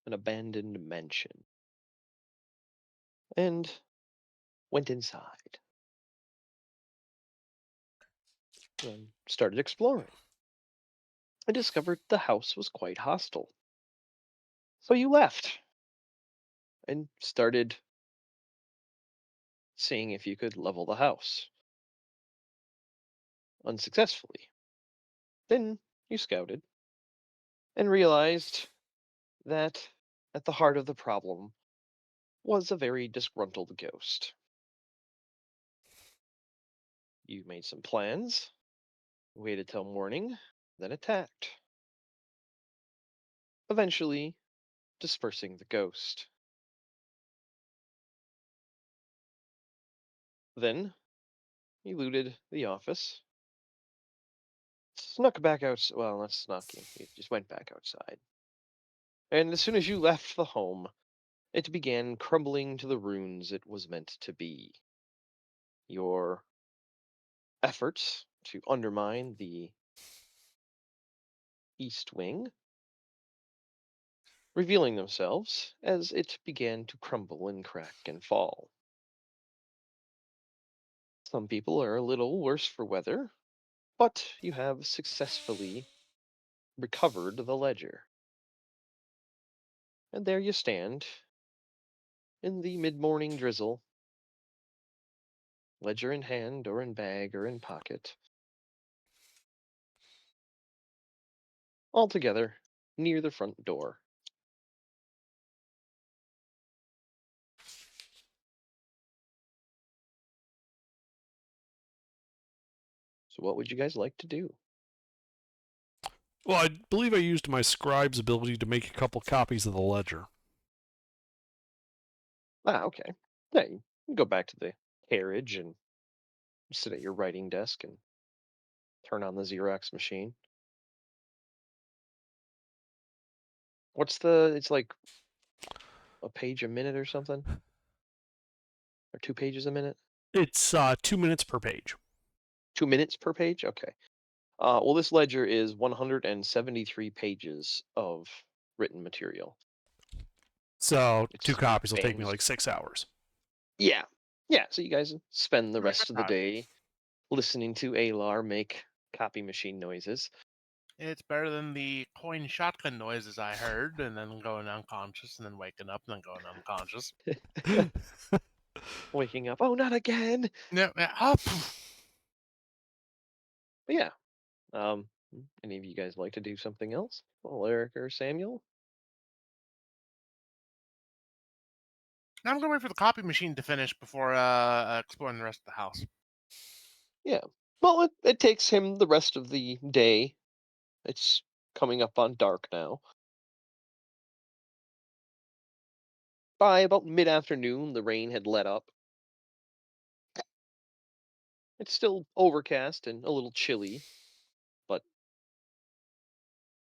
an abandoned mansion and went inside and started exploring. I discovered the house was quite hostile. So you left and started seeing if you could level the house unsuccessfully. Then you scouted and realized that at the heart of the problem was a very disgruntled ghost. You made some plans, waited till morning, then attacked, eventually dispersing the ghost. Then you looted the office, snuck back out. Well, not snuck. You just went back outside. And as soon as you left the home, it began crumbling to the ruins it was meant to be. Your efforts to undermine the East Wing revealing themselves as it began to crumble and crack and fall. Some people are a little worse for weather, but you have successfully recovered the ledger. And there you stand in the mid morning drizzle, ledger in hand or in bag or in pocket, all together near the front door. So, what would you guys like to do? Well, I believe I used my scribe's ability to make a couple copies of the ledger. Ah, okay. Yeah, you can go back to the carriage and sit at your writing desk and turn on the Xerox machine. It's like a page a minute or something? Or 2 pages a minute? It's 2 minutes per page. 2 minutes per page? Okay. Well, this ledger is 173 pages of written material. So It 2 copies will take me spans. like 6 hours. Yeah. Yeah, so you guys spend the I mean, rest that's of the not. day listening to Alar make copy machine noises. It's better than the coin shotgun noises I heard, and then going unconscious, and then waking up, and then going unconscious. Waking up, "Oh, not again!" No, up. But yeah, any of you guys like to do something else? Well, Eric or Samuel? I'm gonna wait for the copy machine to finish before exploring the rest of the house. Yeah. Well, it takes him the rest of the day. It's coming up on dark now. By about mid-afternoon, the rain had let up. It's still overcast and a little chilly, but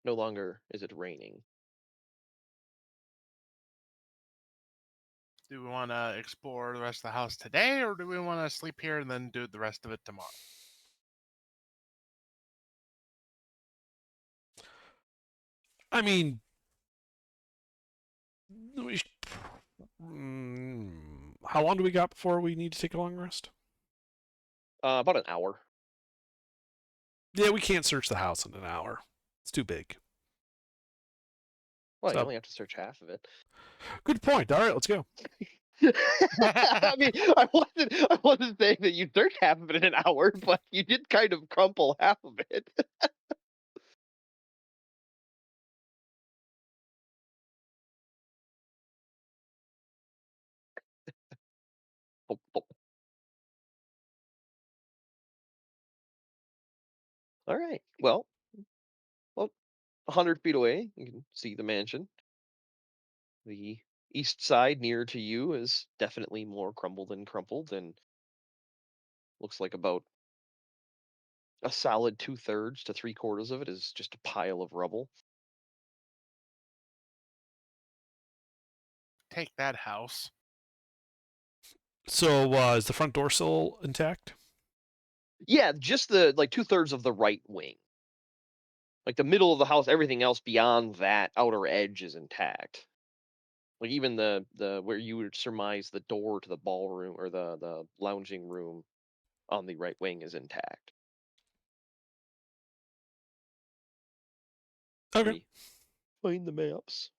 no longer is it raining. Do we want to explore the rest of the house today, or do we want to sleep here and then do the rest of it tomorrow? I mean, we sh- how long do we got before we need to take a long rest? About an hour. Yeah, we can't search the house in an hour. It's too big. Well, you So, only have to search half of it. good point. All right, let's go. I mean, I wasn't saying that you search half of it in an hour, but you did kind of crumple half of it. All right. Well, 100 feet away, you can see the mansion. The east side, near to you, is definitely more crumbled and crumpled, and looks like about a solid 2/3 to 3/4 of it is just a pile of rubble. Take that house. So, is the front door still intact? Yeah, just the like 2/3 of the right wing. Like the middle of the house, everything else beyond that outer edge is intact. Like even the where you would surmise the door to the ballroom or the lounging room on the right wing is intact. Okay. We find the maps.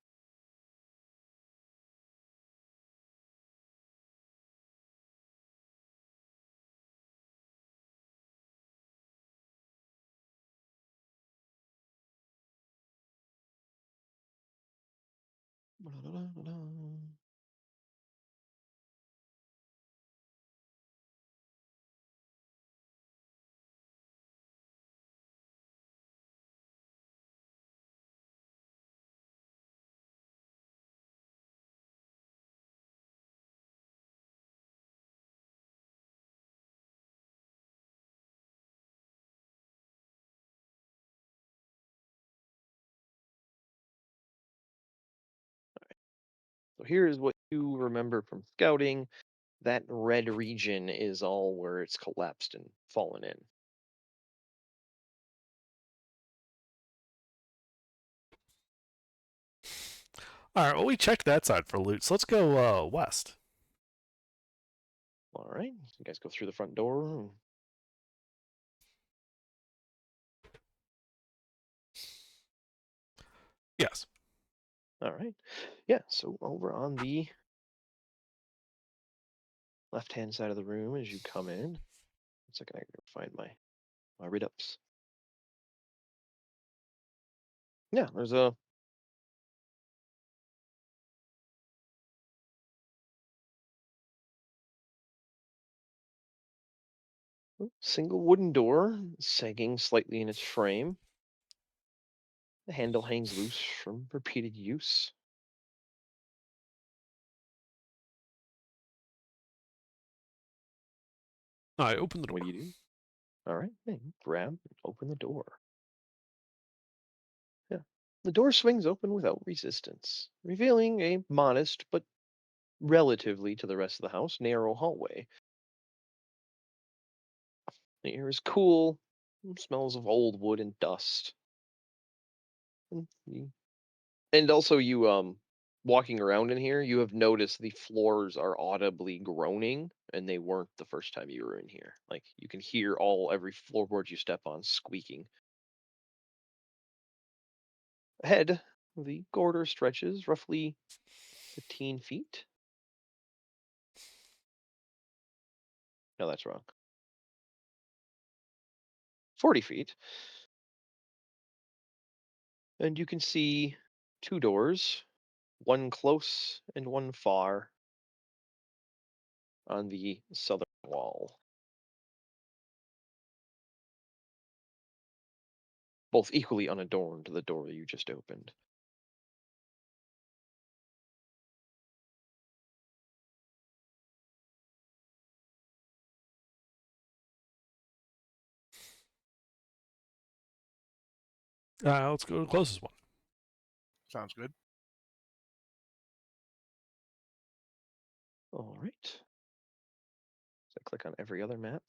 So here's what you remember from scouting. That red region is all where it's collapsed and fallen in. All right. Well, we checked that side for loot, so let's go west. All right, so you guys go through the front door. Yes. All right, yeah. So over on the left-hand side of the room, as you come in, 1 second, I gotta find my read ups. Yeah, there's a single wooden door sagging slightly in its frame. The handle hangs loose from repeated use. I open the door. What do you do? All right, then grab and open the door. Yeah. The door swings open without resistance, revealing a modest but relatively to the rest of the house narrow hallway. The air is cool, smells of old wood and dust. And also you walking around in here, you have noticed the floors are audibly groaning, and they weren't the first time you were in here. Like you can hear every floorboard you step on squeaking. Ahead, the corridor stretches roughly 15 feet. No, that's wrong. 40 feet. And you can see two doors, one close and one far on the southern wall, both equally unadorned to the door you just opened. Let's go to the closest one. Sounds good. All right. So I click on every other map.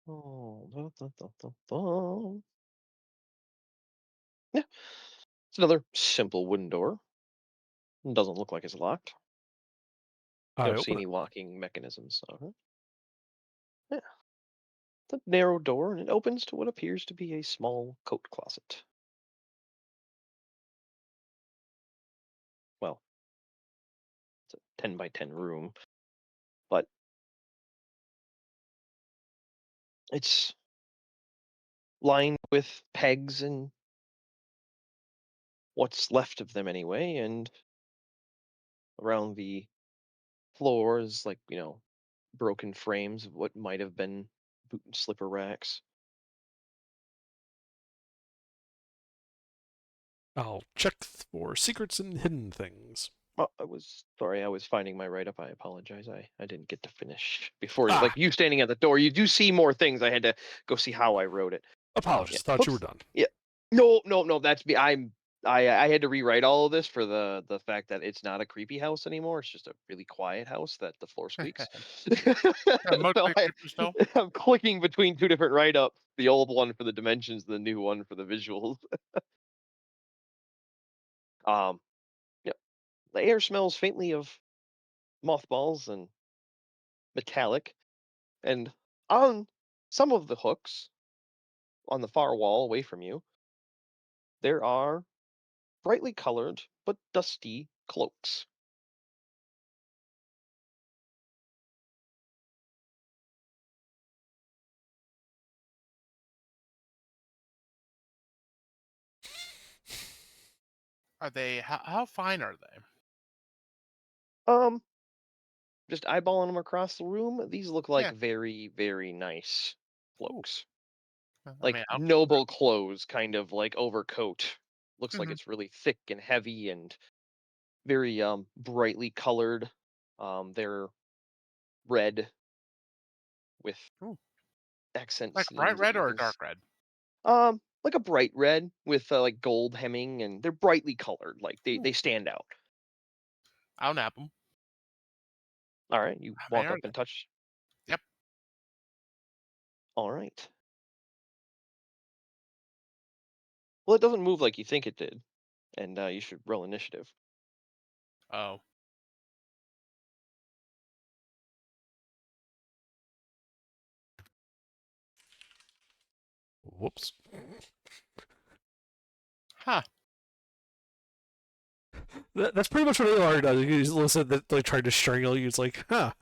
Oh, yeah. It's another simple wooden door. It doesn't look like it's locked. You I don't see open it. any locking mechanisms. Yeah. It's a narrow door, and it opens to what appears to be a small coat closet. Well, it's a 10 by 10 room, but it's lined with pegs and what's left of them anyway, and around the floor is broken frames of what might have been boot and slipper racks. I'll check for secrets and hidden things. Oh, I was sorry, I was finding my write up. I apologize. I didn't get to finish before. Ah, Like you standing at the door, you do see more things. I had to go see how I wrote it. Yeah. apologies. Thought you were Whoops. done. Yeah. No, no, no. That's me. I had to rewrite all of this for the fact that it's not a creepy house anymore. It's just a really quiet house that the floor squeaks. So Mostly creepy still. I'm clicking between two different write-ups, the old one for the dimensions, the new one for the visuals. Um, yeah, the air smells faintly of mothballs and metallic, and on some of the hooks on the far wall away from you, there are brightly colored but dusty cloaks. Are they? How fine are they? Um, just eyeballing them across the room, these look like Yeah. very, very nice Ooh. cloaks. I Like mean, I'll keep. noble clothes, kind of like overcoat. Looks like Mm-hmm. it's really thick and heavy and very brightly colored. They're red with Ooh. accent Like a bright seams that red you or a can dark red? like a bright red with like gold hemming, and they're brightly colored. Like Ooh. they stand out. I'll nap them. All right, you How many walk are up they? and touch. Yep. All right. Well, it doesn't move like you think it did, and you should roll initiative. Oh. Whoops. Huh. That's pretty much what Alar does. He just looks at that, like, trying to strangle you. It's like, huh,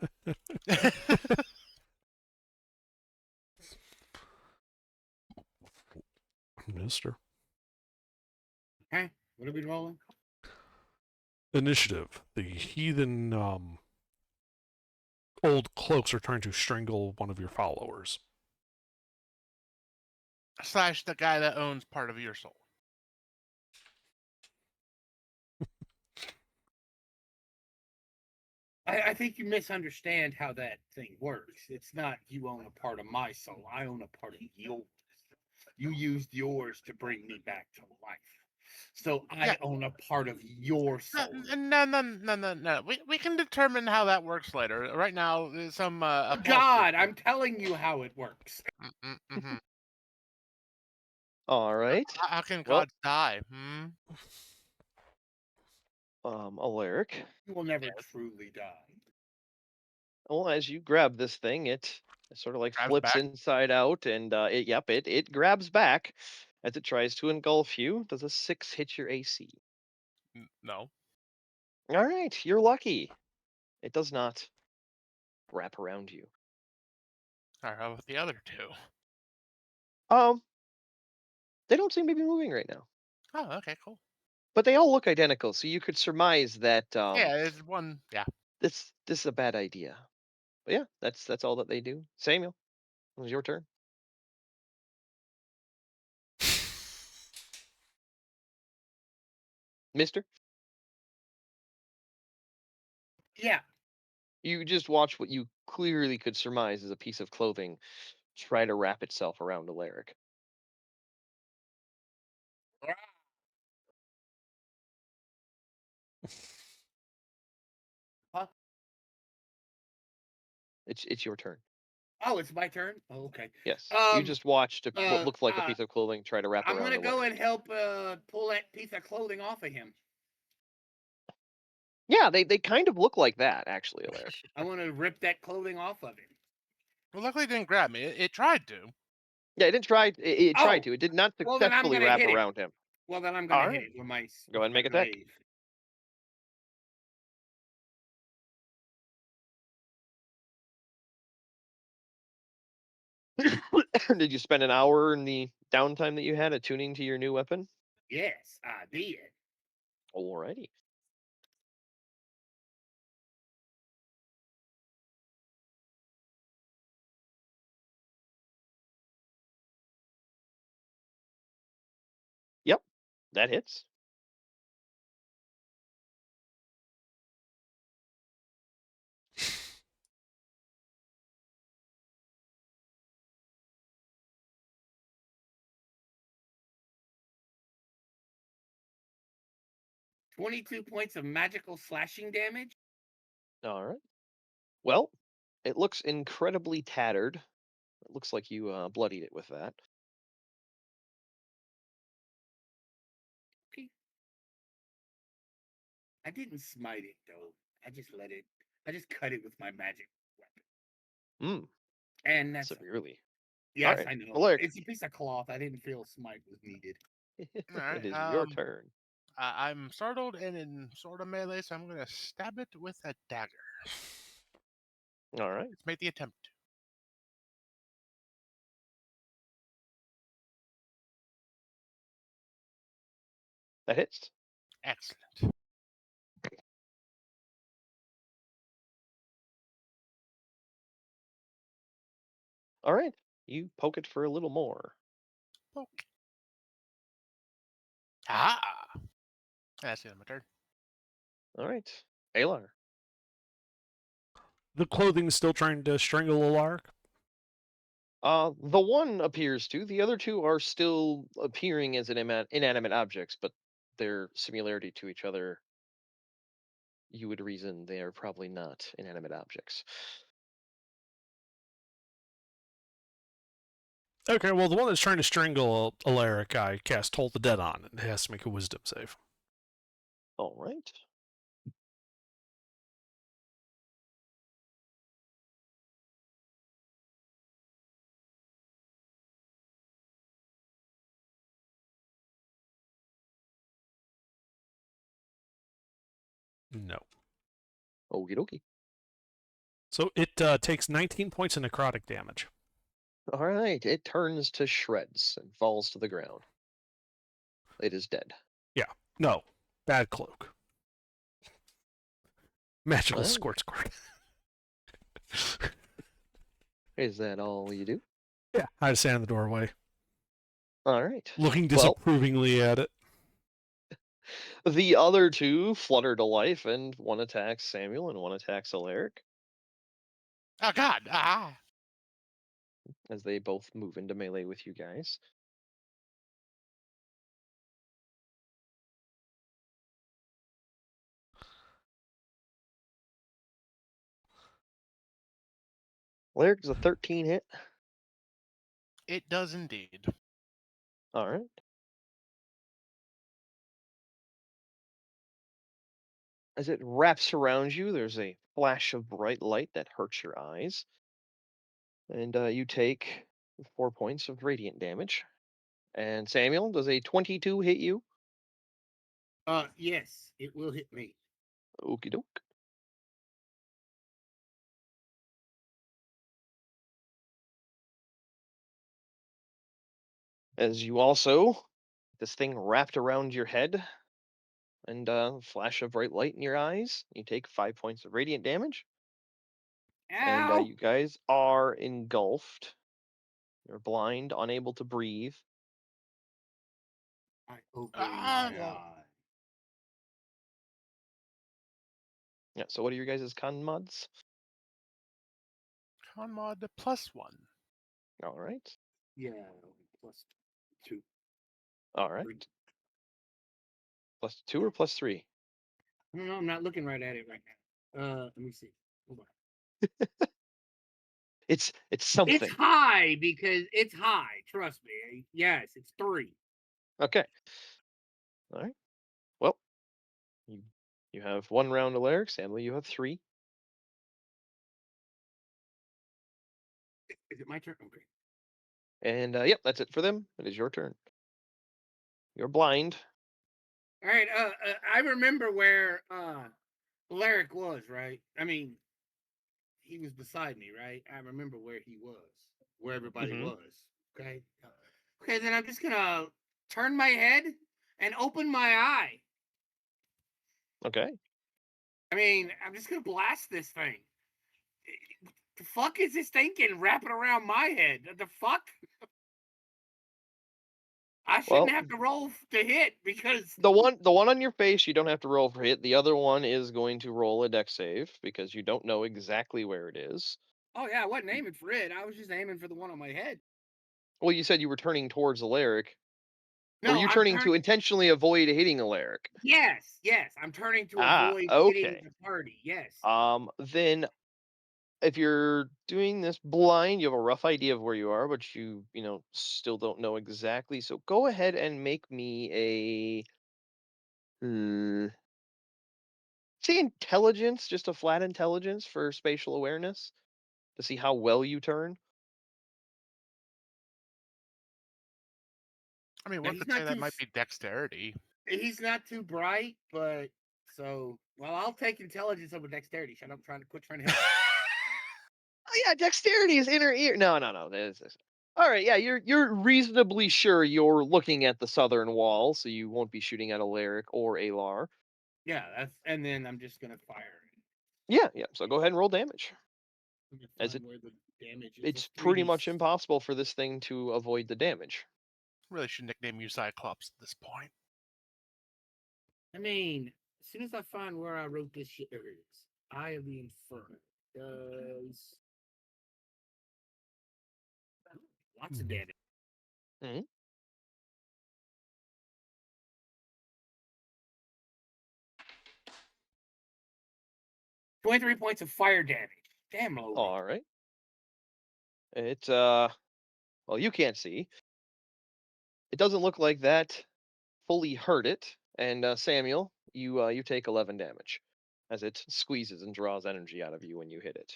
mister. Okay, what are we rolling? Initiative. The heathen old cloaks are trying to strangle one of your followers. Slash the guy that owns part of your soul. I think you misunderstand how that thing works. It's not you own a part of my soul. I own a part of yours. You used yours to bring me back to life. So Yeah. I own a part of your soul. No. We can determine how that works later. Right now, there's some. God, I'm telling you how it works. Mm-hmm. All right. How can Well, gods die? Hmm. Alaric. You will never truly die. Well, as you grab this thing, it sort of like Grabs flips back. inside out, and it grabs back as it tries to engulf you. Does a 6 hit your AC? No. All right, you're lucky. It does not wrap around you. All right, how about the other two? Um, they don't seem to be moving right now, Oh, okay, cool. but they all look identical, so you could surmise that Yeah, it's one. Yeah. this is a bad idea. But yeah, that's all that they do. Samuel, it was your turn. Mister, Yeah. you just watch what you clearly could surmise is a piece of clothing try to wrap itself around Alaric. Huh? It's your turn. Oh, it's my turn? Oh, okay. Yes, you Um just watched what uh looked like a uh piece of clothing try to wrap I'm around gonna go Alaric. and help pull that piece of clothing off of him. Yeah, they kind of look like that actually, Alaric. I want to rip that clothing off of him. Well, luckily it didn't grab me. It tried to. Yeah, it didn't try. It tried Oh, to. It did not well then I'm successfully gonna wrap hit him. around him. Well then I'm gonna All hit right, it with my go ahead and make attack. glaive. Did you spend an hour in the downtime that you had attuning to your new weapon? Yes, I did. Alrighty. Yep, that hits. 22 points of magical slashing damage. All right. Well, it looks incredibly tattered. It looks like you bloodied it with that. Okay. I didn't smite it though. I just let it. I just cut it with my magic weapon. Hmm. And that's Severely. yes, right. I know. Well, Eric, It's a piece of cloth. I didn't feel smite was needed. All right. it is your turn. I'm startled and in sort of melee, so I'm gonna stab it with a dagger. All right. Let's make the attempt. That hits. Excellent. All right. You poke it for a little more. Poke. Ah. That's the end of my turn. All right. Alar. The clothing's still trying to strangle Alaric. The one appears to. The other two are still appearing as inanimate objects, but their similarity to each other, you would reason they are probably not inanimate objects. Okay, well, the one that's trying to strangle Alaric, I cast Toll the Dead on, and it has to make a wisdom save. All right. No. Okie dokie. So it takes 19 points of necrotic damage. All right. It turns to shreds and falls to the ground. It is dead. No. Bad cloak. Magical Well. squirt. Is that all you do? Yeah, I just stand in the doorway, All right. looking Well, disapprovingly at it. the other two flutter to life, and one attacks Samuel and one attacks Alaric Oh God! Ah! as they both move into melee with you guys. Alaric is a 13 hit. It does indeed. All right. As it wraps around you, there's a flash of bright light that hurts your eyes. And you take 4 points of radiant damage. And Samuel, does a 22 hit you? Yes, it will hit me. Okie doke. As you also, this thing wrapped around your head, and flash of bright light in your eyes. You take 5 points of radiant damage. And Ow! you guys are engulfed. You're blind, unable to breathe. I open Ah! my eye. Yeah. So what are your guys' con mods? Con mod +1. All right. Yeah, +2. All right. Three. +2 or +3? I don't know. I'm not looking right at it right now. Let me see. Hold on. It's something. It's high because it's high. Trust me. Yes, it's 3. Okay. All right. Well, you have 1 round Alaric. Samuel, you have 3. Is it my turn? Okay. And yep, that's it for them. It is your turn. You're blind. All right. I remember where Alaric was. Right. I mean, he was beside me. Right. I remember where he was. Where everybody Mhm. was. Okay. Okay. Then I'm just gonna turn my head and open my eye. Okay. I mean, I'm just gonna blast this thing. The fuck is this thinking wrapping around my head? The fuck? I shouldn't Well, have to roll to hit because the one on your face, you don't have to roll for hit. The other one is going to roll a dex save because you don't know exactly where it is. oh yeah, I wasn't aiming for it. I was just aiming for the one on my head. Well, you said you were turning towards Alaric. Or are No, you I'm turning turning. to intentionally avoid hitting Alaric? Yes, yes, I'm turning to Ah, avoid hitting okay. the party. Yes. Then if you're doing this blind, you have a rough idea of where you are, but still don't know exactly. So go ahead and make me a say intelligence, just a flat intelligence for spatial awareness to see how well you turn. I mean, Now, one he's could say not that too. might be dexterity. He's not too bright, but well, I'll take intelligence over dexterity. Shut up, quit trying to help. Oh yeah, dexterity is inner ear. No, no, no. All right, yeah, you're reasonably sure you're looking at the southern wall, so you won't be shooting at Alaric or Alar. Yeah, and then I'm just gonna fire it. Yeah, yeah. So go ahead and roll damage. I'm gonna As find where the damage is. it's That's pretty 3d. much impossible for this thing to avoid the damage. Really should nickname you Cyclops at this point. I mean, as soon as I find where I wrote this shit, there it is. Eye of the Inferno does lots of damage. Mhm. 23 points of fire damage. Damn low. All right. It well, you can't see. It doesn't look like that fully hurt it. And Samuel, you take 11 damage as it squeezes and draws energy out of you when you hit it.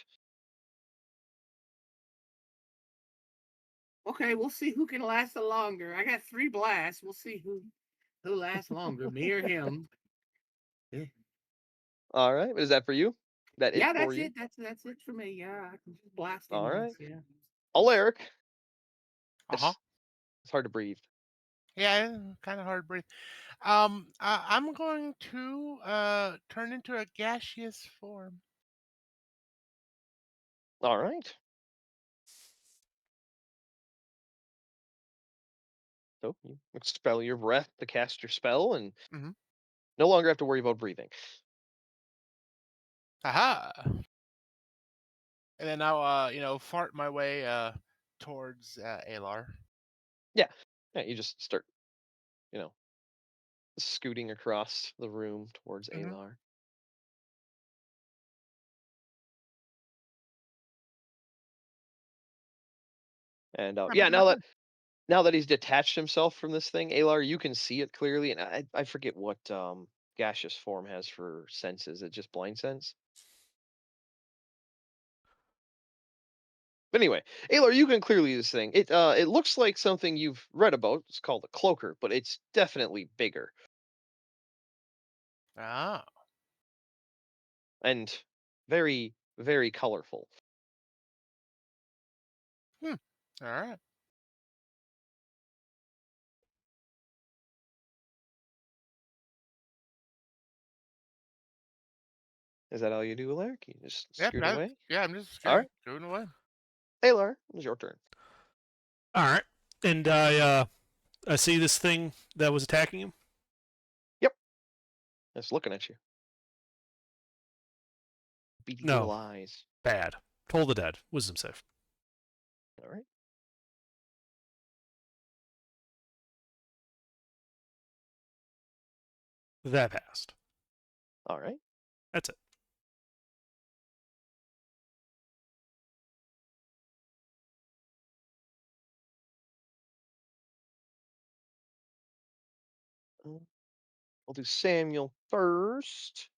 Okay, we'll see who can last the longer. I got 3 blasts. We'll see who lasts longer, me or him. All right. Is that for you? That it Yeah, for that's you? it. That's it for me. Yeah, I can just blast him All right. once. Yeah. Alaric, Uh huh. it's hard to breathe. Yeah, kind of hard to breathe. I'm going to turn into a gaseous form. All right. So you expel your breath to cast your spell and Mhm. no longer have to worry about breathing. Aha! And then I'll fart my way towards Alar. Yeah. Yeah, you just start, you know, scooting across the room towards Mhm. Alar. And I'm yeah, pretty much done. now that he's detached himself from this thing, Alar, you can see it clearly. And I forget what gaseous form has for senses. It just blind sense. But anyway, Alar, you can clearly see this thing. It looks like something you've read about. It's called a cloaker, but it's definitely bigger Ah. and very, very colorful. Hmm. All right. Is that all you do, Alaric? You just Yeah, scoot away? yeah, I'm just All right. going away. Alar, it's your turn. All right. And I see this thing that was attacking him. Yep. It's looking at you. Beady little No, eyes. bad. Toll the dead. Wisdom save. All right. That passed. All right. That's it. I'll do Samuel first.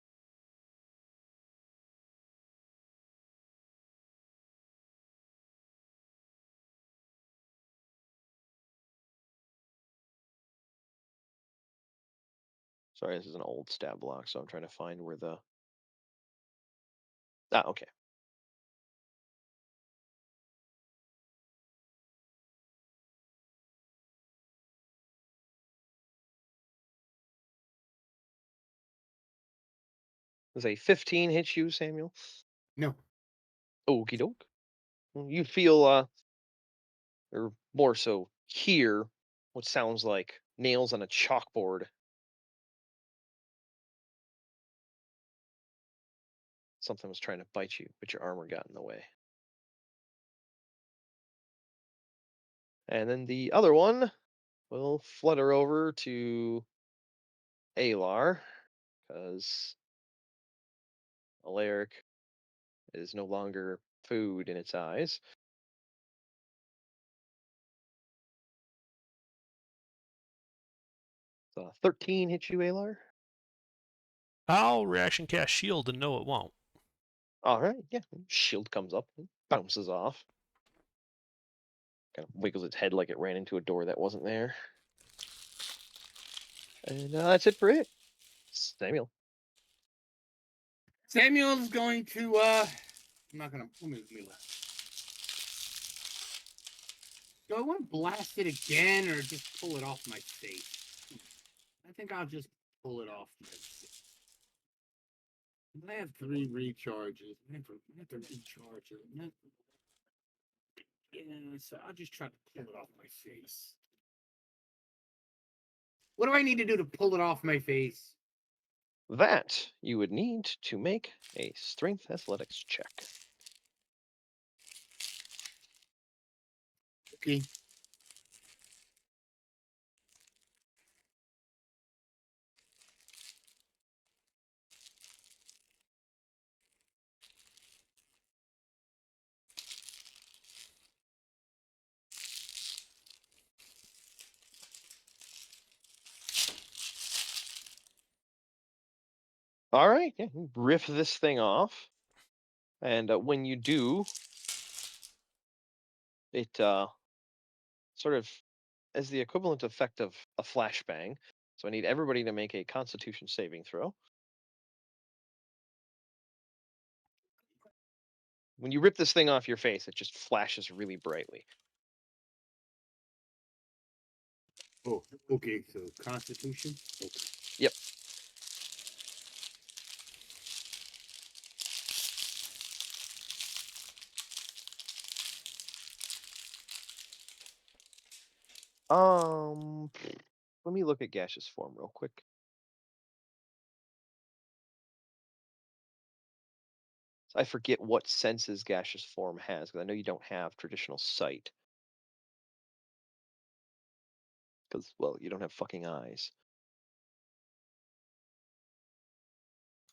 Sorry, this is an old stat block, so I'm trying to find where the. Ah, okay. Does a 15 hit you, Samuel? No. Okie doke. Well, you feel, or more so, hear what sounds like nails on a chalkboard. Something was trying to bite you, but your armor got in the way. And then the other one we'll flutter over to Alar, because Alaric is no longer food in its eyes. So 13 hit you, Alar. I'll reaction cast shield and no, it won't. All right, yeah. Shield comes up and bounces off. Kind of wiggles its head like it ran into a door that wasn't there. And that's it for it. Samuel. Samuel's going to I'm not gonna let me look. Do I want to blast it again or just pull it off my face? I think I'll just pull it off my face. I have 3 recharges. I have to recharge it. Yeah, so I'll just try to pull it off my face. What do I need to do to pull it off my face? That you would need to make a strength athletics check. Okay. All right, yeah, you riff this thing off, and when you do, it sort of as the equivalent effect of a flashbang. So I need everybody to make a Constitution saving throw. When you rip this thing off your face, it just flashes really brightly. Oh, okay. So Constitution. Okay. Yep. Let me look at gaseous form real quick. I forget what senses gaseous form has, because I know you don't have traditional sight. Because, well, you don't have fucking eyes.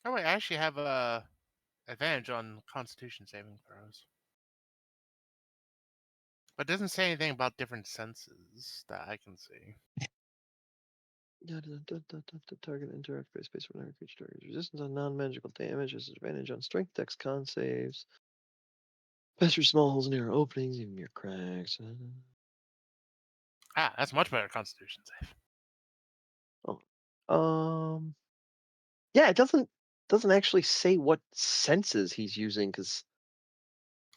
Oh wait, I actually have a advantage on Constitution saving throws, but it doesn't say anything about different senses that I can see. Target interact face space whenever creature targets resistance on non-magical damage, has advantage on strength, dex, con saves. Pass through small holes, narrow openings, even mere cracks. Ah, that's much better Constitution save. Yeah, it doesn't actually say what senses he's using, because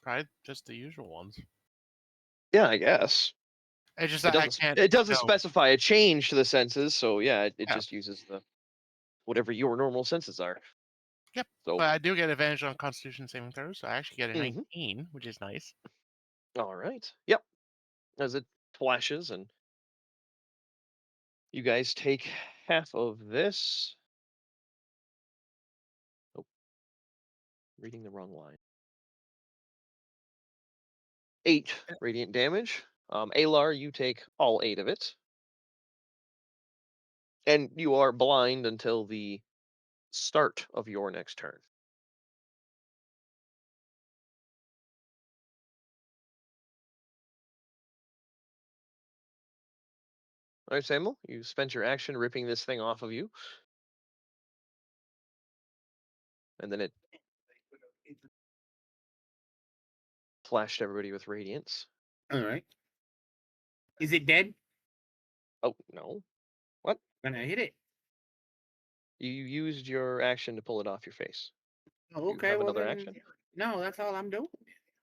Right, just the usual ones. yeah, I guess It's just it that I doesn't can't. it doesn't know. specify a change to the senses, so yeah, it Yeah. just uses the whatever your normal senses are. Yep. So But I do get advantage on Constitution saving throws, so I actually get a Mhm. 19, which is nice. All right, yep. As it flashes, and you guys take half of this. Oh, reading the wrong line. 8 radiant damage. Alar, you take all 8 of it. And you are blind until the start of your next turn. All right, Samuel, you spent your action ripping this thing off of you. And then it flashed everybody with radiance. All right. Is it dead? Oh, no. When I hit it. You used your action to pull it off your face. Oh, You okay. have Well, another then, action? no, that's all I'm doing.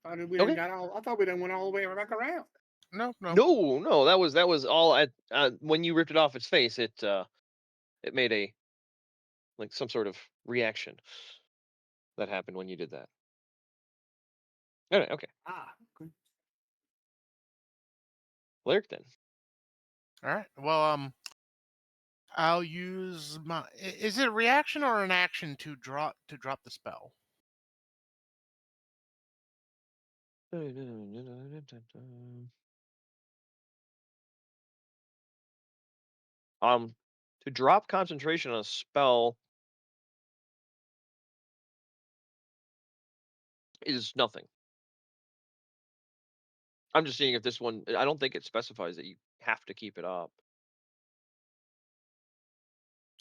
I thought we Okay. done got all. I thought we done went all the way back around. No. No, that was all at when you ripped it off its face, it made a like some sort of reaction that happened when you did that. Okay. Ah, okay. Lyric then. All right. Well, I'll use my. Is it a reaction or an action to drop the spell? To drop concentration on a spell is nothing. I'm just seeing if this one. I don't think it specifies that you have to keep it up.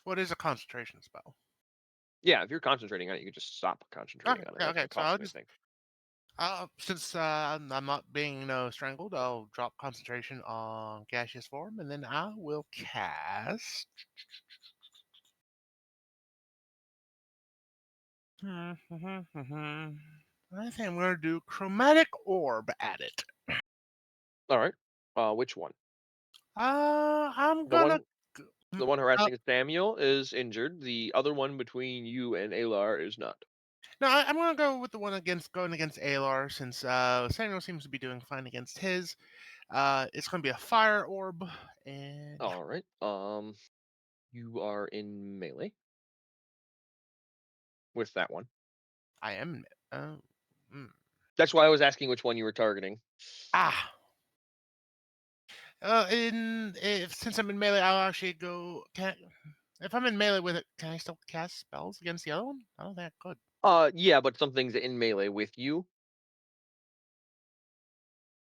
What is a concentration spell? Yeah, if you're concentrating on it, you can just stop concentrating Okay, on it. yeah, Not okay. gonna So cost I'll you just anything. since I'm not being strangled, I'll drop concentration on gaseous form, and then I will cast. I think I'm gonna do chromatic orb at it. All right. Which one? I'm The gonna. one, the one harassing Samuel is injured. The other one between you and Alar is not. No, I'm gonna go with the one going against Alar, since Samuel seems to be doing fine against his. It's gonna be a fire orb, and yeah, All right. You are in melee with that one. I am. Mm. That's why I was asking which one you were targeting. Ah. Since I'm in melee, I'll actually go. If I'm in melee with it, can I still cast spells against the other one? I don't think I could. Yeah, but something's in melee with you.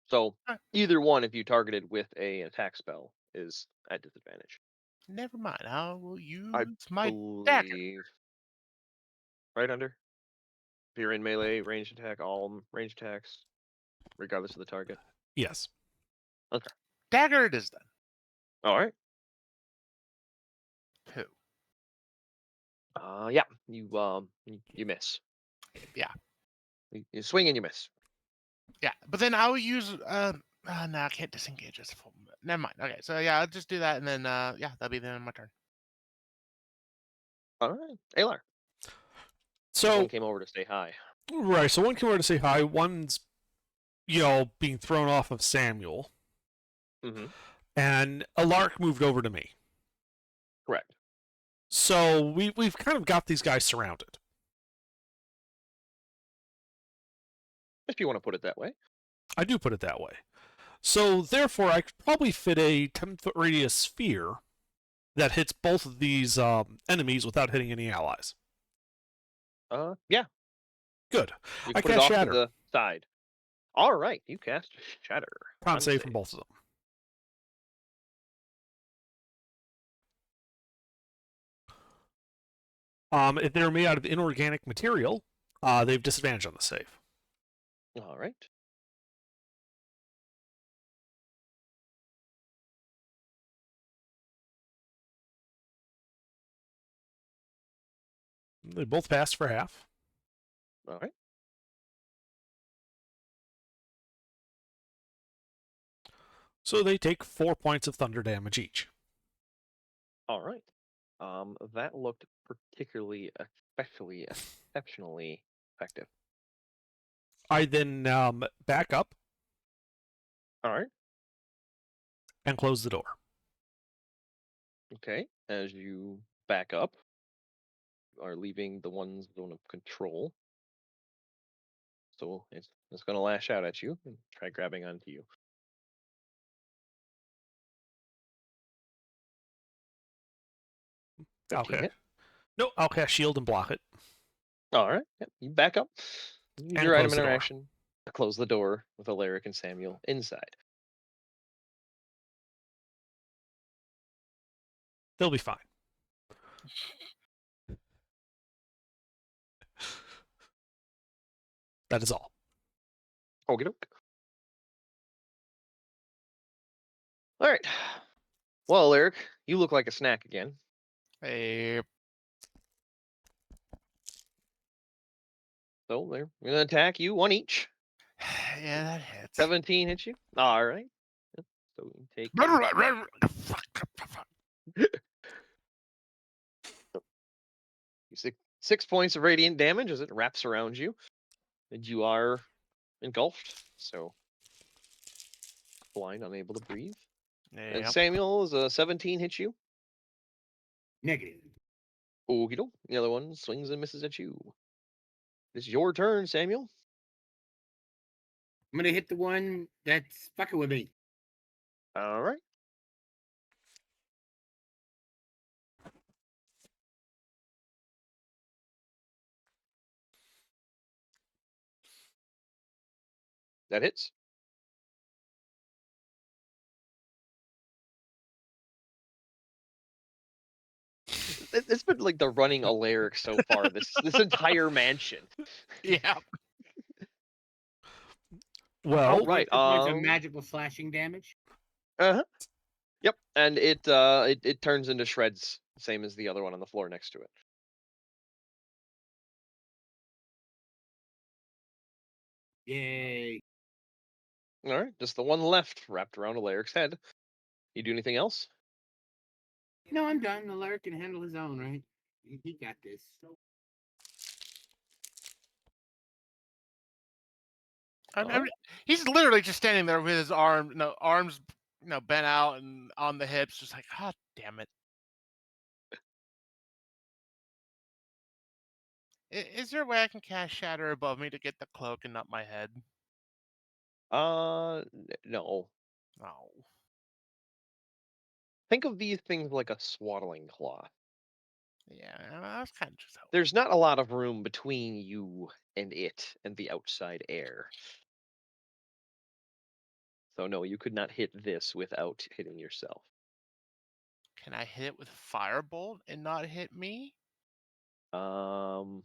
So Alright, either one, if you targeted with a attack spell, is at disadvantage. never mind. I will I use my dagger. believe. Right under. If you're in melee, ranged attack, all ranged attacks, regardless of the target. Yes. Okay. Dagger it is then. All right. Two. Yeah. You miss. Yeah, You swing and you miss. yeah. But then I'll use. No, I can't disengage this full. Never mind. Okay, so yeah, I'll just do that, and then yeah, that'll be the end of my turn. All right. Alar. So One came over to say hi. right, so one came over to say hi. One's, being thrown off of Samuel, Mm-hmm. and a lark moved over to me. Correct. So we've kind of got these guys surrounded. If you want to put it that way. I do put it that way. So therefore, I could probably fit a 10-foot radius sphere that hits both of these enemies without hitting any allies. Yeah. Good. You I can put it cast off Shatter. to the side. All right. You cast Shatter. Con save from both of them. If they're made out of inorganic material, they have disadvantage on the save. All right. They both passed for half. All right. So they take 4 points of thunder damage each. All right. That looked exceptionally effective. I then back up All right. and close the door. Okay. As you back up, you are leaving the one's zone of control. So it's going to lash out at you and try grabbing onto you. Okay. Hit. No, I'll cast shield and block it. All right. Yep. You back up. Use And your item close the door. interaction to close the door with Alaric and Samuel inside. They'll be fine. That is all. Okie doke. All right. Well, Alaric, you look like a snack again. Hey, So they're going to attack you, one each. yeah, that hits. 17 hits you. All right. Yep. So you take six points of radiant damage as it wraps around you, and you are engulfed. So blind, unable to breathe. And Yep. Samuel is a 17 hits you. Negative. Okie doke. The other one swings and misses at you. It's your turn, Samuel. I'm gonna hit the one that's fucking with me. All right. That hits. It's been like the running Alaric so far. This entire mansion. Yeah. Well, right, 2 points of magical slashing damage. Uh-huh. Yep, and it turns into shreds, same as the other one on the floor next to it. Yay. All right, just the one left wrapped around Alaric's head. You do anything else? No, I'm done. The Alaric can handle his own, right? He got this. He's literally just standing there with his arms, bent out and on the hips, just like, God damn it. Is there a way I can cast Shatter above me to get the cloak and not my head? No. No. Think of these things like a swaddling cloth. Yeah, I was kind of just hoping. There's not a lot of room between you and it and the outside air. So no, you could not hit this without hitting yourself. Can I hit it with Firebolt and not hit me? Not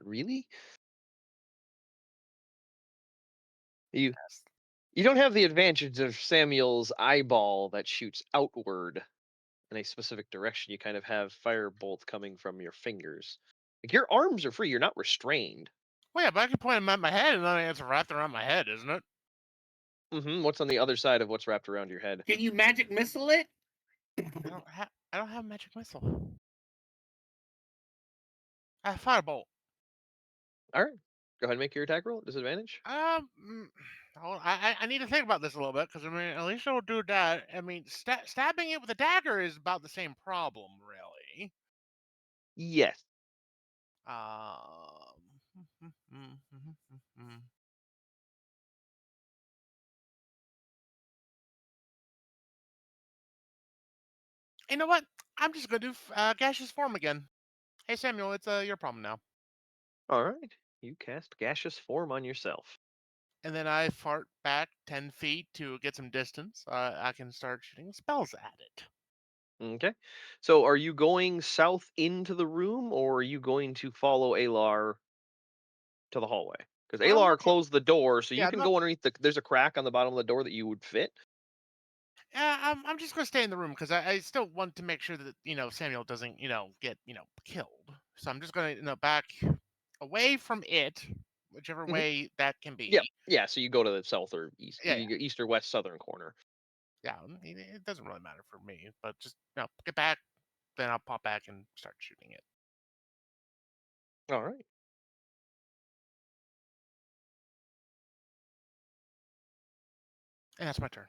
really. You don't have the advantage of Samuel's eyeball that shoots outward in a specific direction. You kind of have Firebolt coming from your fingers. Like your arms are free. You're not restrained. Well, yeah, but I can point them at my head, and then it's wrapped around my head, isn't it? What's on the other side of what's wrapped around your head? Can you magic missile it? I don't have magic missile. I have Firebolt. All right. Go ahead and make your attack roll at disadvantage. I need to think about this a little bit because I mean, at least it'll do that. I mean, stabbing it with a dagger is about the same problem, really. Yes. You know what? I'm just gonna do gaseous form again. Hey Samuel, it's your problem now. All right. You cast gaseous form on yourself. And then I fart back 10 feet to get some distance. I can start shooting spells at it. Okay. So are you going south into the room or are you going to follow Alar to the hallway? Because I'm Alar not- closed the door, so you Yeah, can no- go underneath there's a crack on the bottom of the door that you would fit. I'm just gonna stay in the room because I still want to make sure that Samuel doesn't get killed. So I'm just gonna back away from it, whichever Mhm. way that can be. Yeah. Yeah, so you go to the south or east, Yeah, you go east or west southern corner. Yeah, it doesn't really matter for me, but just get back, then I'll pop back and start shooting it. All right. And that's my turn.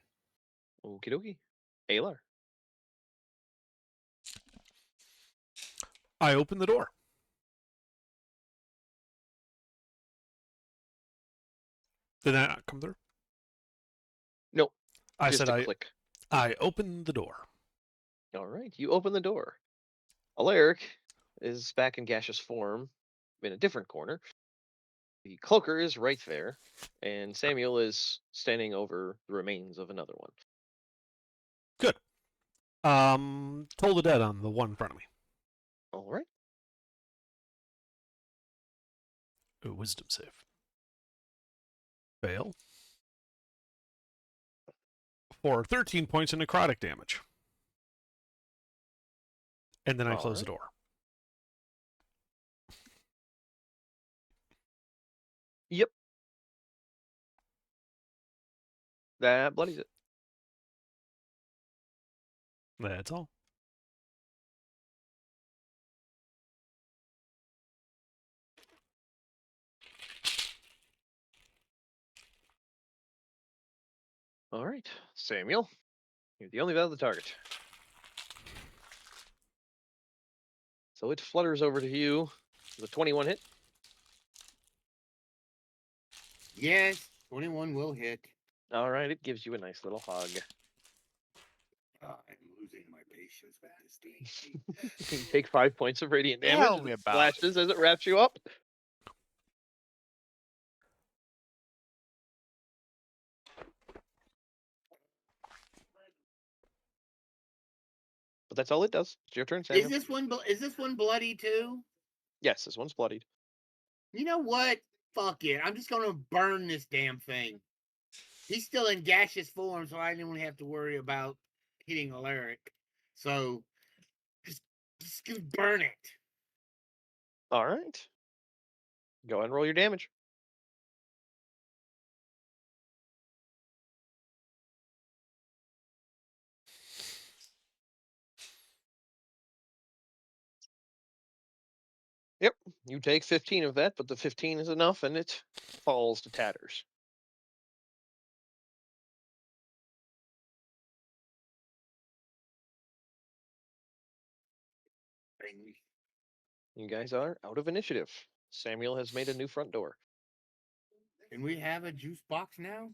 Okie dokie. Alar. I open the door. Did that not come through? Nope. I Just said a click. I opened the door. All right. You open the door. Alaric is back in gaseous form in a different corner. The cloaker is right there, and Samuel is standing over the remains of another one. Good. Toll the dead on the one in front of me. All right. A wisdom save. Fail. For 13 points of necrotic damage. And then I close the door. Yep. That bloodies it. That's all. All right, Samuel, you're the only valid target. So it flutters over to you. The 21 hit. Yes, 21 will hit. All right, it gives you a nice little hug. I'm losing my patience with this game. You take 5 points of radiant damage. Tell me It about it. splashes as it wraps you up. But that's all it does. It's your turn, Is Samuel. this one bloody too? Yes, this one's bloodied. You know what? Fuck it. I'm just gonna burn this damn thing. He's still in gaseous form, so I didn't even have to worry about hitting Alaric. So just burn it. All right. Go ahead and roll your damage. Yep, you take 15 of that, but the 15 is enough, and it falls to tatters. You guys are out of initiative. Samuel has made a new front door. Can we have a juice box now?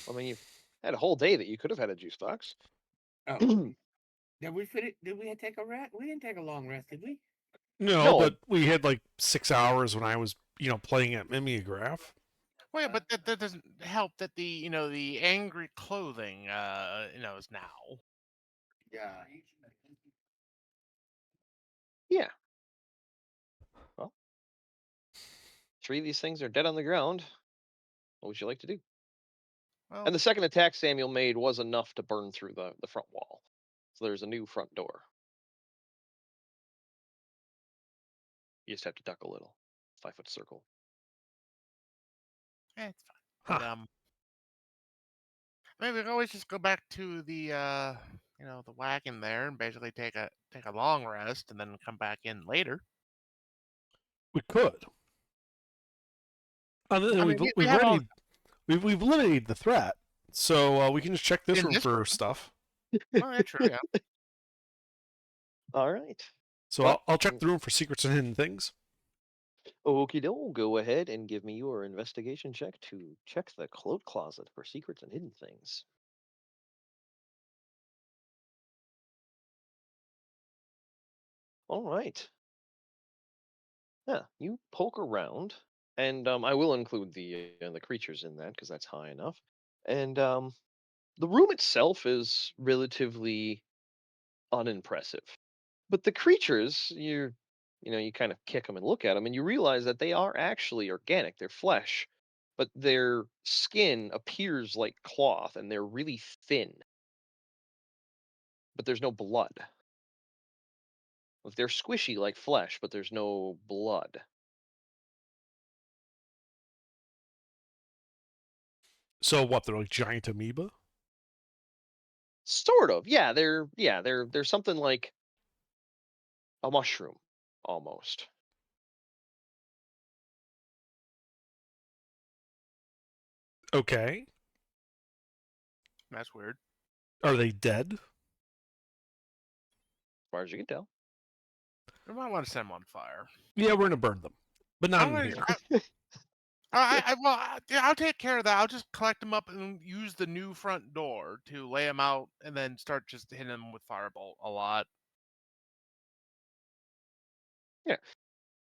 I mean, you've had a whole day that you could have had a juice box. Oh, did we fit it? Did we take a rest? We didn't take a long rest, did we? No, No. but we had like 6 hours when I was, playing at Mimeograph. Well, yeah, but that doesn't help that the angry clothing is now. Yeah. Yeah. Well, 3 of these things are dead on the ground. What would you like to do? Well, And the second attack Samuel made was enough to burn through the front wall. So there's a new front door. You just have to duck a little. 5-foot circle. it's fine. But, Huh. maybe we can always just go back to the the wagon there and basically take a long rest and then come back in later. We could. Other than I we've mean, we we've have all already we've eliminated the threat, so we can just check this In room this for room? stuff. oh, yeah, true, yeah. All right. So Well, I'll check the room for secrets and hidden things. Okie doke. Go ahead and give me your investigation check to check the cloak closet for secrets and hidden things. All right. Yeah, you poke around, and I will include the creatures in that because that's high enough. And the room itself is relatively unimpressive, but the creatures, you kind of kick them and look at them, and you realize that they are actually organic. They're flesh, but their skin appears like cloth, and they're really thin. But there's no blood. Like, they're squishy like flesh, but there's no blood. So what? They're like giant amoeba. Sort of. Yeah, they're something like a mushroom almost. Okay. That's weird. Are they dead? As far as you can tell. We might want to set them on fire. Yeah, we're gonna burn them, but not I'm in gonna, here. yeah, I'll take care of that. I'll just collect them up and use the new front door to lay them out, and then start just hitting them with firebolt a lot. Yeah.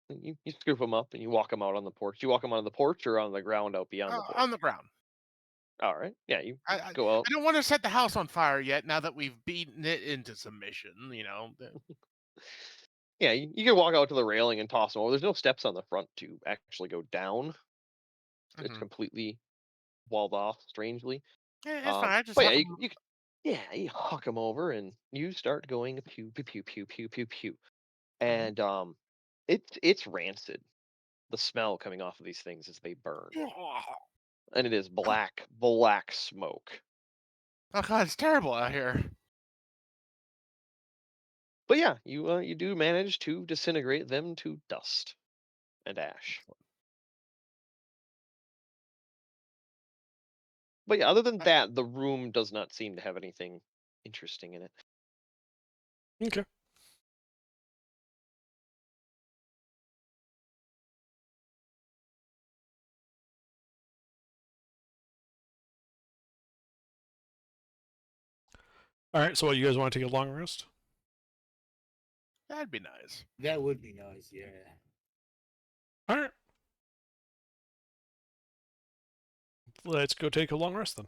You scoop them up and you walk them out on the porch. You walk them on the porch or on the ground out beyond the porch. On the ground. All right. Yeah, you I, I go out. I don't want to set the house on fire yet. Now that we've beaten it into submission, Yeah, you can walk out to the railing and toss them over. There's no steps on the front to actually go down. It's Mhm. completely walled off, strangely. Yeah, it's fine. I just But yeah, have you, you you huck them over and you start going pew pew pew pew pew pew pew, and it's rancid. The smell coming off of these things as they burn, and it is black smoke. Oh god, it's terrible out here. But yeah, you do manage to disintegrate them to dust and ash. But yeah, other than I- that, the room does not seem to have anything interesting in it. Okay. All right. So what? You guys want to take a long rest? That'd be nice. That would be nice, yeah. All right. Let's go take a long rest then.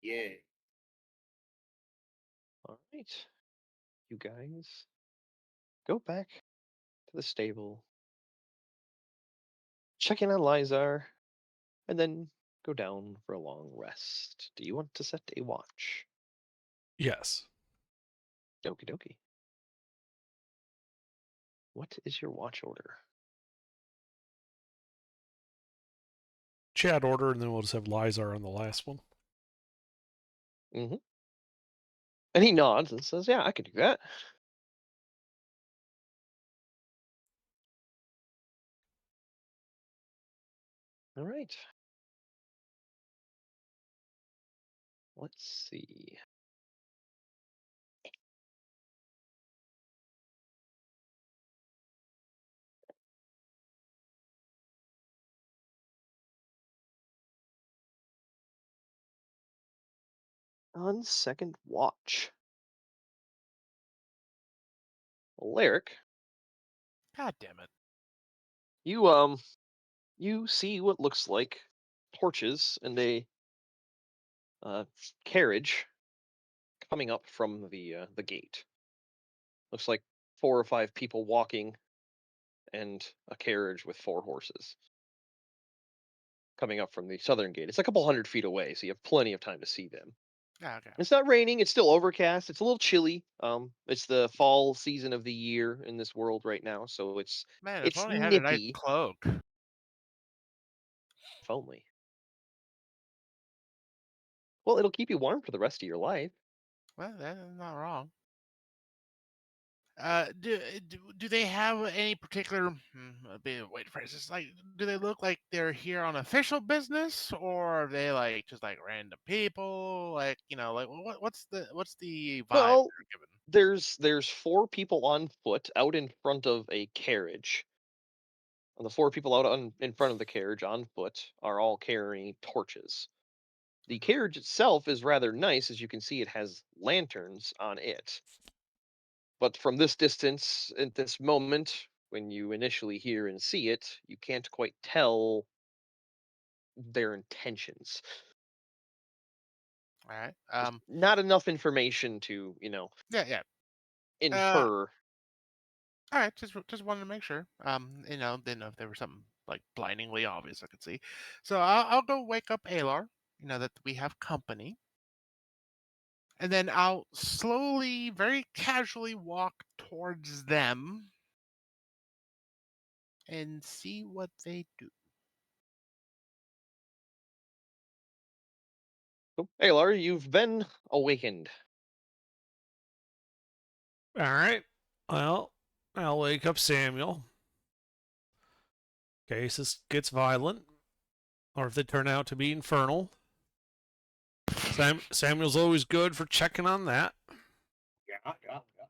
Yeah. All right, you guys go back to the stable, check in on Lizar, and then go down for a long rest. Do you want to set a watch? Yes. Dokie dokie. What is your watch order? Chat order, and then we'll just have Lizar on the last one. Mm-hmm. And he nods and says, "Yeah, I can do that." All right. Let's see. On second watch, Alaric, God damn it. you see what looks like torches and a carriage coming up from the gate. Looks like 4 or 5 people walking and a carriage with 4 horses coming up from the southern gate. It's a couple 100 feet away, so you have plenty of time to see them. Yeah, okay. It's not raining. It's still overcast. It's a little chilly. It's the fall season of the year in this world right now, so Man, if it's only I had a nice nippy. cloak. If only. Well, it'll keep you warm for the rest of your life. Well, that's not wrong. Do they have any particular way to phrase this? Like, do they look like they're here on official business, or are they like just like random people? Like, like what's the vibe Well, they're given? there's 4 people on foot out in front of a carriage. And the 4 people out in front of the carriage on foot are all carrying torches. The Mhm. carriage itself is rather nice, as you can see. It has lanterns on it. But from this distance, at this moment, when you initially hear and see it, you can't quite tell their intentions. All right. Just not enough information to, Yeah, yeah. Uh, infer. all right. Just wanted to make sure. Didn't know if there was something like blindingly obvious I could see. So I'll go wake up Alar. That we have company. And then I'll slowly, very casually walk towards them and see what they do. Oh, Alar, you've been awakened. All right. Well, I'll wake up Samuel. In case this gets violent, or if they turn out to be infernal. Samuel's always good for checking on that. Yeah, yeah, yeah.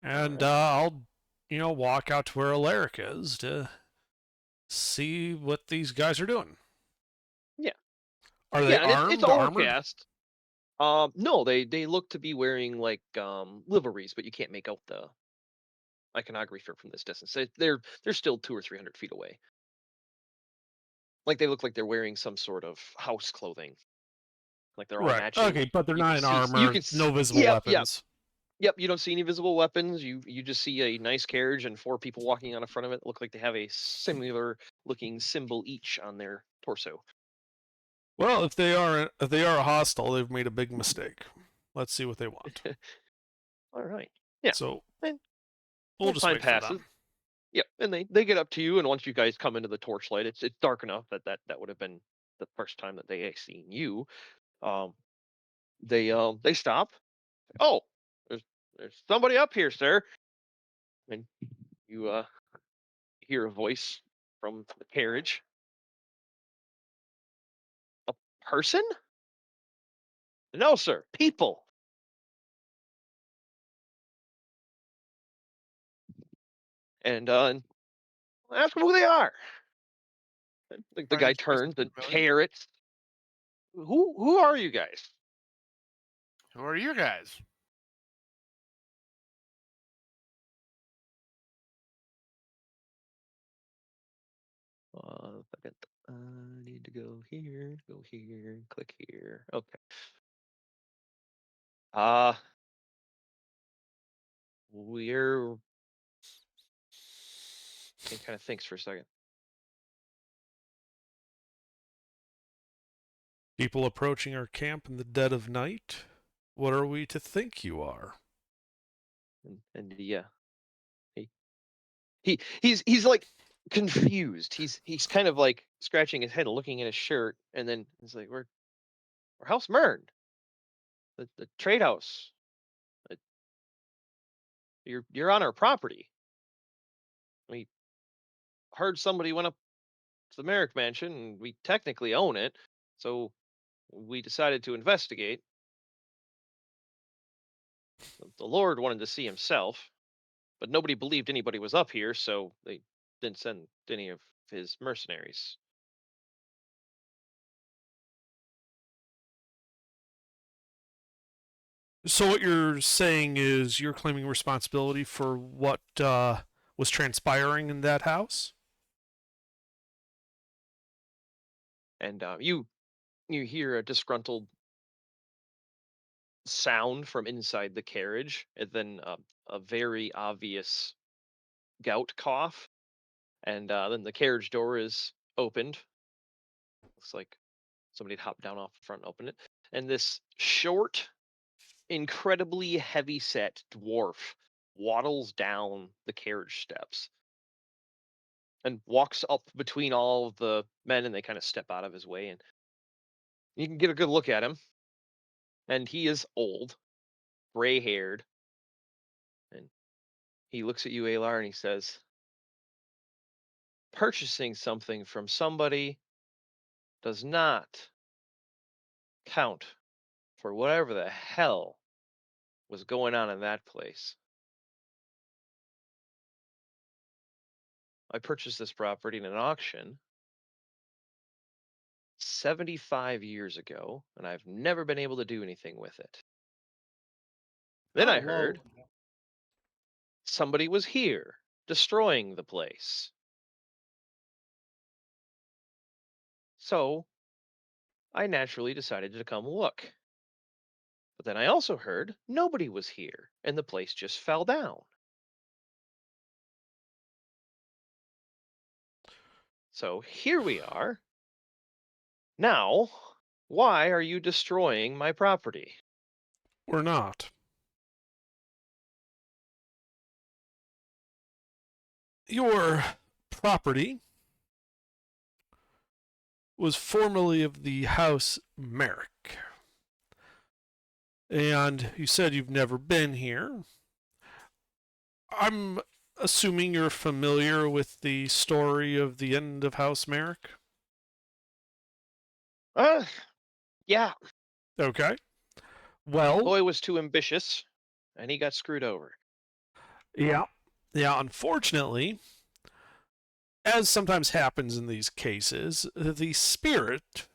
And Alright. I'll walk out to where Alaric is to see what these guys are doing. Yeah. Are they Yeah, and it's armored? overcast. No, they look to be wearing like liveries, but you can't make out the iconography from this distance. They're still 200 or 300 feet away. Like they look like they're wearing some sort of house clothing. Like they're all Right. matching. Okay, but they're You can not in see. You armor. can. No visible Yep. Yep. weapons. Yep. You don't see any visible weapons. You just see a nice carriage and 4 people walking on the front of it. Look like they have a similar looking symbol each on their torso. Well, if they are hostile, they've made a big mistake. Let's see what they want. All right. Yeah. So And we'll as just time wait for passes, them. yep, and they get up to you, and once you guys come into the torchlight, it's dark enough that would have been the first time that they seen you. Um, they stop. Oh, there's somebody up here, sir. And you hear a voice from the carriage. A person? No, sir. People. And ask them who they are. And the Try to guy introduce turns them to and the villain. parrots. Who are you guys? Who are you guys? Second. Need to go here, click here. Okay. Uh, we're he kind of thinks for a second. People approaching our camp in the dead of night? What are we to think you are? And yeah, he he's like confused. He's kind of like scratching his head, looking at his shirt, and then he's like, "We're House Mern, the trade house. Uh, You're on our property. We heard somebody went up to the Merrick Mansion, and we technically own it, so we decided to investigate. The Lord wanted to see himself, but nobody believed anybody was up here, so they didn't send any of his mercenaries." So what you're saying is you're claiming responsibility for what was transpiring in that house? And you hear a disgruntled sound from inside the carriage, and then a very obvious gout cough, and then the carriage door is opened. Looks like somebody had hopped down off the front and opened it, and this short, incredibly heavy-set dwarf waddles down the carriage steps and walks up between all of the men, and they kind of step out of his way, and you can get a good look at him, and he is old, gray-haired, and he looks at you, Alar, and he says, "Purchasing something from somebody does not count for whatever the hell was going on in that place. I purchased this property in an auction 75 years ago, and I've never been able to do anything with it. Then Oh, I well, heard somebody was here destroying the place. So I naturally decided to come look. But then I also heard nobody was here, and the place just fell down. So here we are. Now, why are you destroying my property?" Or not? Your property was formerly of the House Merrick. And you said you've never been here. I'm assuming you're familiar with the story of the end of House Merrick? Uh, yeah, Okay. Well, boy was too ambitious, and he got screwed over. yeah. Yeah, unfortunately, as sometimes happens in these cases, the spirit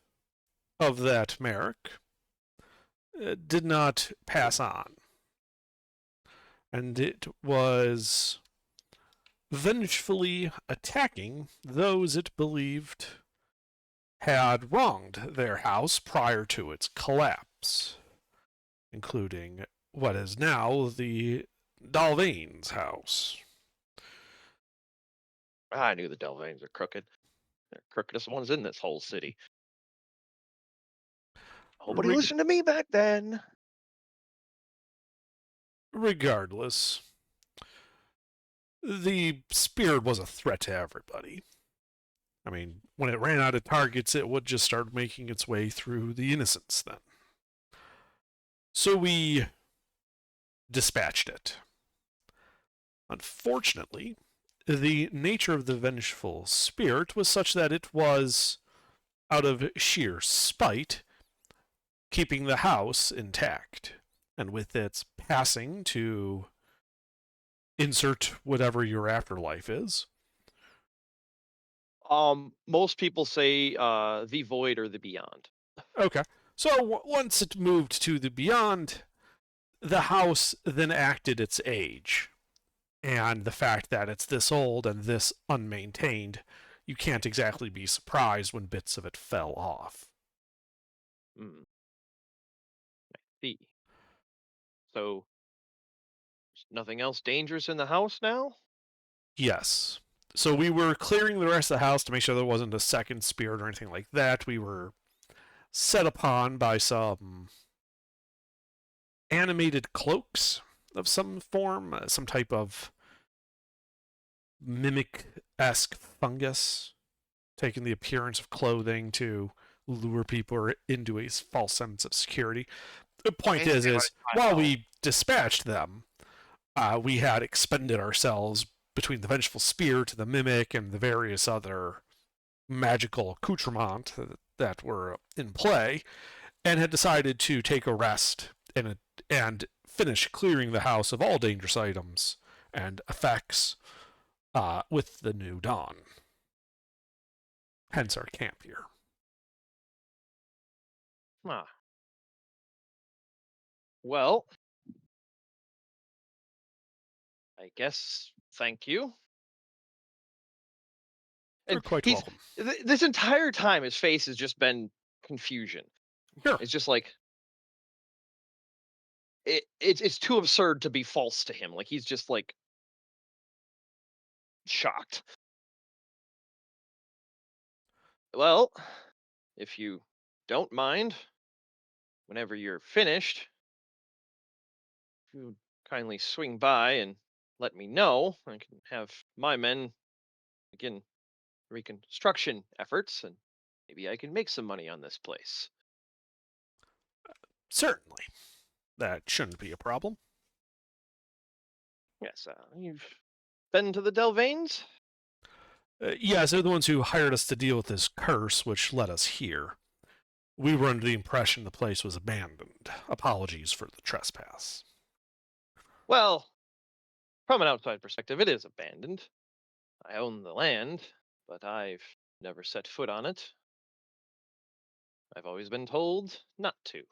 of that Merrick did not pass on. And it was vengefully attacking those it believed had wronged their house prior to its collapse, including what is now the Dalvain's house. I knew the Delvanes are crooked. They're crookedest ones in this whole city. Nobody Reg- listened to me back then. Regardless, the spirit was a threat to everybody. I mean, when it ran out of targets, it would just start making its way through the innocents then. So we dispatched it. Unfortunately, the nature of the vengeful spirit was such that it was, out of sheer spite, keeping the house intact. And with its passing to insert whatever your afterlife is. Most people say the void or the beyond. Okay. So once it moved to the beyond, the house then acted its age. And the fact that it's this old and this unmaintained, you can't exactly be surprised when bits of it fell off. Hmm. I see. So, there's nothing else dangerous in the house now? Yes. So we were clearing the rest of the house to make sure there wasn't a second spirit or anything like that. We were set upon by some animated cloaks of some form, some type of mimic-esque fungus, taking the appearance of clothing to lure people into a false sense of security. The point Basically, what is it's while called. we dispatched them, we had expended ourselves between the Vengeful Spear to the Mimic and the various other magical accoutrement that were in play, and had decided to take a rest and finish clearing the house of all dangerous items and effects with the new dawn. Hence our camp here. Ah. Well, I guess thank you. You're And quite he's welcome. this entire time his face has just been confusion. Sure. It's just like it's too absurd to be false to him. Like he's just like shocked. Well, if you don't mind, whenever you're finished, if you would kindly swing by and let me know, I can have my men begin reconstruction efforts, and maybe I can make some money on this place. Certainly. That shouldn't be a problem. Yes, you've been to the Delvanes? Yes, they're the ones who hired us to deal with this curse, which led us here. We were under the impression the place was abandoned. Apologies for the trespass. Well, from an outside perspective, it is abandoned. I own the land, but I've never set foot on it. I've always been told not to.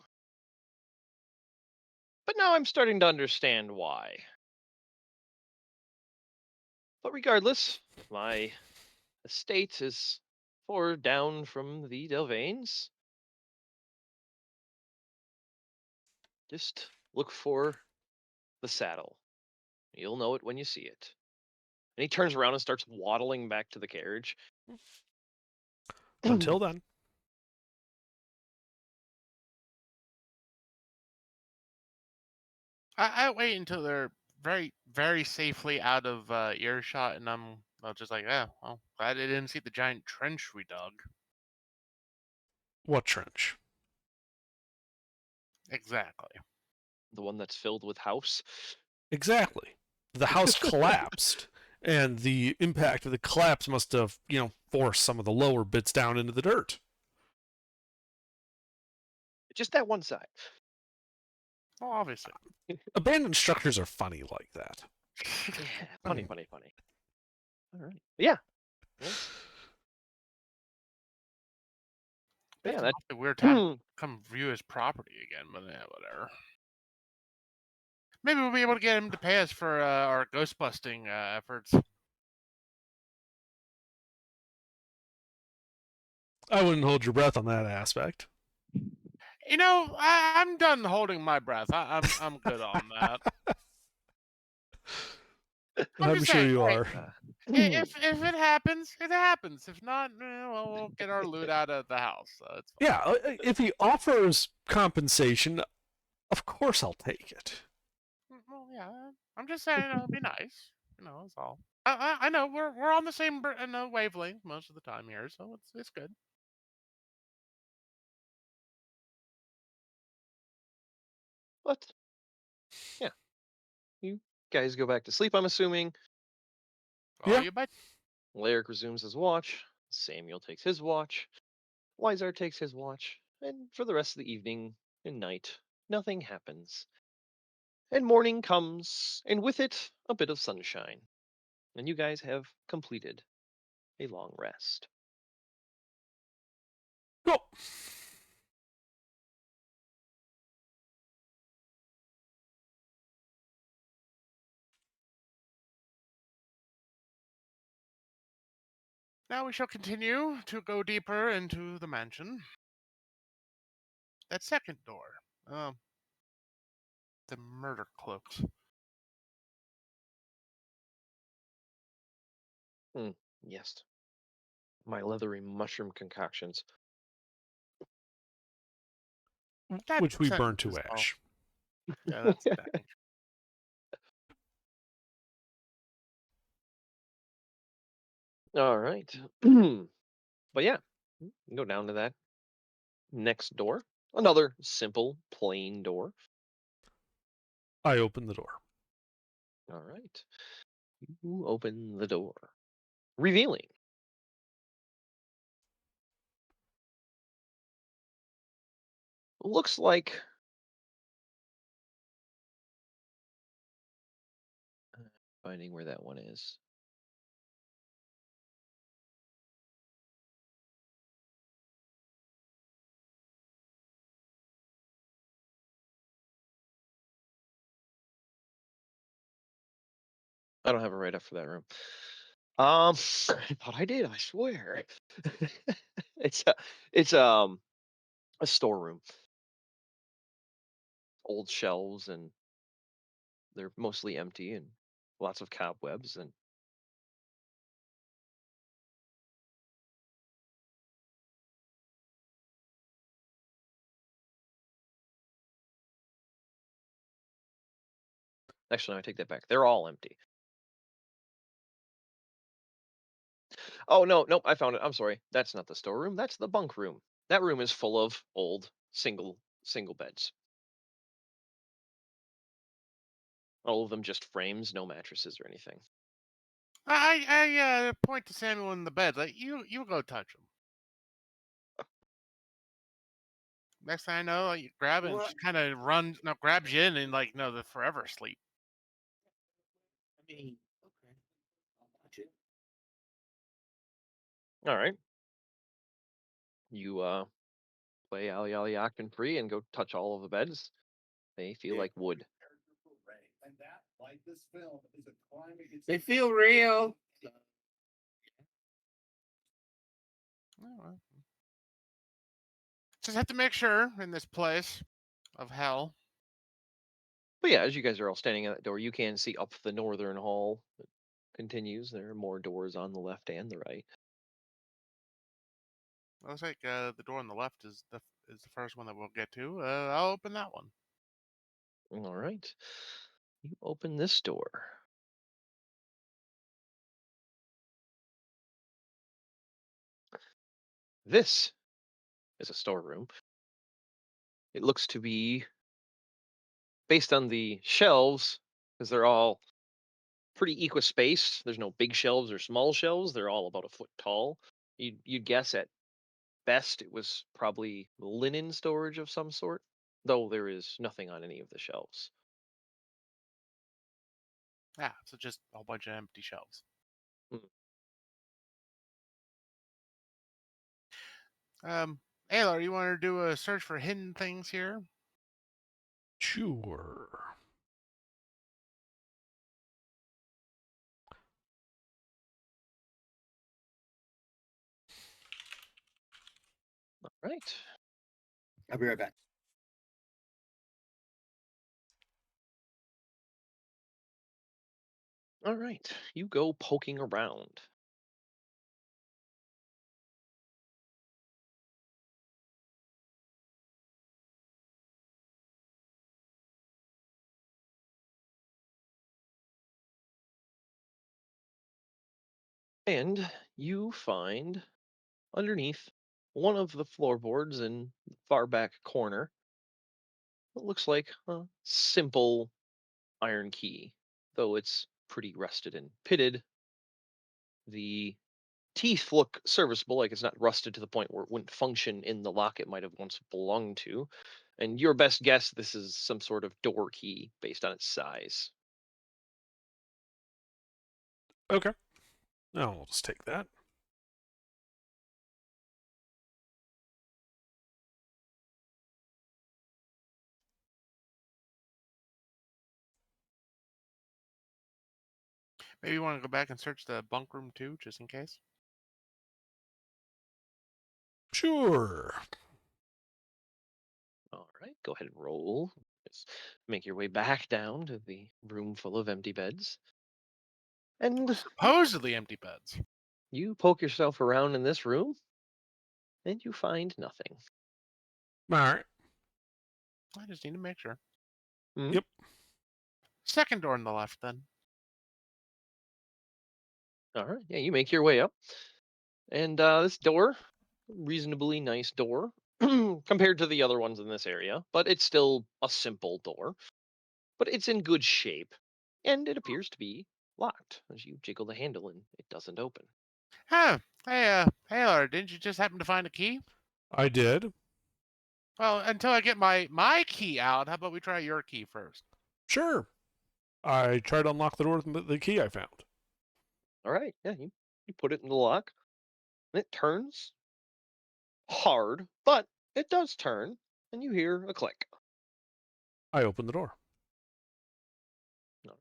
But now I'm starting to understand why. But regardless, my estate is far down from the Delvanes. Just look for the saddle. You'll know it when you see it. And he turns around and starts waddling back to the carriage. Until then. I wait until they're very, very safely out of earshot, and I'm just like, yeah, well, glad I didn't see the giant trench we dug. What trench? Exactly. The one that's filled with house. Exactly. The house collapsed, and the impact of the collapse must have, forced some of the lower bits down into the dirt. Just that one side. Well, obviously. Abandoned structures are funny like that. Yeah, funny. All right. Yeah. Well, yeah, It's that a weird time to come view his property again, but yeah, whatever. Maybe we'll be able to get him to pay us for our ghost busting efforts. I wouldn't hold your breath on that aspect. You know, I'm done holding my breath. I'm good on that. I'm I'm just sure saying, you hey, are. if it happens, it happens. If not, well, we'll get our loot out of the house. So it's fine. Yeah, if he offers compensation, of course I'll take it. Well, yeah. I'm just saying, it'll be nice. That's all. I know we're on the same wavelength most of the time here, so it's good. But yeah, you guys go back to sleep, I'm assuming. Oh, Yeah. you bet. Lyric resumes his watch. Samuel takes his watch. Wizard takes his watch. And for the rest of the evening and night, nothing happens. And morning comes, and with it, a bit of sunshine. And you guys have completed a long rest. Cool. Now we shall continue to go deeper into the mansion. That second door. the murder cloaks. Yes. My leathery mushroom concoctions. That which we burn sentence to is all. ash. Yeah, that's bad. All right. But yeah, you can go down to that next door. Another simple, plain door. I open the door. All right. You open the door, revealing looks like finding where that one is. I don't have it right up for that room. I thought I did. I swear. it's a, it's a storeroom. Old shelves, and they're mostly empty, and lots of cobwebs. And actually, no, I take that back. They're all empty. Oh no, nope, I found it. I'm sorry. That's not the storeroom. That's the bunk room. That room is full of old single beds. All of them just frames, no mattresses or anything. I point to Samuel in the bed. Like you go touch him. Next thing I know, like, you grab it and What? just kind of runs, no, grabs you in and like no, the forever sleep. I mean, okay. I'll watch it. All right. You play Ali Ali Octon free and go touch all of the beds. They feel like wood. They feel real. Oh, well. Just have to make sure in this place of hell. But yeah, as you guys are all standing at that door, you can see up the northern hall. It continues. There are more doors on the left and the right. Looks like the door on the left is the first one that we'll get to. I'll open that one. All right. You open this door. This is a storeroom. It looks to be based on the shelves, because they're all pretty equispaced. There's no big shelves or small shelves. They're all about a foot tall. You'd guess at best it was probably linen storage of some sort, though there is nothing on any of the shelves. Yeah, so just a whole bunch of empty shelves. Hmm. Aylar, you want to do a search for hidden things here? Sure. All right. I'll be right back. All right. You go poking around. And you find underneath one of the floorboards in the far back corner what looks like a simple iron key, though it's pretty rusted and pitted. The teeth look serviceable, like it's not rusted to the point where it wouldn't function in the lock it might have once belonged to. And your best guess, this is some sort of door key based on its size. Okay. Now I'll just take that. Maybe you want to go back and search the bunk room too, just in case. Sure. All right, go ahead and roll Just make your way back down to the room full of empty beds, and Supposedly empty beds. you poke yourself around in this room, and you find nothing. All right. I just need to make sure. Mhm. Yep. Second door on the left, then. All right, yeah, you make your way up, and this door, reasonably nice door compared to the other ones in this area, but it's still a simple door. But it's in good shape, and it appears to be locked as you jiggle the handle and it doesn't open. Huh. Hey, Laura, didn't you just happen to find a key? I did. Well, until I get my key out, how about we try your key first? Sure. I tried to unlock the door with the key I found. All right, yeah, you put it in the lock, and it turns hard, but it does turn, and you hear a click. I opened the door. All right.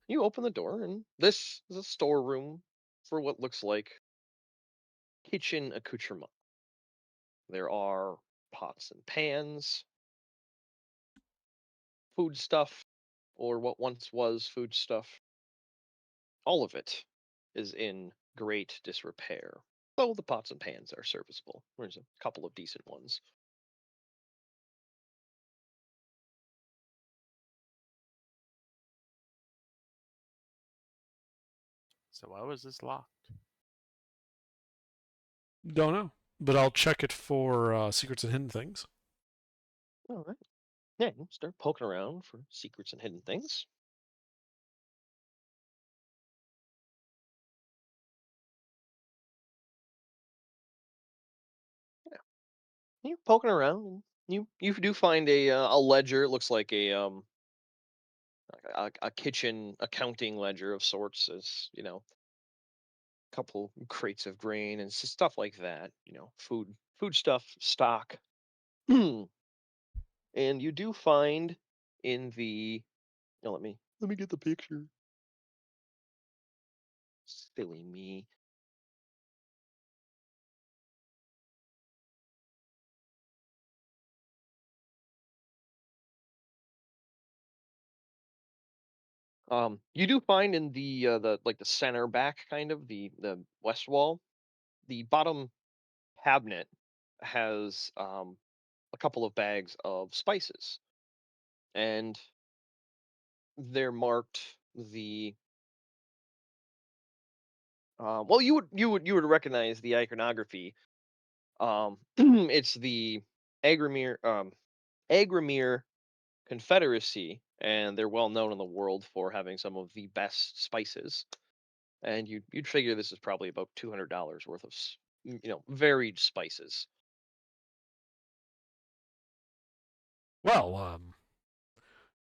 You open the door, and this is a storeroom for what looks like kitchen accoutrement. There are pots and pans, food stuff, or what once was food stuff. All of it is in great disrepair, though the pots and pans are serviceable. There's a couple of decent ones. So why was this locked? Don't know, but I'll check it for secrets and hidden things. All right. Yeah, you start poking around for secrets and hidden things. Yeah, you're poking around, and you do find a ledger. It looks like a kitchen accounting ledger of sorts, as a couple crates of grain and stuff like that. Food stuff, stock. And you do find in the let me get the picture. Silly me. You do find in the center back, kind of the west wall, the bottom cabinet has a couple of bags of spices, and they're marked the well, you would recognize the iconography. It's the Agramir Agramir Confederacy, and they're well known in the world for having some of the best spices. And you'd figure this is probably about $200 worth of varied spices. Well,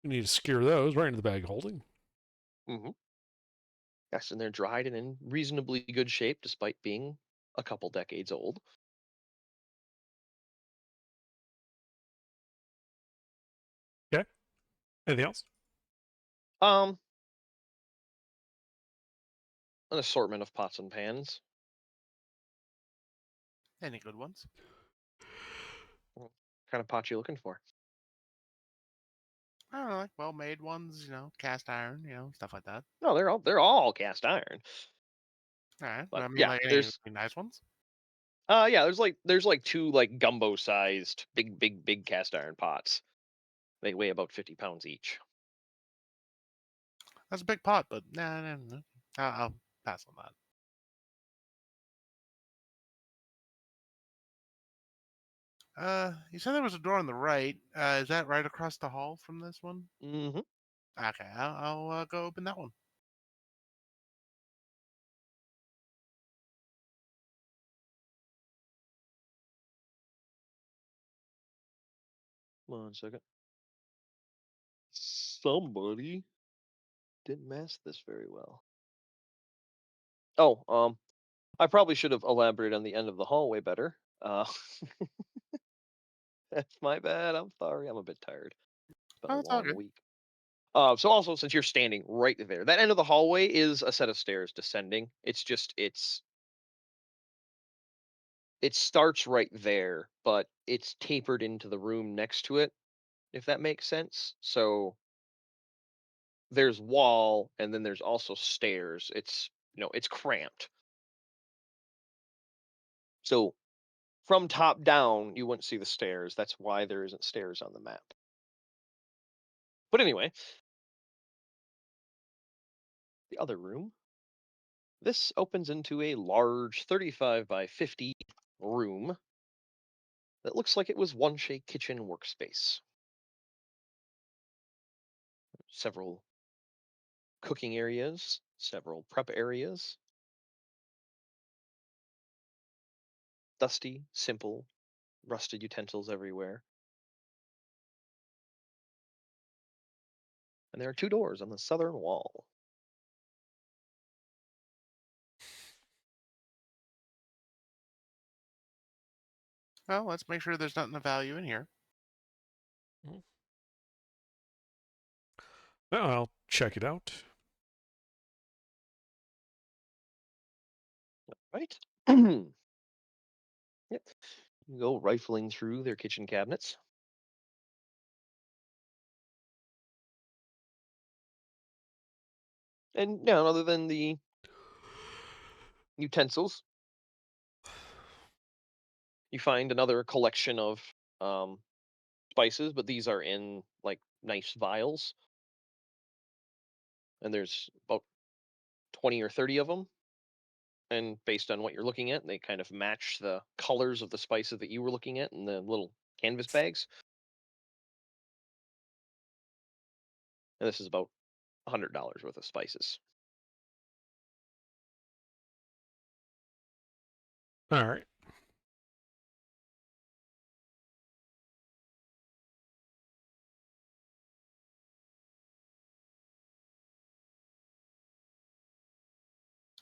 you need to secure those right into the bag holding. Hmm. Yes, and they're dried and in reasonably good shape, despite being a couple decades old. Okay. Anything else? Um, an assortment of pots and pans. Any good ones? What kind of pot you looking for? I don't know, like well-made ones, cast iron, stuff like that. No, they're all cast iron. All right. But I mean, yeah, like any there's nice ones. yeah, there's like two like gumbo sized big cast iron pots. They weigh about 50 pounds each. That's a big pot, but nah, nah, nah. I'll pass on that. You said there was a door on the right. Is that right across the hall from this one? Hmm. Okay, I'll go open that one. 1 second. Somebody didn't mask this very well. Oh, I probably should have elaborated on the end of the hallway better. That's my bad. I'm sorry. I'm a bit tired. It's been Oh, a that's all long good. week. So also, since you're standing right there, that end of the hallway is a set of stairs descending. It starts right there, but it's tapered into the room next to it, if that makes sense. So there's wall and then there's also stairs. It's cramped. So from top down, you wouldn't see the stairs. That's why there isn't stairs on the map. But anyway, the other room. This opens into a large 35 by 50 room that looks like it was once a kitchen workspace. Several cooking areas, several prep areas. Dusty, simple, rusted utensils everywhere. And there are two doors on the southern wall. Well, let's make sure there's nothing of value in here. Well, I'll check it out. Right? Yep. You go rifling through their kitchen cabinets. And now, other than the utensils, you find another collection of um, spices, but these are in like nice vials. And there's about 20 or 30 of them. And based on what you're looking at, they kind of match the colors of the spices that you were looking at in the little canvas bags. And this is about $100 worth of spices. All right.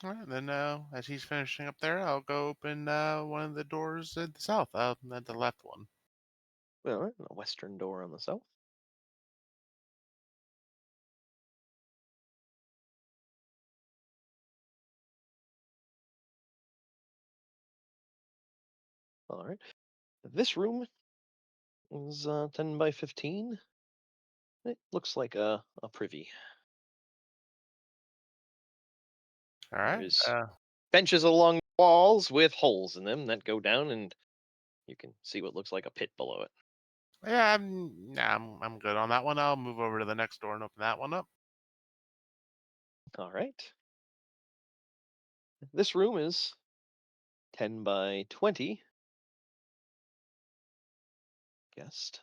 All right, then as he's finishing up there, I'll go open one of the doors at the south, at the left one. All right, a western door on the south. All right. This room is 10 by 15. It looks like a privy. All right. There's benches along the walls with holes in them that go down, and you can see what looks like a pit below it. Yeah, I'm good on that one. I'll move over to the next door and open that one up. All right. This room is 10 by 20. Guessed.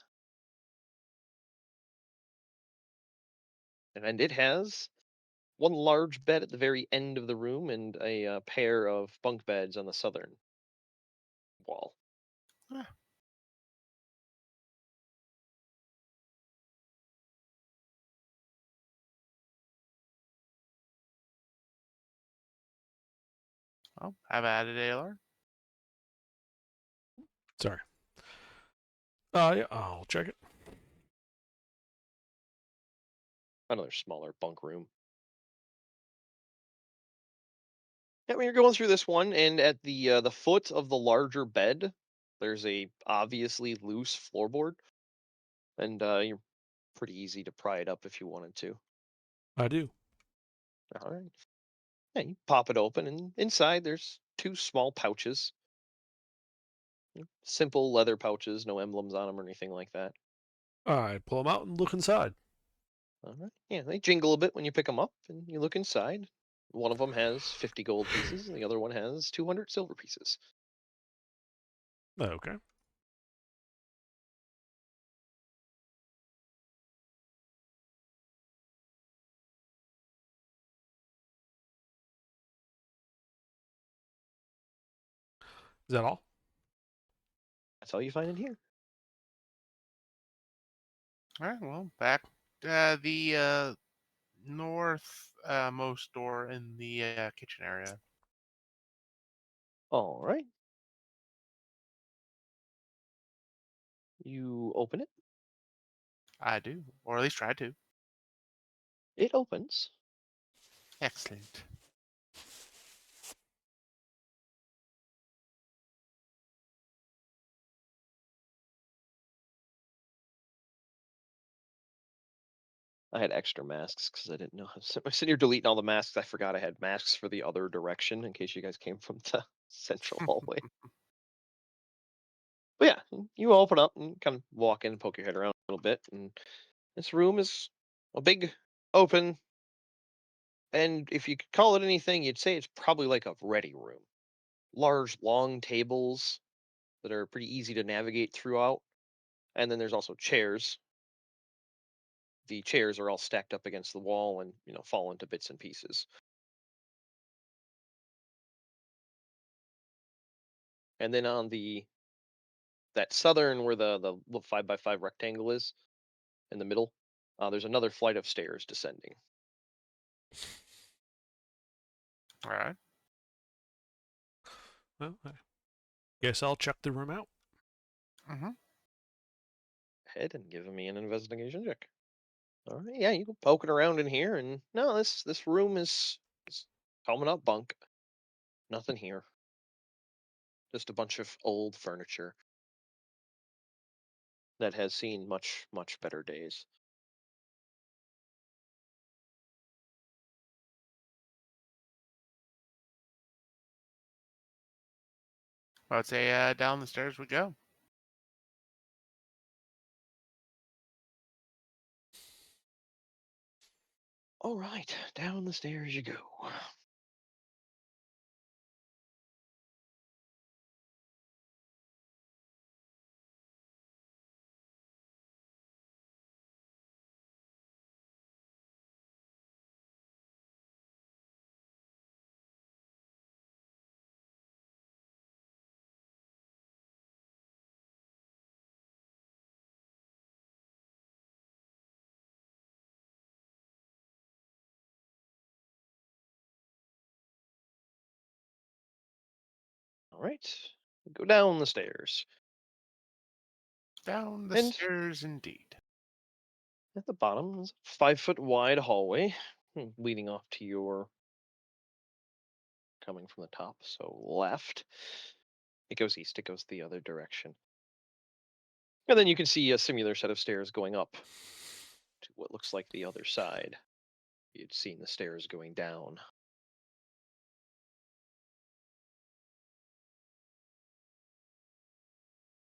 And it has one large bed at the very end of the room and a pair of bunk beds on the southern wall. Eh, well, have at it, Alar. Sorry. Yeah, I'll check it. Another smaller bunk room. Yeah, when you're going through this one, and at the foot of the larger bed, there's a obviously loose floorboard, and you're pretty easy to pry it up if you wanted to. I do. All right. Yeah, you pop it open, and inside there's two small pouches. Simple leather pouches, no emblems on them or anything like that. I pull them out and look inside. All right. Yeah, they jingle a bit when you pick them up, and you look inside. One of them has 50 gold pieces, and the other one has 200 silver pieces. Okay. Is that all? That's all you find in here. All right, well, back the north most door in the kitchen area. All right. You open it. I do, or at least try to. It opens. Excellent. I had extra masks because I didn't know. I'm sitting here deleting all the masks. I forgot I had masks for the other direction in case you guys came from the central hallway. But yeah, you open up and kind of walk in and poke your head around a little bit. And this room is a big, open, and if you could call it anything, you'd say it's probably like a ready room. Large, long tables that are pretty easy to navigate throughout. And then there's also chairs. The chairs are all stacked up against the wall and, fall into bits and pieces. And then on that southern where the little 5x5 rectangle is in the middle, there's another flight of stairs descending. All right. Well, I guess I'll check the room out. Mm-hmm. Head and give me an investigation check. All right, yeah, you go poking around in here, and no, this room is coming up bunk. Nothing here. Just a bunch of old furniture that has seen much, much better days. I'd say down the stairs we go. All right, down the stairs you go. All right, go down the stairs, Down the and stairs, indeed. at the bottom is a 5 foot wide hallway leading off to your coming from the top, so left. It goes east. It goes the other direction. And then you can see a similar set of stairs going up to what looks like the other side. You'd seen the stairs going down.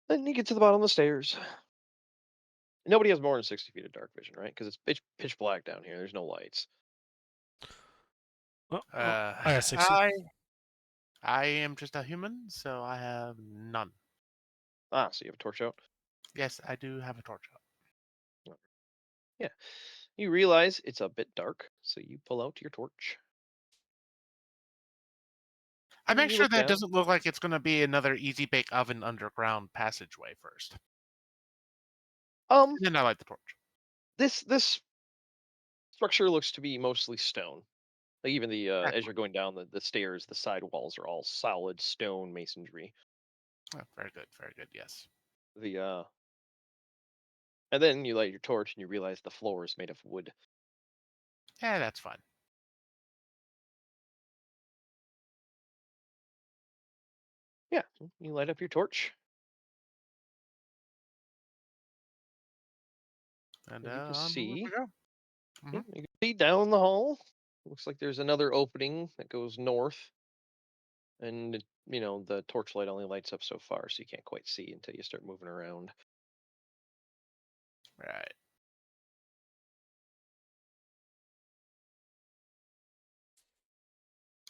Then you get to the bottom of the stairs. Nobody has more than 60 feet of dark vision, right? Because it's pitch black down here. There's no lights. Well, Uh, I got 60. I am just a human, so I have none. Ah, so you have a torch out? Yes, I do have a torch out. Yeah. You realize it's a bit dark, so you pull out your torch. I And make you sure look that it down. doesn't look like it's going to be another easy bake oven underground passageway first. Um, And then I light the torch. this structure looks to be mostly stone. Like even the as you're Excellent. going down the stairs, the side walls are all solid stone masonry. Oh, very good, very good. Yes. The and then you light your torch and you realize the floor is made of wood. Yeah, that's fine. Yeah, you light up your torch And and you can on we see. go. Yeah, Hmm. you can see down the hall. Looks like there's another opening that goes north, and the torchlight only lights up so far, so you can't quite see until you start moving around. Right.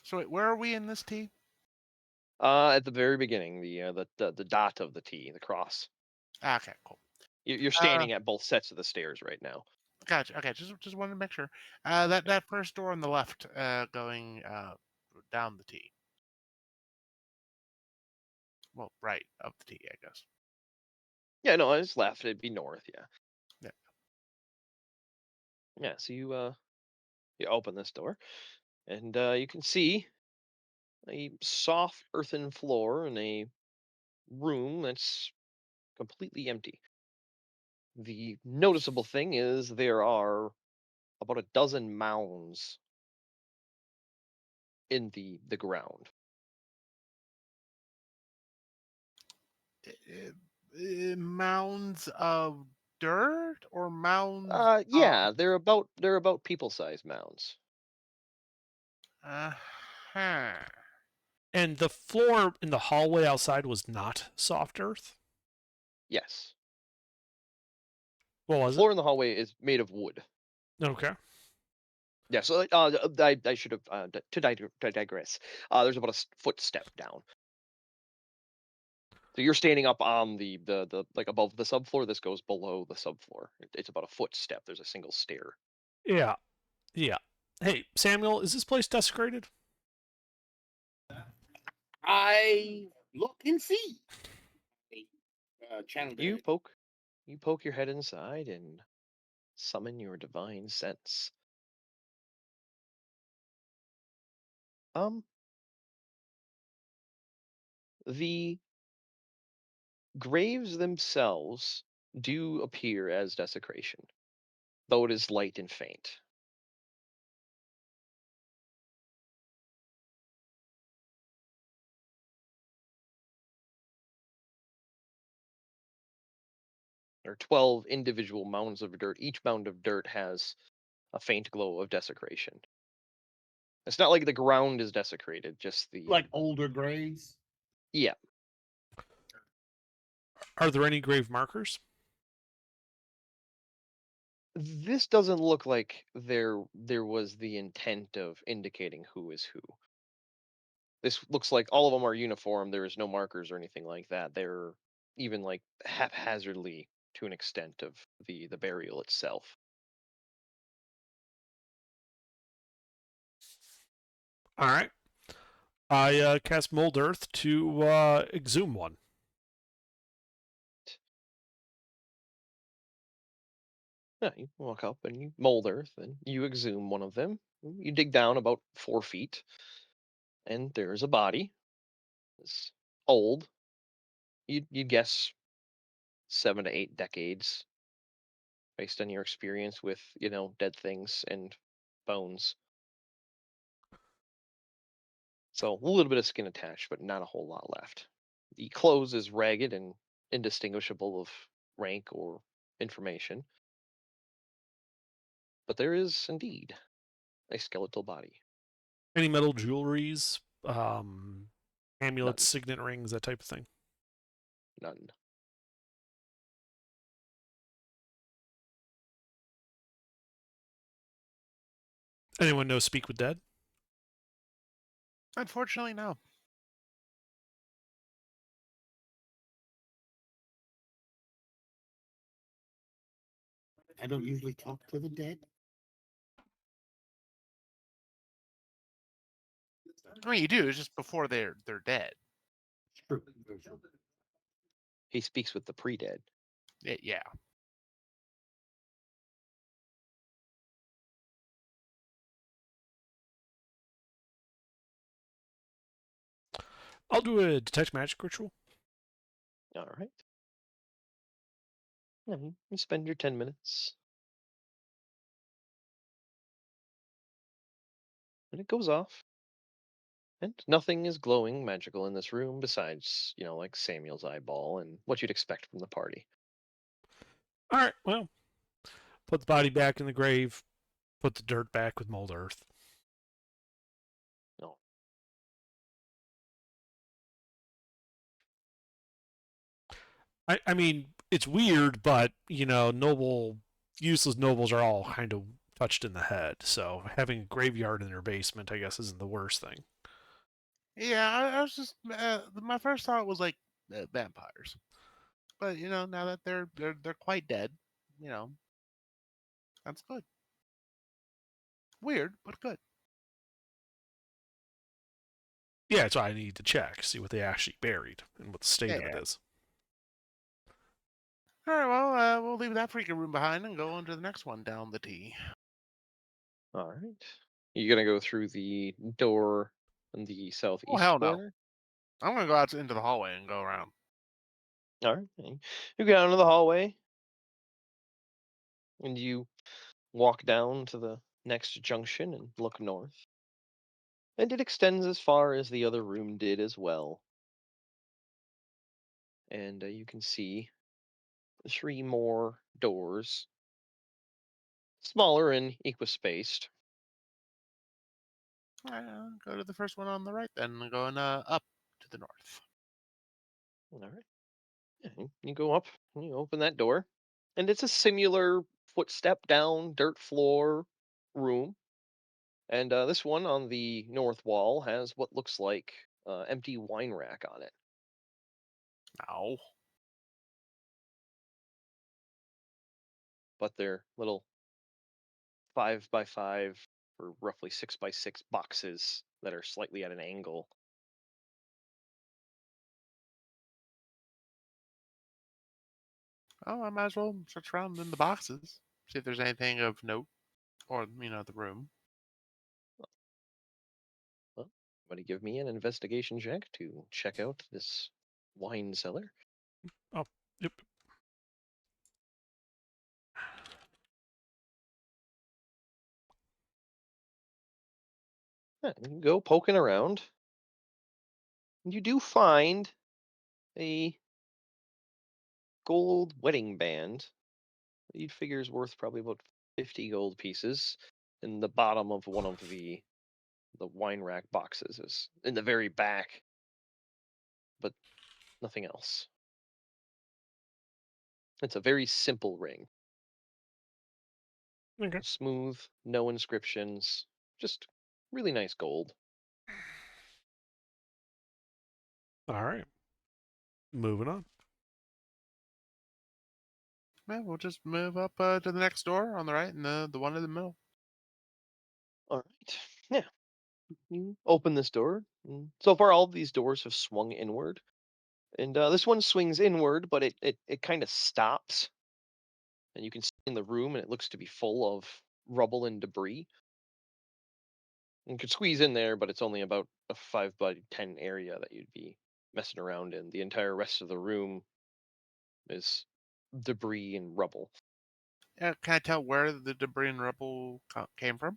So wait, where are we in this T? At the very beginning, the dot of the T, the cross. Ah, okay, cool. You're Uh, standing at both sets of the stairs right now. gotcha. Okay, just wanted to make sure. That first door on the left, going down the T. Well, right of the T, I guess. Yeah, no, I just left. It'd be north. Yeah, Yeah. yeah. So you open this door, and you can see a soft earthen floor in a room that's completely empty. The noticeable thing is there are about a dozen mounds in the ground. Mounds of dirt or mounds Yeah, they're about people-sized mounds. Uh-huh. And the floor in the hallway outside was not soft earth? Yes. What The was it? floor in the hallway is made of wood. Okay. Yeah, so I should have to digress. There's about a foot step down. So you're standing up on the like above the subfloor. This goes below the subfloor. It's about a foot step. There's a single stair. Yeah. Yeah. Hey, Samuel, is this place desecrated? I look and see. Channel You Day. poke, you poke your head inside and summon your divine sense. Um, the graves themselves do appear as desecration, though it is light and faint. There are 12 individual mounds of dirt. Each mound of dirt has a faint glow of desecration. It's not like the ground is desecrated, just the Like older graves. yeah. Are there any grave markers? This doesn't look like there was the intent of indicating who is who. This looks like all of them are uniform. There is no markers or anything like that. They're even like haphazardly to an extent of the burial itself. All right. I cast Mold Earth to exhume one. Yeah, you walk up and you mold earth and you exhume one of them. You dig down about 4 feet, and there's a body. It's old. You'd guess 7 to 8 decades, based on your experience with dead things and bones. So a little bit of skin attached, but not a whole lot left. The clothes is ragged and indistinguishable of rank or information, but there is indeed a skeletal body. Any metal jewelries, amulets, None. signet rings, that type of thing? None. Anyone know Speak with Dead? Unfortunately, no. I don't usually talk to the dead. I mean, you do. It's just before they're dead. It's true. Very true. He speaks with the pre-dead. Yeah. I'll do a detect magic ritual. All right. Yeah, you spend your 10 minutes. And it goes off. And nothing is glowing magical in this room besides, like Samuel's eyeball and what you'd expect from the party. All right. Well, put the body back in the grave. Put the dirt back with Mold Earth. No. I mean, it's weird, but useless nobles are all kind of touched in the head. So having a graveyard in their basement, I guess, isn't the worst thing. Yeah, I was just my first thought was like vampires, but now that they're quite dead, you know, that's good. Weird, but good. Yeah, that's why I need to check, see what they actually buried and what the state of it Yeah. is. All right, well, we'll leave that freaking room behind and go on to the next one down the T. All right. You gonna go through the door in the Oh southeast hell no! corner? I'm gonna go out into the hallway and go around. All right. You go down to the hallway and you walk down to the next junction and look north. And it extends as far as the other room did as well. And you can see three more doors, smaller and equispaced. Go to the first one on the right, then going up to the north. All right. Yeah, you go up and you open that door, and it's a similar footstep down dirt floor room. And this one on the north wall has what looks like empty wine rack on it. Ow. But they're little 5x5 or roughly 6x6 boxes that are slightly at an angle. Oh, I might as well search around in the boxes, see if there's anything of note, or the room. Well, somebody give me an investigation check to check out this wine cellar. Oh, yep. Yeah, you go poking around. And you do find a gold wedding band. You'd figure is worth probably about 50 gold pieces in the bottom of one of the wine rack boxes is in the very back, but nothing else. It's a very simple ring. Okay. Smooth, no inscriptions, just really nice gold. All right. Moving on. Yeah, we'll just move up to the next door on the right, and the one in the middle. All right. Yeah. You open this door. And so far, all of these doors have swung inward. And this one swings inward, but it kind of stops. And you can see in the room, and it looks to be full of rubble and debris. You could squeeze in there, but it's only about a 5x10 area that you'd be messing around in. The entire rest of the room is debris and rubble. Can I tell where the debris and rubble came from?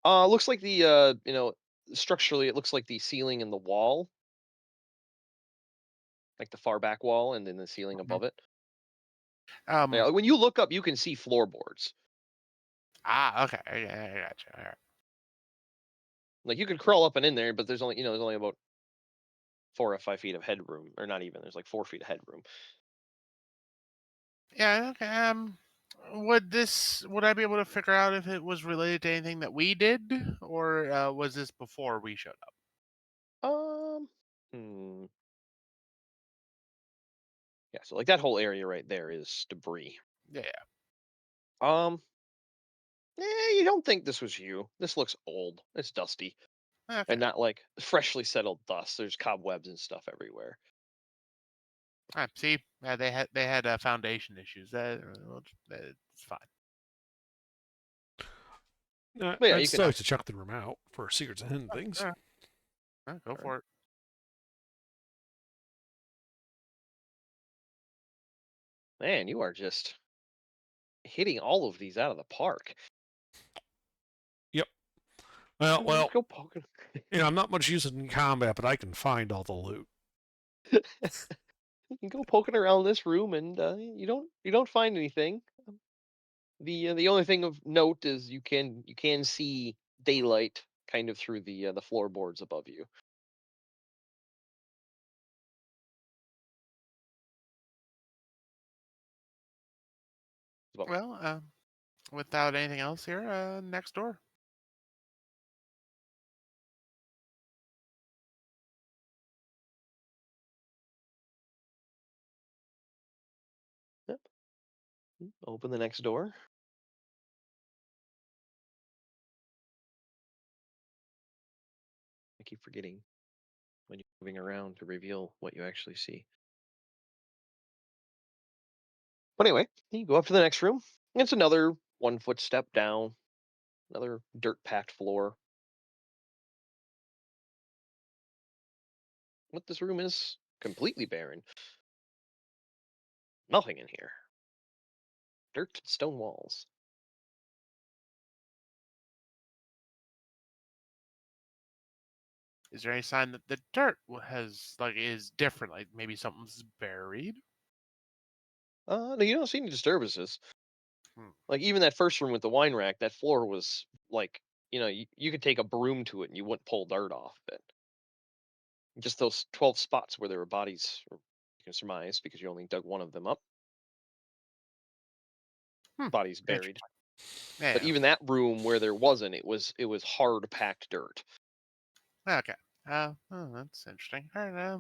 Looks like the structurally, it looks like the ceiling and the wall, like the far back wall, and then the ceiling Mhm. above it. Um. Yeah, when you look up, you can see floorboards. Okay. I gotcha. All right. Like you could crawl up and in there, but there's only about 4 or 5 feet of headroom, or not even. There's like 4 feet of headroom. Yeah. Okay. Would I be able to figure out if it was related to anything that we did, or was this before we showed up? Um, hmm. Yeah, so like that whole area right there is debris. Yeah. Um, you don't think this was you. This looks old. It's dusty. Okay. And not like freshly settled dust. There's cobwebs and stuff everywhere. All right. See, they had foundation issues. That's fine. But yeah, I'd you can still like to check the room out for secrets and hidden things. All right, go Alright. for it. Man, you are just hitting all of these out of the park. Yep. Well, Go poking. I'm not much use in combat, but I can find all the loot. You can go poking around this room, and you don't find anything. The only thing of note is you can see daylight kind of through the floorboards above you. Well, Well, without anything else here, next door. yep. Open the next door. I keep forgetting when you're moving around to reveal what you actually see. But anyway, you go up to the next room. It's another 1 foot step down, another dirt packed floor. But this room is completely barren. Nothing in here. Dirt and stone walls. Is there any sign that the dirt is different? Like maybe something's buried? No, you don't see any disturbances. Hmm. Like even that first room with the wine rack, that floor was like, you could take a broom to it and you wouldn't pull dirt off of it. Just those 12 spots where there were bodies, or you can surmise because you only dug one of them up, Hmm. bodies buried. Interesting. But Yeah. even that room where there wasn't, it was hard packed dirt. Okay. Oh, that's interesting. All right.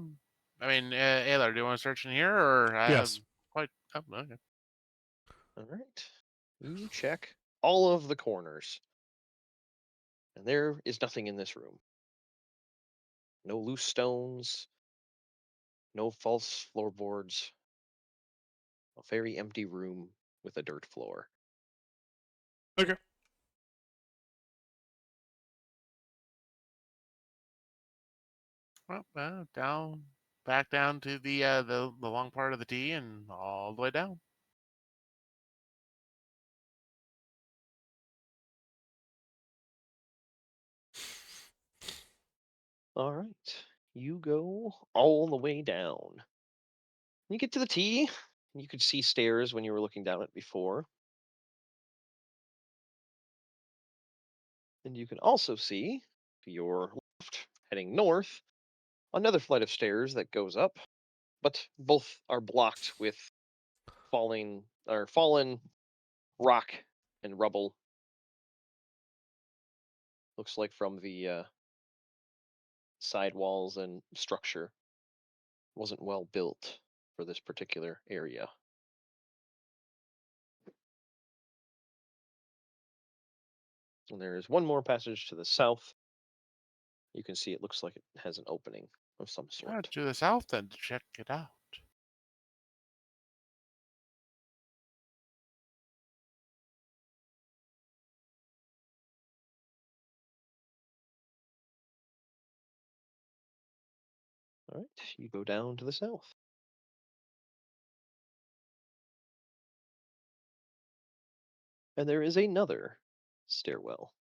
I mean, Aylar, do you want to search in here, or Yes. quite? Oh, okay. All right. You check all of the corners, and there is nothing in this room. No loose stones, no false floorboards, a very empty room with a dirt floor. Okay. Well, back down to the long part of the T, and all the way down. All right. You go all the way down. You get to the T. You could see stairs when you were looking down it before. And you can also see to your left, heading north, another flight of stairs that goes up, but both are blocked with fallen rock and rubble. Looks like from the sidewalls and structure wasn't well built for this particular area. And there is one more passage to the south. You can see it looks like it has an opening of some sort. To the south, then to check it out. All right, you go down to the south. And there is another stairwell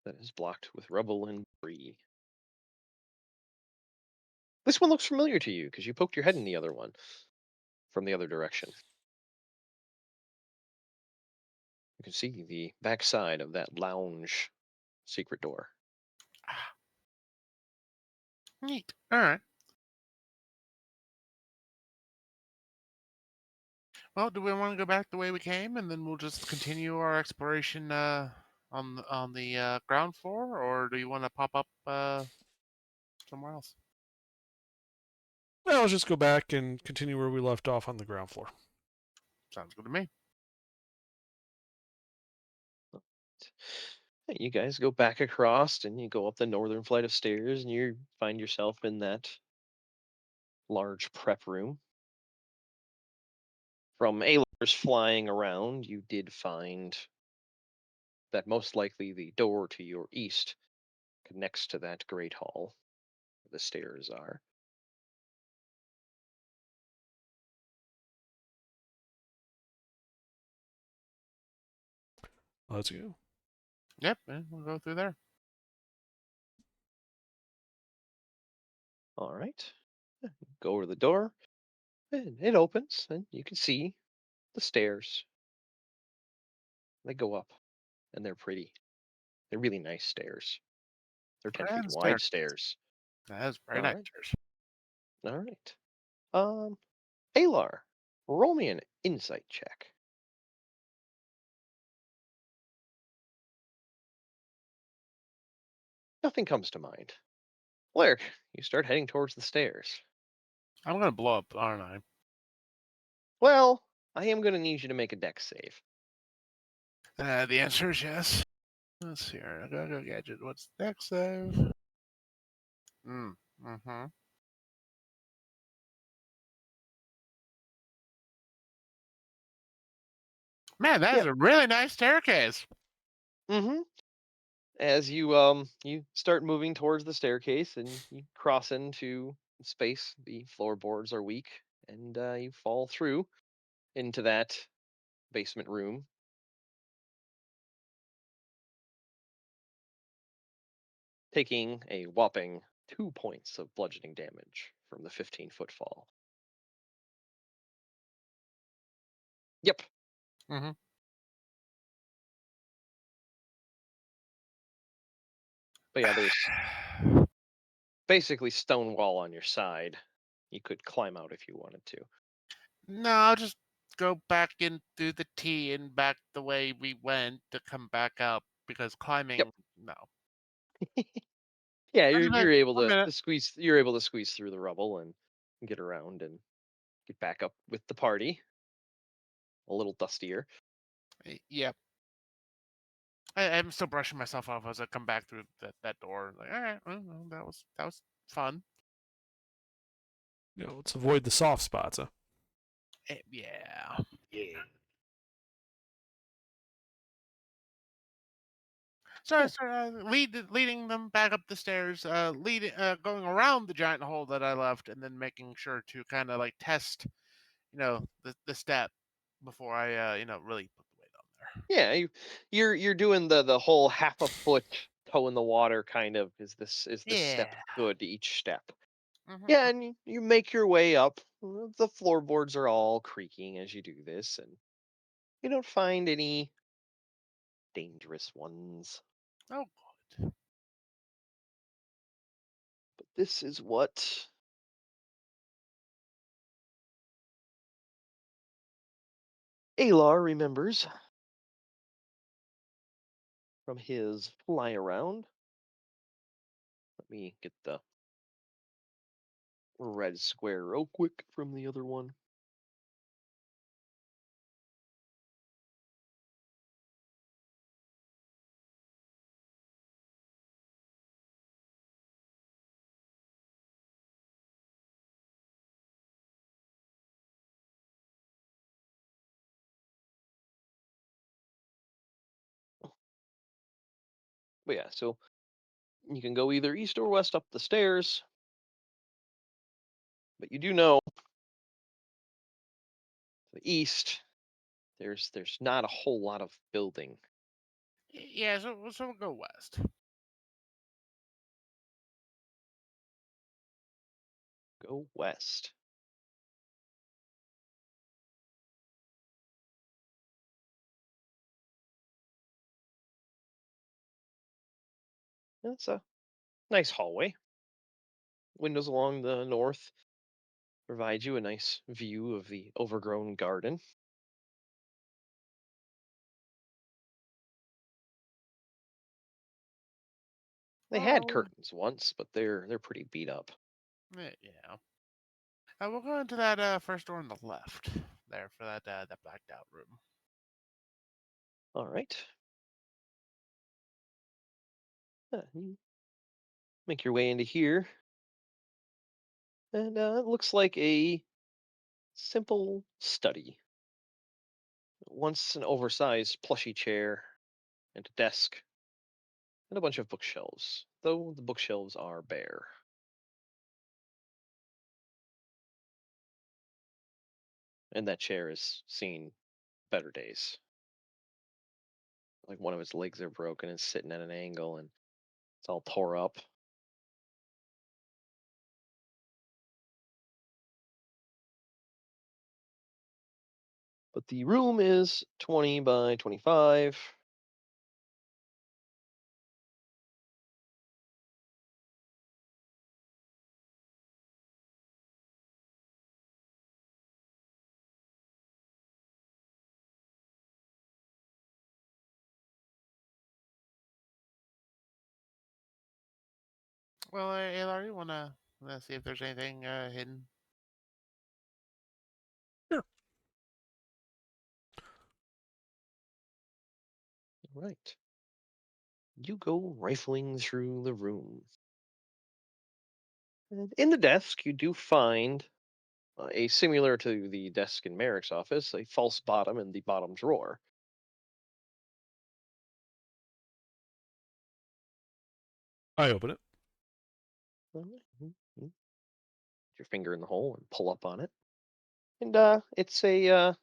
that is blocked with rubble and debris. This one looks familiar to you because you poked your head in the other one from the other direction. You can see the backside of that lounge secret door. Ah, neat. All right. Well, do we want to go back the way we came, and then we'll just continue our exploration on the ground floor, or do you want to pop up somewhere else? Well, let's just go back and continue where we left off on the ground floor. Sounds good to me. You guys go back across and you go up the northern flight of stairs and you find yourself in that large prep room. From Alar's flying around, you did find that most likely the door to your east connects to that great hall where the stairs are. Let's go. Yep, we'll go through there. All right. Go over to the door, and it opens, and you can see the stairs. They go up, and they're pretty. They're really nice stairs. They're 10 feet Grand wide staircase. stairs. That is very All nice. right. All right. Alar, roll me an insight check. Nothing comes to mind. Lark, you start heading towards the stairs. I'm gonna blow up, aren't I? Well, I am going to need you to make a dex save. The answer is yes. Let's see here. I gotta go gadget. What's next save? Mm-hmm. Man, that is Yep. a really nice staircase. Mm-hmm. As you start moving towards the staircase and you cross into space, the floorboards are weak, and you fall through into that basement room. Taking a whopping 2 points of bludgeoning damage from the 15-foot fall. Yep. Mm-hmm. But yeah, there's basically stone wall on your side. You could climb out if you wanted to. No, I'll just go back in through the T and back the way we went to come back up because Yep. climbing, no. Yeah, Wait a minute, you're able 1 minute. to squeeze. You're able to squeeze through the rubble and get around and get back up with the party. A little dustier. Yeah, I'm still brushing myself off as I come back through that door. Like, all right, well, that was fun. Let's avoid the soft spots. Huh? Yeah. Yeah. So, Yeah. so leading them back up the stairs, going around the giant hole that I left, and then making sure to kind of like test, the step before I, really put the weight on there. Yeah, you're doing the whole half a foot toe in the water kind of is the step Yeah. good each step. Hmm. Yeah, and you make your way up. The floorboards are all creaking as you do this, and you don't find any dangerous ones. Oh, good. But this is what Alar remembers from his fly around. Let me get the red square real quick from the other one. But yeah, so you can go either east or west up the stairs, but you do know the east there's not a whole lot of building. Yeah. So we'll go west. Go west. It's a nice hallway. Windows along the north provide you a nice view of the overgrown garden. They had Well, curtains once, but they're pretty beat up. yeah. We'll go into that first door on the left there for that blacked out room. All right. You make your way into here, and it looks like a simple study. Once an oversized plushy chair and a desk and a bunch of bookshelves, though the bookshelves are bare. And that chair has seen better days. Like one of its legs are broken and sitting at an angle and it's all tore up. But the room is 20 by 25. Well, Alar, you wanna see if there's anything hidden? Sure. Right. You go rifling through the room. And in the desk, you do find a similar to the desk in Merrick's office, a false bottom in the bottom drawer. I open it. Alright, put your finger in the hole and pull up on it. And it's a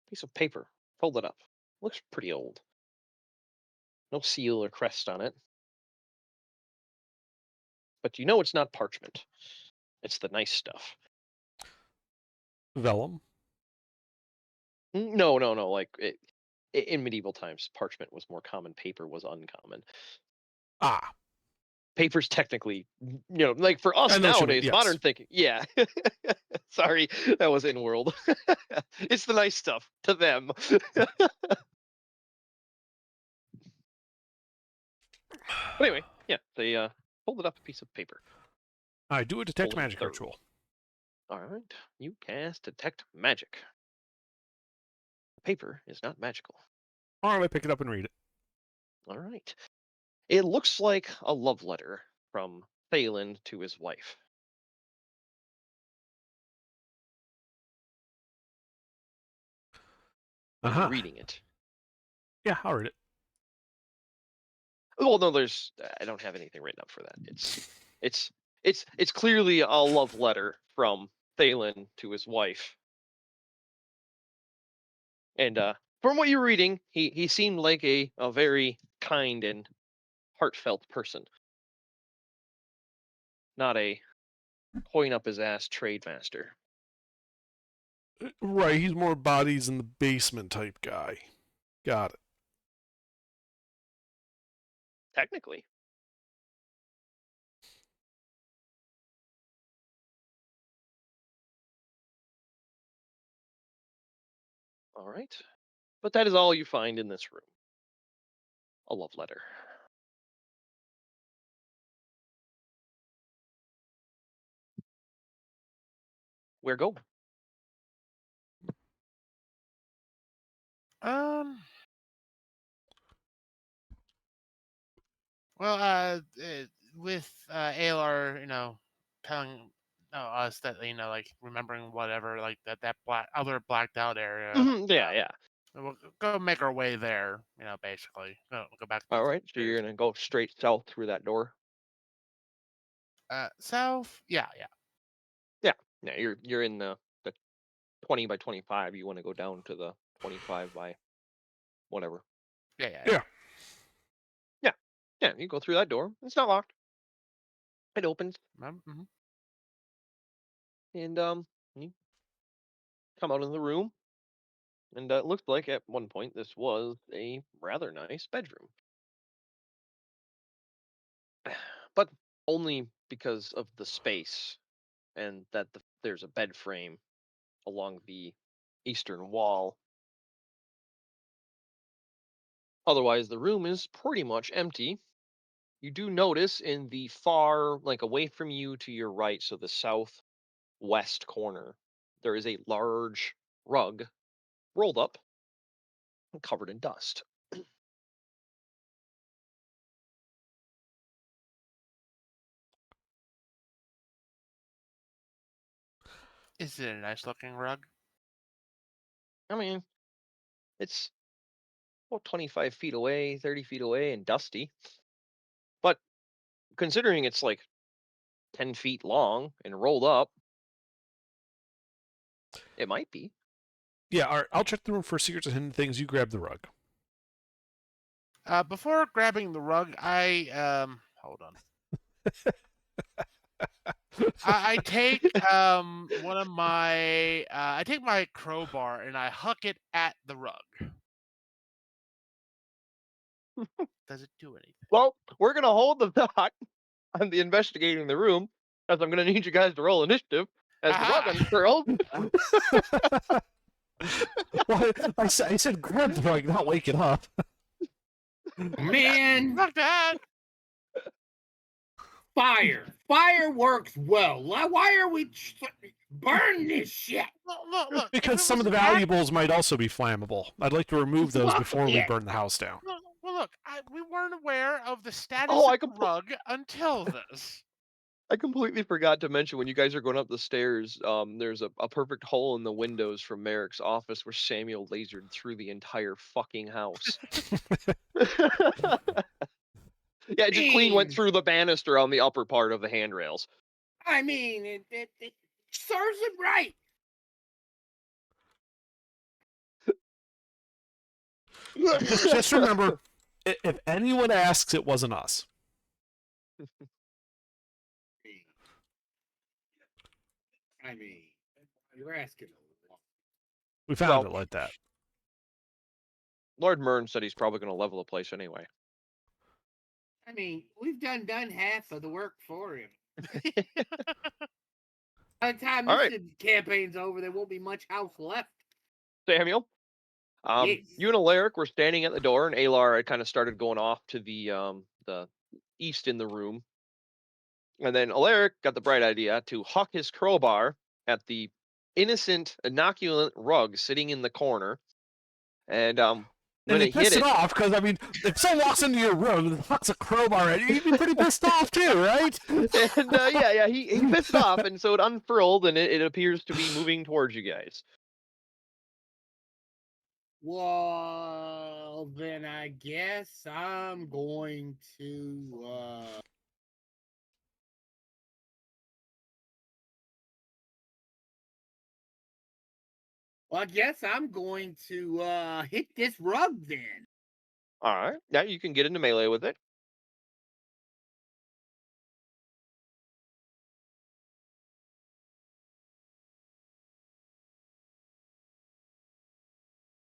piece of paper folded up. Looks pretty old. No seal or crest on it. But you know it's not parchment. It's the nice stuff. Vellum. No, no, no. Like in medieval times, parchment was more common. Paper was uncommon. Ah, Paper's technically, like for us I know what you mean. nowadays, Yes. modern thinking. Yeah. Sorry, that was in world. It's the nice stuff to them. But anyway, yeah, they folded up a piece of paper. I do a detect Folded it magic third. ritual. All right, you cast detect magic. The paper is not magical. All right, I pick it up and read it. All right, it looks like a love letter from Thalen to his wife. Are you Uh-huh. reading it? Yeah, I'll read it. Well, no, I don't have anything written up for that. It's clearly a love letter from Thalen to his wife. And from what you're reading, he seemed like a very kind and heartfelt person, not a coin up his ass trade master. Right, he's more bodies in the basement type guy. Got it. Technically. All right. But that is all you find in this room. A love letter. Where go? Um. Well, with Alar, telling us that like remembering whatever, like that other blacked out area. Yeah, yeah. We'll go make our way there. Basically, go back to All the right. So you're stairs. gonna go straight south through that door. South. Yeah, yeah. Yeah. Yeah. You're in the 20 by 25. You want to go down to the 25 by whatever. Yeah, yeah, Yeah. Yeah. Yeah. You go through that door. It's not locked. It opens, Mm-hmm. and you come out in the room, and it looks like at one point this was a rather nice bedroom, but only because of the space and that there's a bed frame along the eastern wall. Otherwise, the room is pretty much empty. You do notice in the far, like away from you to your right, so the southwest corner, there is a large rug rolled up and covered in dust. Is it a nice looking rug? I mean, it's about 25 feet away, 30 feet away, and dusty. But considering it's like 10 feet long and rolled up, it might be. Yeah, all right, I'll check the room for secrets and hidden things. You grab the rug. Before grabbing the rug, I hold on. I take one of my I take my crowbar and I huck it at the rug. Does it do anything? Well, we're going to hold the thought on the investigating the room, as I'm going to need you guys to roll initiative as the rug Aha! uncurls. Well, I said grab the rug, not wake it up. Man, Fuck that! fire works well. Why are we burn this shit? Look. if Because it some of the was that- valuables might also be flammable. I'd like to remove those Fuck before we it. burn the house down. Look, we weren't aware of the status Oh, of I the rug until this. I completely forgot to mention when you guys are going up the stairs, there's a perfect hole in the windows from Merrick's office where Samuel lasered through the entire fucking house. Yeah, it just clean went Mean. through the banister on the upper part of the handrails. I mean, it serves him right. Just remember, if anyone asks, it wasn't us. I mean, you're asking a lot. We found it like that. Lord Mern said he's probably going to level the place anyway. I mean, we've done half of the work for him. By the time All this right. campaign's over, there won't be much house left. Samuel, Yes. you and Alaric were standing at the door, and Alar had kind of started going off to the east in the room. And then Alaric got the bright idea to huck his crowbar at the innocent, inoculant rug sitting in the corner. And when And he it hit pissed it it, off because, I mean, if someone walks into your room and hucks a crowbar at you, you'd be pretty pissed off too, right? and yeah, he pissed it off, and so it unfurled, and it appears to be moving towards you guys. Well, then I guess I'm going to. Well, I guess I'm going to hit this rug then. All right, now you can get into melee with it.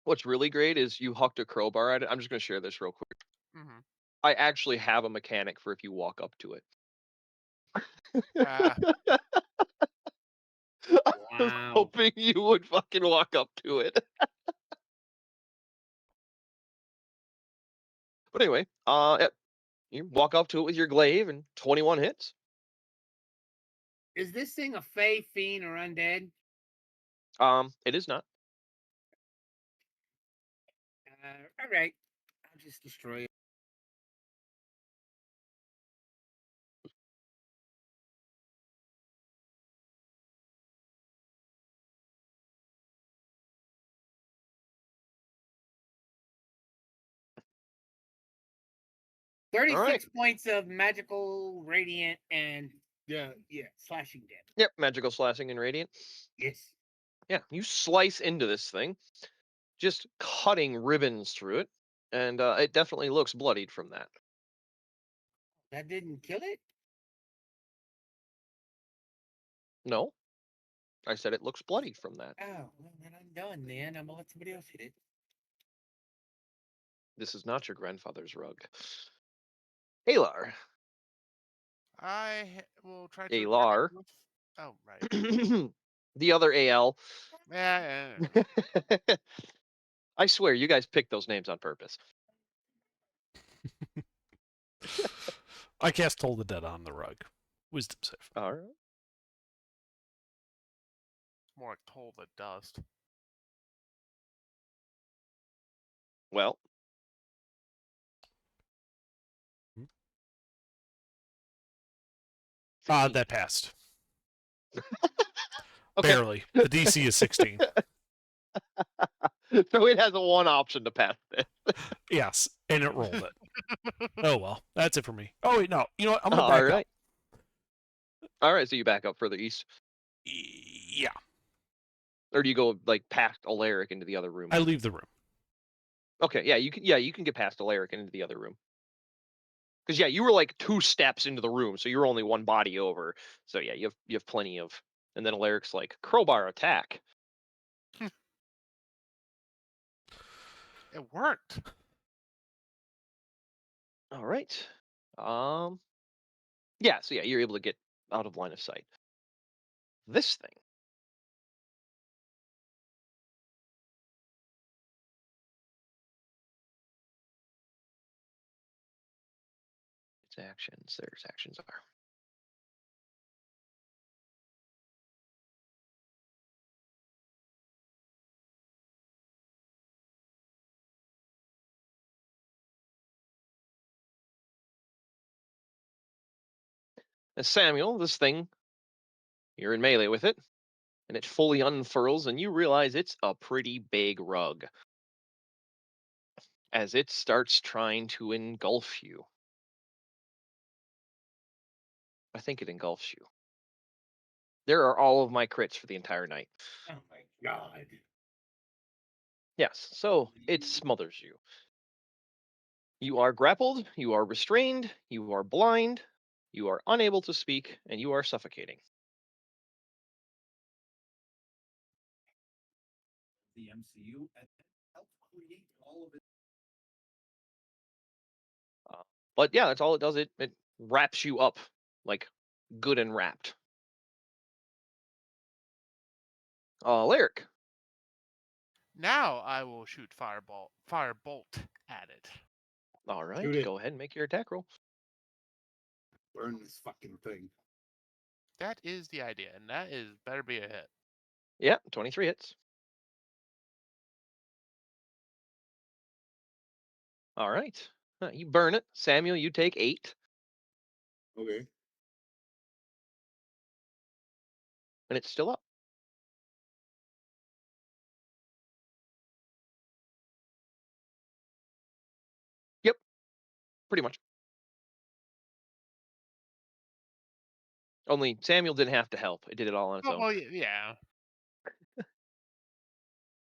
What's really great is you hucked a crowbar at it. I'm just going to share this real quick. Mm-hmm. I actually have a mechanic for if you walk up to it. Uh, I was Wow. hoping you would fucking walk up to it. But anyway, you walk up to it with your glaive, and 21 hits. Is this thing a fey, fiend, or undead? It is not. All right. I'll just destroy it. All right. 36 points of magical, radiant, and slashing damage. Yep, magical slashing and radiant. Yes. Yeah, you slice into this thing, just cutting ribbons through it, and it definitely looks bloodied from that. That didn't kill it? No, I said it looks bloodied from that. Oh, well, then I'm done then. I'm going to let somebody else hit it. This is not your grandfather's rug. Alar. will try to. Alar. Oh, right. The other AL. Yeah. I swear, you guys picked those names on purpose. I cast Toll the Dead on the rug. Wisdom save. All right. More like Toll the Dust. Well. That passed. Okay. Barely. The DC is 16. So it has a one option to pass this. Yes, and it rolled it. Oh well, that's it for me. Oh wait, no. You know what? I'm gonna back up. All right, so you back up further east. Yeah. Or do you go like past Alaric into the other room? I leave the room. Okay, yeah, you can. Yeah, you can get past Alaric and into the other room. Because yeah, you were like 2 steps into the room, so you're only one body over. So yeah, you have plenty of. And then Alaric's like crowbar attack. It worked. All right. Yeah. So yeah, you're able to get out of line of sight. This thing. Its actions. There its actions are. As Samuel, this thing, you're in melee with it, and it fully unfurls, and you realize it's a pretty big rug. As it starts trying to engulf you. I think it engulfs you. There are all of my crits for the entire night. Oh my god. Yes, so it smothers you. You are grappled, you are restrained, you are blind, you are unable to speak, and you are suffocating. But yeah, that's all it does. It wraps you up like good and wrapped. Lyric. Now I will shoot firebolt at it. All right, Shoot it. go ahead and make your attack roll. Burn this fucking thing. That is the idea, and that is better be a hit. Yeah, 23 hits. All right, you burn it. Samuel, you take 8, Okay. and it's still up. Yep, pretty much. Only Samuel didn't have to help. It did it all on its Oh own. well, yeah.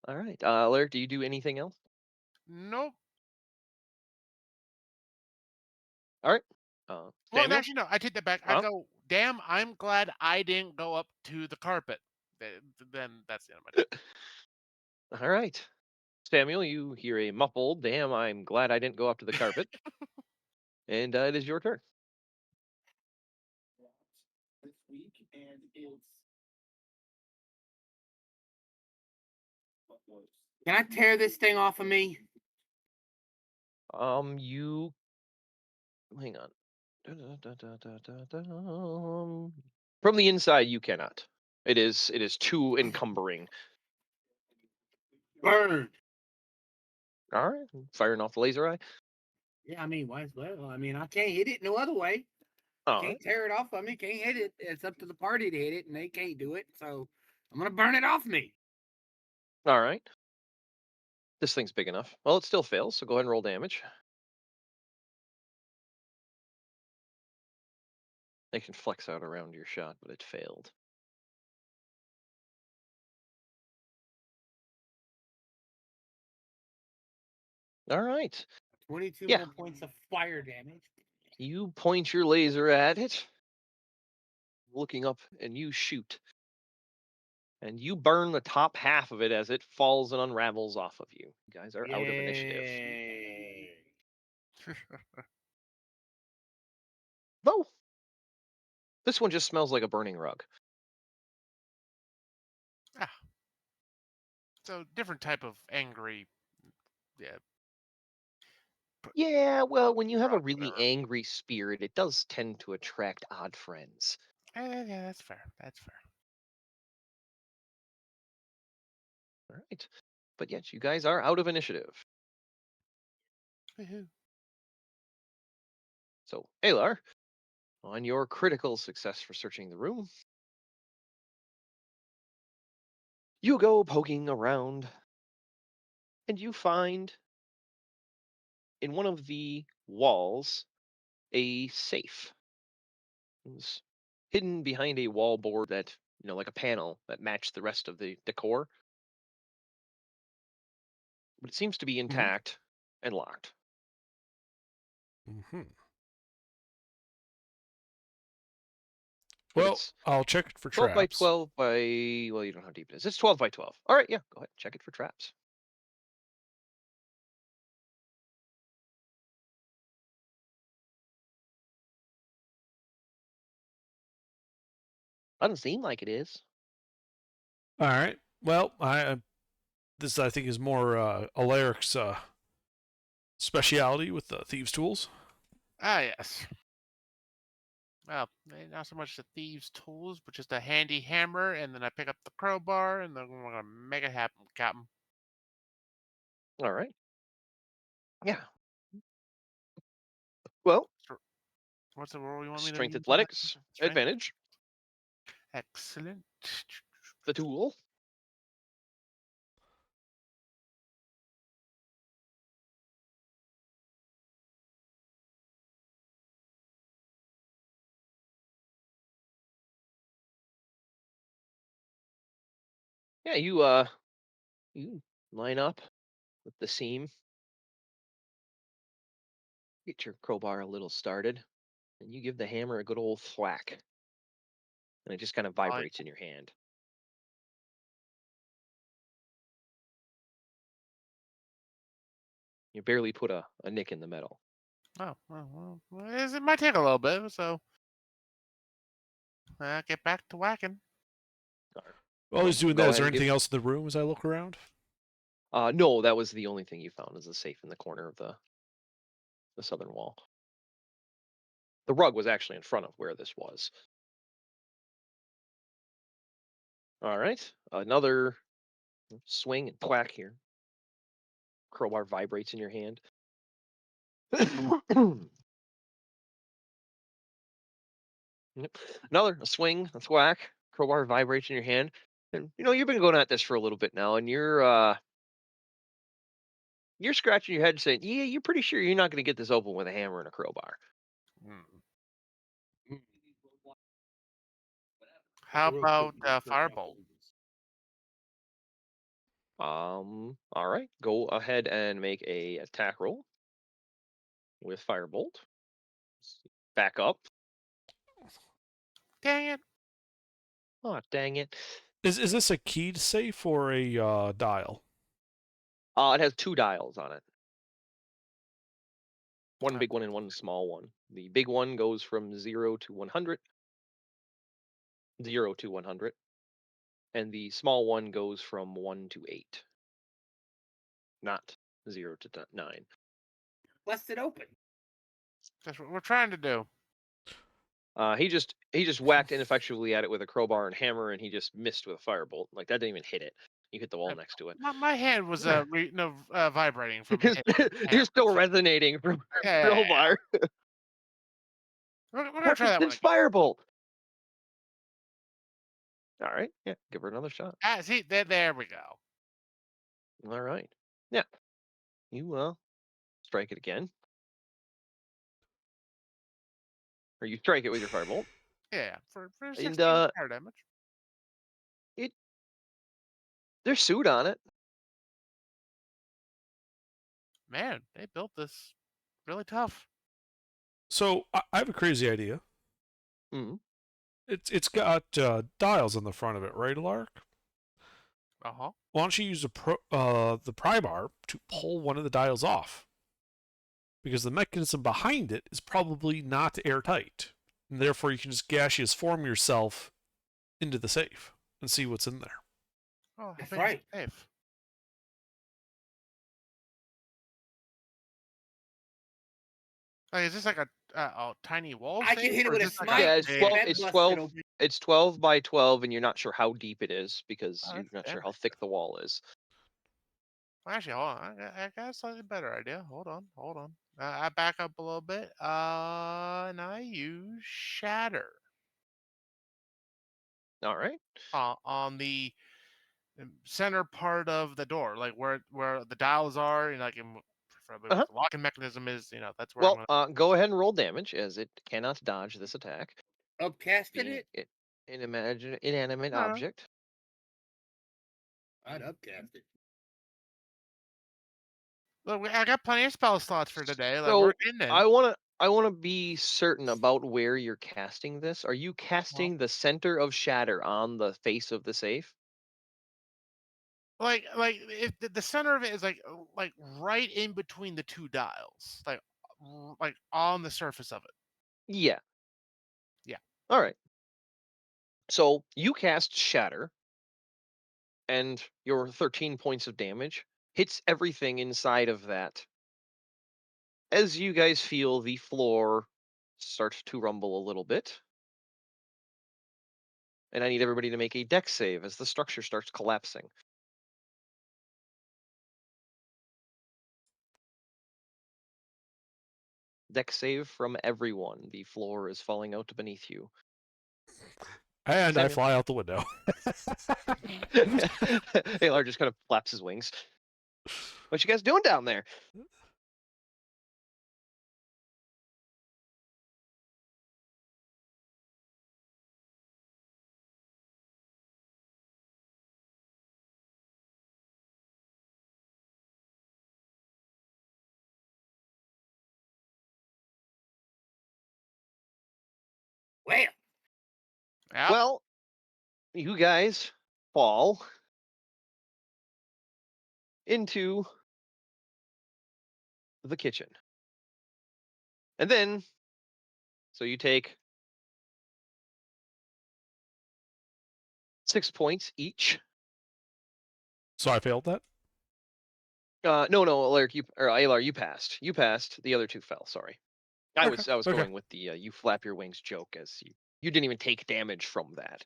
All right, Lyric, do you do anything else? Nope. All right, Well, Samuel. actually, no. I take that back. I Huh? go. Damn, I'm glad I didn't go up to the carpet. Then that's the end of my turn. All right, Samuel, you hear a muffled "Damn, I'm glad I didn't go up to the carpet," and it is your turn. This week, and it's. Can I tear this thing off of me? You hang on. From the inside, you cannot. It is too encumbering. Burn. All right, firing off the laser eye. Yeah, I mean, why? Well, I mean, I can't hit it no other way. All Can't right, tear it off of me. Can't hit it. It's up to the party to hit it, and they can't do it. So I'm gonna burn it off me. all right. This thing's big enough. Well, it still fails, so go ahead and roll damage. They can flex out around your shot, but it failed. All right. 22 Yeah. more points of fire damage. You point your laser at it, looking up, and you shoot. And you burn the top half of it as it falls and unravels off of you. You guys are out of initiative. Yay. Though, this one just smells like a burning rug. Ah, so different type of angry. Yeah. Yeah, well, when you have a Rug, really whatever. angry spirit, it does tend to attract odd friends. Yeah, that's fair. That's fair. All right. But yes, you guys are out of initiative. Woohoo. So, Alar, on your critical success for searching the room, you go poking around and you find in one of the walls a safe. It's hidden behind a wall board that, like a panel that matched the rest of the decor, but it seems to be Mhm. intact and locked. Hmm. But Well, it's I'll check it for 12 by traps. 12 by, well, you don't know how deep it is. It's 12 by 12. All right, yeah, go ahead. Check it for traps. Doesn't seem like it is. All right. Well, this I think is more Alaric's speciality with the thieves' tools. Ah, yes. Well, not so much the thieves' tools, but just a handy hammer, and then I pick up the crowbar, and then we're gonna make it happen, Captain. All right. Yeah. Well, So, what's the role you want me to strength use on that? athletics, Strength. advantage, Excellent. the tool. Yeah, you line up with the seam, get your crowbar a little started, and you give the hammer a good old thwack, and it just kind of I vibrates in your hand. You barely put a nick in the metal. Oh, it might take a little bit, so get back to whacking. While he's doing Go that, is ahead there and give. anything else in the room as I look around? No, that was the only thing you found, is a safe in the corner of the southern wall. The rug was actually in front of where this was. All right, another swing and thwack here. Crowbar vibrates in your hand. Yep. Another a swing, a thwack. Crowbar vibrates in your hand, and you've been going at this for a little bit now, and you're scratching your head saying, "Yeah, you're pretty sure you're not going to get this open with a hammer and a crowbar." Hmm. Mm. How Real quick, about you gotta check out firebolt? the- All right, go ahead and make a attack roll with firebolt. Back up. Dang it! Oh, dang it! Is this a keyed safe or a dial? It has two dials on it. One Uh, big one and one small one. The big one goes from 0 to 100, 0 to 100, and the small one goes from 1 to 8, not 0 to 9. Bust it open. That's what we're trying to do. He just whacked ineffectually at it with a crowbar and hammer, and he just missed with a firebolt. Like, that didn't even hit it. You hit the wall Uh, next to it. My hand was vibrating from You're, hitting the you're hammer. still So, resonating from yeah. crowbar. We're gonna try Perfect that one this again. firebolt. All right, yeah, give her another shot. See, there we go. All right, yeah, you strike it again, or you strike it with your firebolt, Yeah, for and 16 fire damage. it there's suit on it. Man, they built this really tough. So I have a crazy idea. Mm. It's got dials on the front of it, right, Lark? Uh huh. Why don't you use the pry bar to pull one of the dials off? Because the mechanism behind it is probably not airtight, and therefore you can just gaseous form yourself into the safe and see what's in there. Oh, how That's big right. is the safe? Like, is this like a tiny wall I safe, can hit it or is with a this like smite. Yeah, a it's big? 12. Bed It's bust it 12. open. It's 12 by 12, and you're not sure how deep it is because Oh, you're that's not sure damn how big. thick the wall is. Well, actually, hold on. I got a slightly better idea. Hold on. I back up a little bit. And I use shatter All right. on the center part of the door, like where the dials are, and like preferably where Uh-huh. the locking mechanism is. That's where I'm Well, gonna. go ahead and roll damage, as it cannot dodge this attack, Upcasted being it? an inanimate Uh, object. I'd upcast it. Look, I got plenty of spell slots for today. Like we're So getting I in. wanna I wanna be certain about where you're casting this. Are you Well, casting the center of shatter on the face of the safe? like if the center of it is like right in between the two dials, like on the surface of it. Yeah. Yeah. All right. So you cast shatter, and your 13 points of damage hits everything inside of that. As you guys feel the floor start to rumble a little bit, and I need everybody to make a dex save as the structure starts collapsing. Dex save from everyone. The floor is falling out beneath you. And I Samuel? fly out the window. Alar just kind of flaps his wings. What you guys doing down there? Well, Yeah. Well, you guys fall into the kitchen. And then, so you take 6 points each. So I failed that? No, Alaric, Alar, you passed. You passed. The other two fell. Sorry, I Okay, was okay. going with the you flap your wings joke, as you didn't even take damage from that.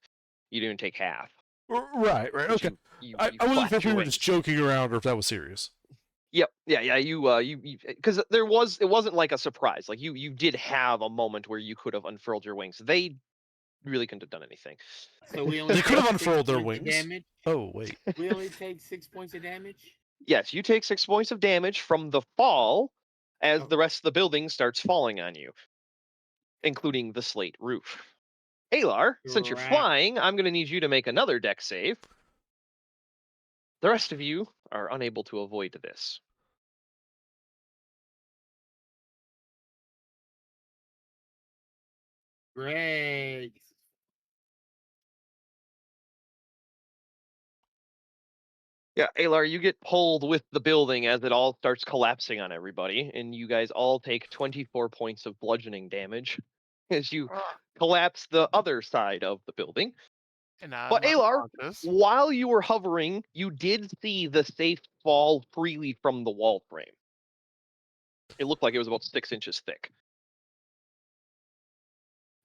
You didn't even take half. Right, but okay. You I wasn't sure flapped if we your were wings. just joking around or if that was serious. Yep. Yeah. You because it wasn't like a surprise. Like you did have a moment where you could have unfurled your wings. They really couldn't have done anything. So we only They could take have 6 unfurled their points of wings. damage? Oh, wait. We only take 6 points of damage? Yes, you take 6 points of damage from the fall as Oh. the rest of the building starts falling on you, including the slate roof. Alar, since you're Crap. flying, I'm going to need you to make another deck save. The rest of you are unable to avoid this. Great. Yeah, Alar, you get pulled with the building as it all starts collapsing on everybody, and you guys all take 24 points of bludgeoning damage as you collapse the other side of the building. And I'm But Alar, unconscious. while you were hovering, you did see the safe fall freely from the wall frame. It looked like it was about 6 inches thick.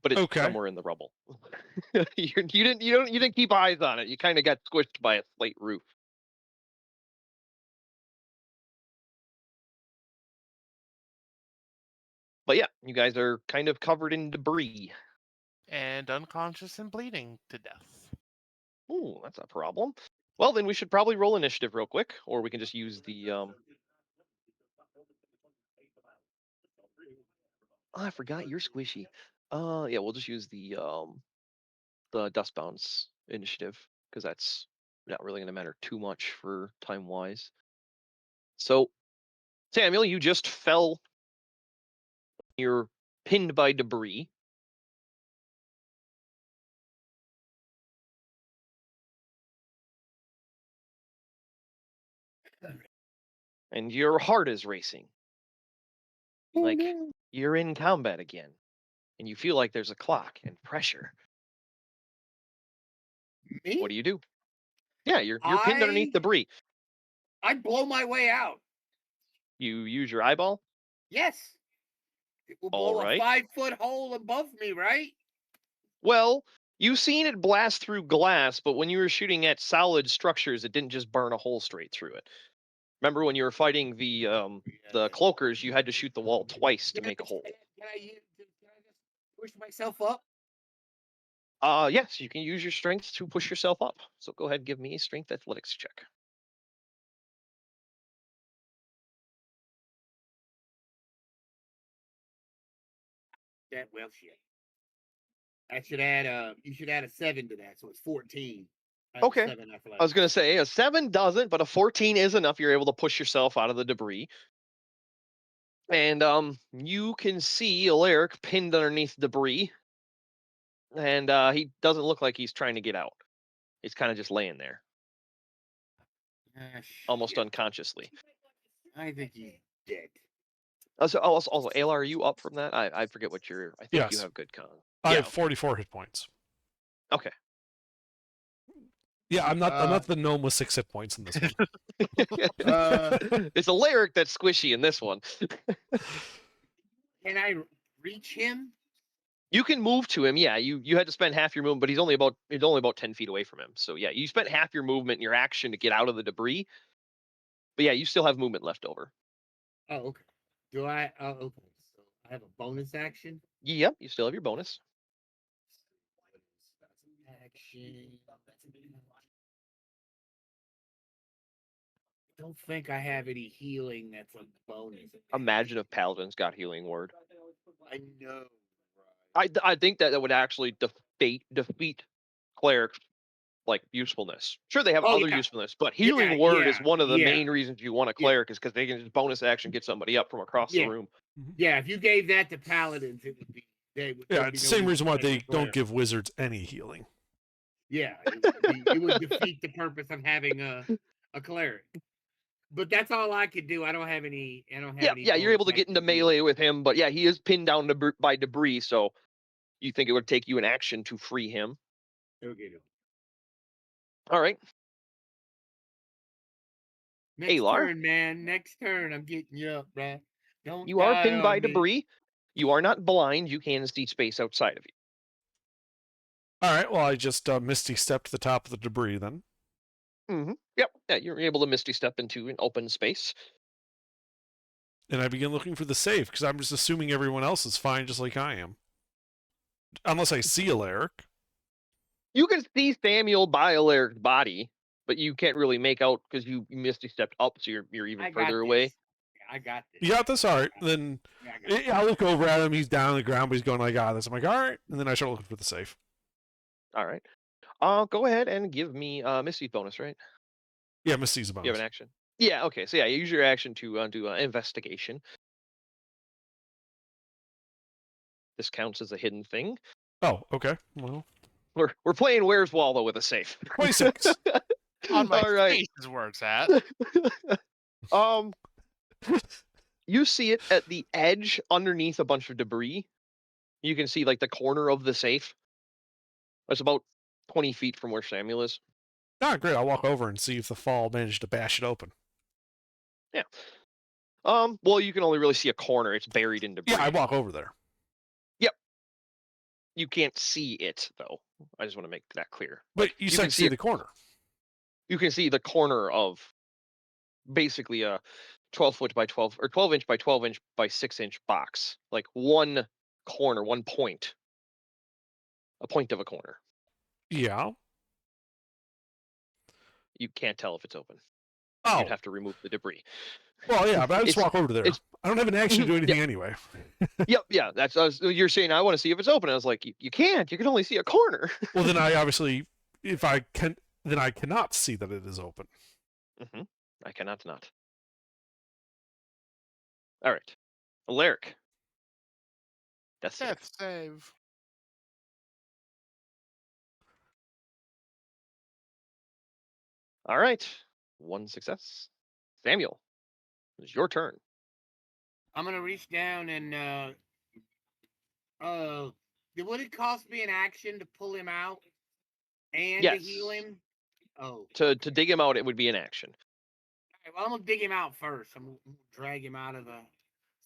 But it's Okay. somewhere in the rubble. you didn't keep eyes on it. You kind of got squished by a slate roof. But yeah, you guys are kind of covered in debris. And unconscious and bleeding to death. Ooh, that's a problem. Well, then we should probably roll initiative real quick, or we can just use the Oh, I forgot you're squishy. Yeah, we'll just use the Dustbound's initiative, because that's not really going to matter too much for time wise. So, Samuel, you just fell. You're pinned by debris. And your heart is racing. Like you're in combat again. And you feel like there's a clock and pressure. Me? What do you do? Yeah, you're pinned underneath debris. I'd blow my way out. You use your eyeball? Yes. It will All blow right. a 5-foot hole above me, right? Well, you've seen it blast through glass, but when you were shooting at solid structures, it didn't just burn a hole straight through it. Remember when you were fighting the cloakers, you had to shoot the wall twice to make a hole. Can I just push myself up? Yes, you can use your strength to push yourself up. So go ahead and give me a strength athletics check. That well shit. I should add you should add a 7 to that, so it's 14. I have a Okay. 7 I was gonna say a 7 doesn't, but a 14 is enough. You're able to push yourself out of the debris. And you can see Alaric pinned underneath debris. And he doesn't look like he's trying to get out. He's kind of just laying there, almost unconsciously. I think he's dead. Also, Alar, are you up from that? I forget what you're. I think you Yes. have good con. I Yeah, have 44 hit points. Okay. Yeah, I'm not the gnome with 6 hit points in this one. It's Alaric that's squishy in this one. Can I reach him? You can move to him. Yeah, you had to spend half your movement, but he's only about 10 feet away from him. So yeah, you spent half your movement in your action to get out of the debris. But yeah, you still have movement left over. Oh, okay. Do I? Oh, okay. So I have a bonus action. Yep, you still have your bonus. Action. I don't think I have any healing that's a bonus. Imagine if Paladin's got healing word. I know. I think that would actually defeat cleric's like usefulness. Sure, they have other usefulness, but healing word is one of the main reasons you want a cleric, is because they can just bonus action get somebody up from across the room. Yeah, if you gave that to paladins, it would be. Yeah, it's the same reason why they don't give wizards any healing. Yeah, it would defeat the purpose of having a cleric. But that's all I could do. I don't have any. I don't have Yeah, any. yeah, you're able to bonus get into actions either. melee with him, but yeah, he is pinned down by debris, so you think it would take you an action to free him. Okay. All right, Next Alar, turn, man. Next turn. I'm getting you up, bruh. Don't you are die pinned by on me. debris. You are not blind. You can see space outside of you. All right. Well, I just misty stepped to the top of the debris then. Yep. Yeah, you're able to misty step into an open space. And I begin looking for the safe because I'm just assuming everyone else is fine, just like I am. Unless I see Alaric. You can see Samuel by Alaric's body, but you can't really make out because you misty stepped up, so you're even I got further this. away. I got this. You got this? All right. Then Yeah, I got this. I look over at him. He's down on the ground, but he's going, I got this. I'm like, all right. And then I start looking for the safe. All right. Go ahead and give me Misty bonus, right? Yeah, Misty's a bonus. You have an action. Yeah. Okay. So yeah, use your action to do investigation. This counts as a hidden thing. Oh, okay. Well, We're playing Where's Waldo with a safe. 26. On my All right. face is where it's at. Um, you see it at the edge underneath a bunch of debris. You can see like the corner of the safe. It's about 20 feet from where Samuel is. Ah, great. I'll walk over and see if the fall managed to bash it open. Yeah. Well, you can only really see a corner. It's buried in debris. Yeah, I walk over there. You can't see it though. I just want to make that clear. But you said can see see the corner. You can see the corner of basically a 12-foot by 12 or 12-inch by 12-inch by 6-inch box. Like one corner, one point. A point of a corner. Yeah. You can't tell if it's open. Oh. You'd have to remove the debris. Well, yeah, but I just It's- walk over there. it's- I don't have an action to do Mhm, anything anyway. Yep, yeah. You're saying I want to see if it's open. I was like, you can't. You can only see a corner. Well, then I obviously, if I can, then I cannot see that it is open. I cannot not. All right, Alaric. That's it. Death save. All right, one success. Samuel, it's your turn. I'm gonna reach down and would it cost me an action to pull him out and to heal Yes. him? Oh, To dig him out, it would be an action. okay, well, I'm gonna dig him out first. I'm gonna drag him out of the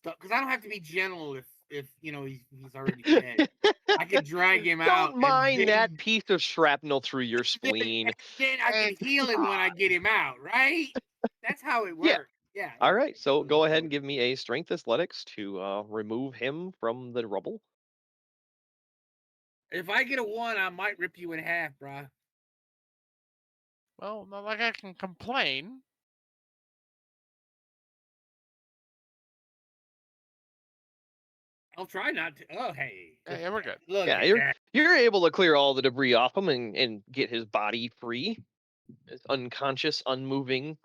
stuff because I don't have to be gentle if you know he's already dead. I could drag him out. Don't mind and that then, piece of shrapnel through your spleen. then I can heal him when I get him out, right? That's how it Yeah. works. Yeah. All right, so go ahead and give me a strength athletics to remove him from the rubble. If I get a 1, I might rip you in half, bro. Well, not like I can complain. I'll try not to. Oh, hey. Yeah, we're good. Look Yeah, at that. you're able to clear all the debris off him and get his body free. His unconscious, unmoving.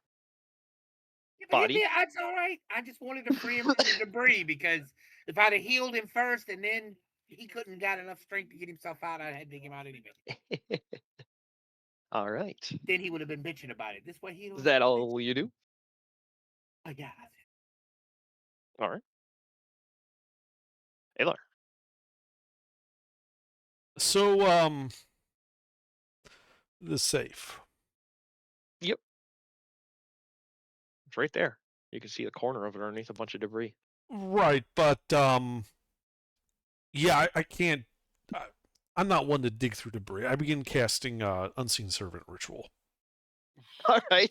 Yeah, but Body. that's all right. I just wanted to free him from the debris because if I'd have healed him first and then he couldn't got enough strength to get himself out, I'd had to dig him out anyway. All right. Then he would have been bitching about it. This way he Is that all you do? Oh, yeah. All right. Alar. So, the safe. It's right there. You can see the corner of it underneath a bunch of debris. Right, but yeah, I can't. I'm not one to dig through debris. I begin casting unseen servant ritual. All right.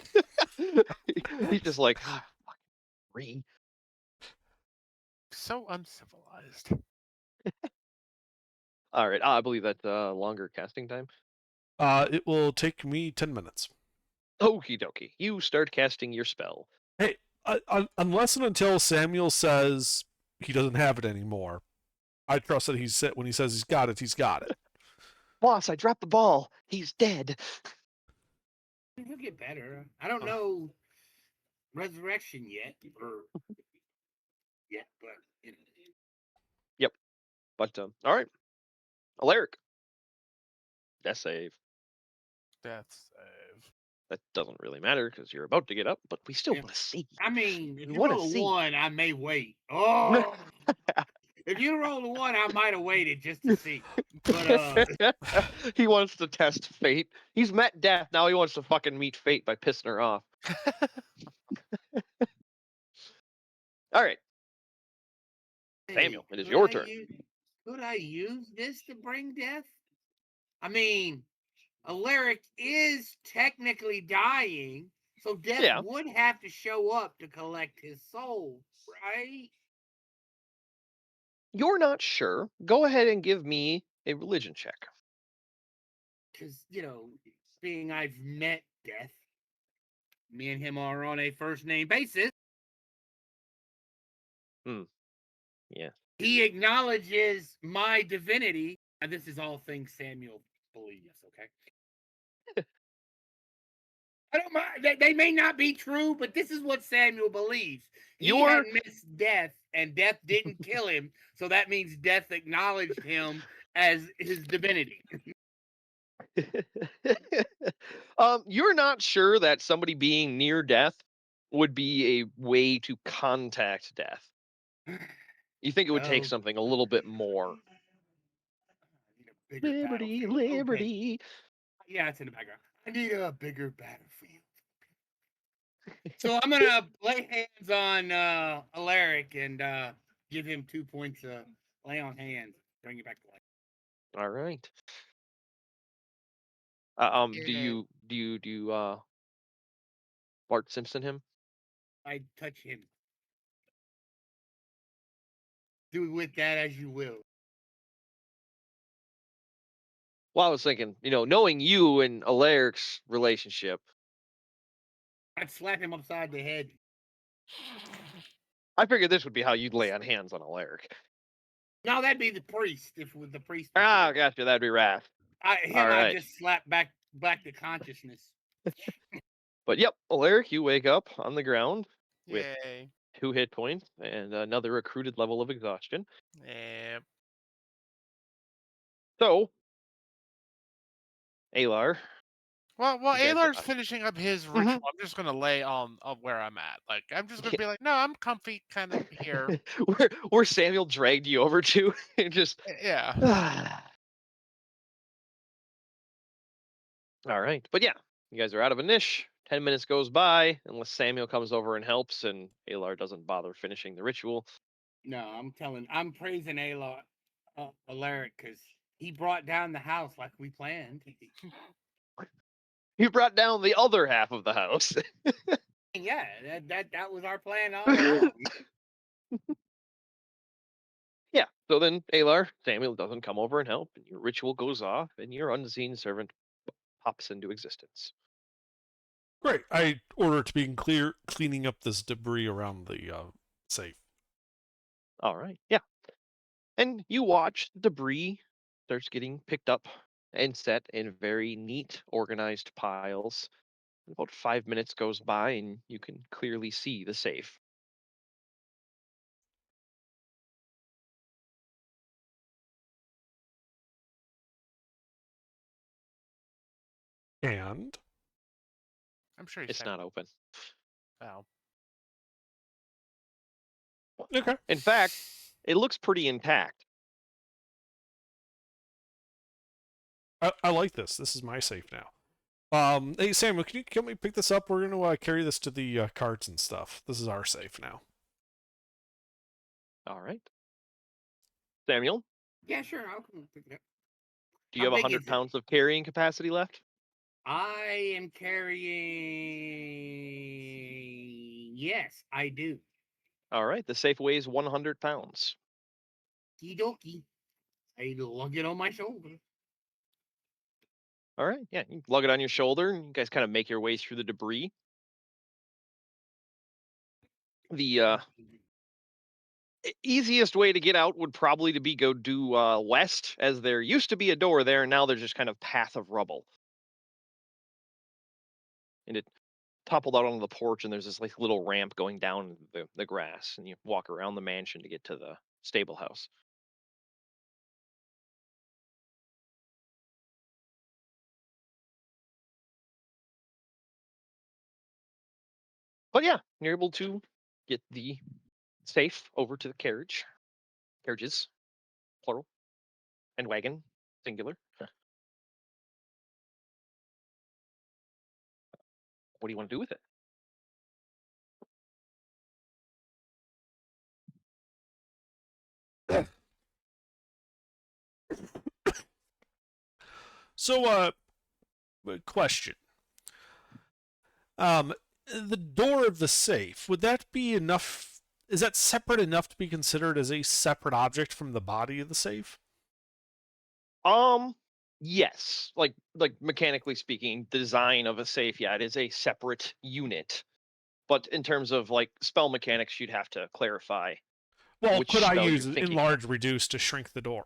He's just like, fucking debris. So uncivilized. All right. I believe that's longer casting time. It will take me 10 minutes. Okie dokie. You start casting your spell. Hey, unless and until Samuel says he doesn't have it anymore, I trust that when he says he's got it, he's got it. Boss, I dropped the ball. He's dead. He'll get better. I don't know resurrection yet, but you know. But all right. Alaric. Death save. Death save. that doesn't really matter because you're about to get up, but we still Yeah. want to see. I mean, if We you want to roll a see. one, I may wait. Oh, if you roll a one, I might have waited just to see. But He wants to test fate. He's met death. Now he wants to fucking meet fate by pissing her off. All right, Samuel, hey, it is your turn. could I use this to bring death? I mean, Alaric is technically dying, so death Yeah, would have to show up to collect his soul, right? you're not sure. Go ahead and give me a religion check. Because, being I've met death, me and him are on a first name basis. Yeah. He acknowledges my divinity. And this is all things Samuel believes, okay? I don't mind. They may not be true, but this is what Samuel believes. He had You're missed death, and death didn't kill him. So that means death acknowledged him as his divinity. you're not sure that somebody being near death would be a way to contact death. You think it would take Oh, something a little bit more. I need a bigger Liberty, battlefield. Okay. liberty. Yeah, it's in the background. I need a bigger battlefield. So I'm gonna lay hands on Alaric and give him 2 points of lay on hands, bring it back to life. All right. Do Yeah. you Bart Simpson him? I touch him. Do with that as you will. Well, I was thinking, knowing you and Alaric's relationship, I'd slap him upside the head. I figured this would be how you'd lay on hands on Alaric. No, that'd be the priest. If with the priest was Ah, here. gotcha. That'd be Wrath. All I right. just slap back to consciousness. But yep, Alaric, you wake up on the ground with Yay. 2 hit points and another recruited level of exhaustion. Yeah. So, Alar, Well, you guys Alar's are. finishing up his Mhm. ritual. I'm just gonna lay on where I'm at. Like, I'm just gonna be like, no, I'm comfy, kind of here. where Samuel dragged you over to, and just. Yeah. All right, but yeah, you guys are out of a niche. 10 minutes goes by unless Samuel comes over and helps, and Alar doesn't bother finishing the ritual. No, I'm praising Alaric because he brought down the house like we planned. He brought down the other half of the house. Yeah, that was our plan all along. Yeah, so then Alar, Samuel doesn't come over and help, and your ritual goes off, and your unseen servant pops into existence. Great. I order to be cleaning up this debris around the safe. All right, yeah. And you watch the debris starts getting picked up and set in very neat, organized piles. About 5 minutes goes by, and you can clearly see the safe. And I'm sure he's It's saying, not open. oh. okay. In fact, it looks pretty intact. I like this. This is my safe now. Hey Samuel, can you help me pick this up? We're gonna carry this to the carts and stuff. This is our safe now. All right. Samuel, Yeah, sure. I'll come pick it up. do you How have big 100 is it? pounds of carrying capacity left? I am carrying. Yes, I do. All right. The safe weighs 100 pounds. Okie dokie. I lug it on my shoulder. All right. Yeah. You lug it on your shoulder, and you guys kind of make your way through the debris. The easiest way to get out would probably to be go due west, as there used to be a door there, and now there's just kind of path of rubble. And it toppled out onto the porch, and there's this like little ramp going down the grass, and you walk around the mansion to get to the stable house. But yeah, you're able to get the safe over to the carriages, plural, and wagon, singular. What do you want to do with it? So, question. Um, the door of the safe, would that be enough? Is that separate enough to be considered as a separate object from the body of the safe? Um, yes, like mechanically speaking, design of a safe, yeah, it is a separate unit. But in terms of like spell mechanics, you'd have to clarify Well, which could I spell use you're thinking of. enlarge reduce to shrink the door?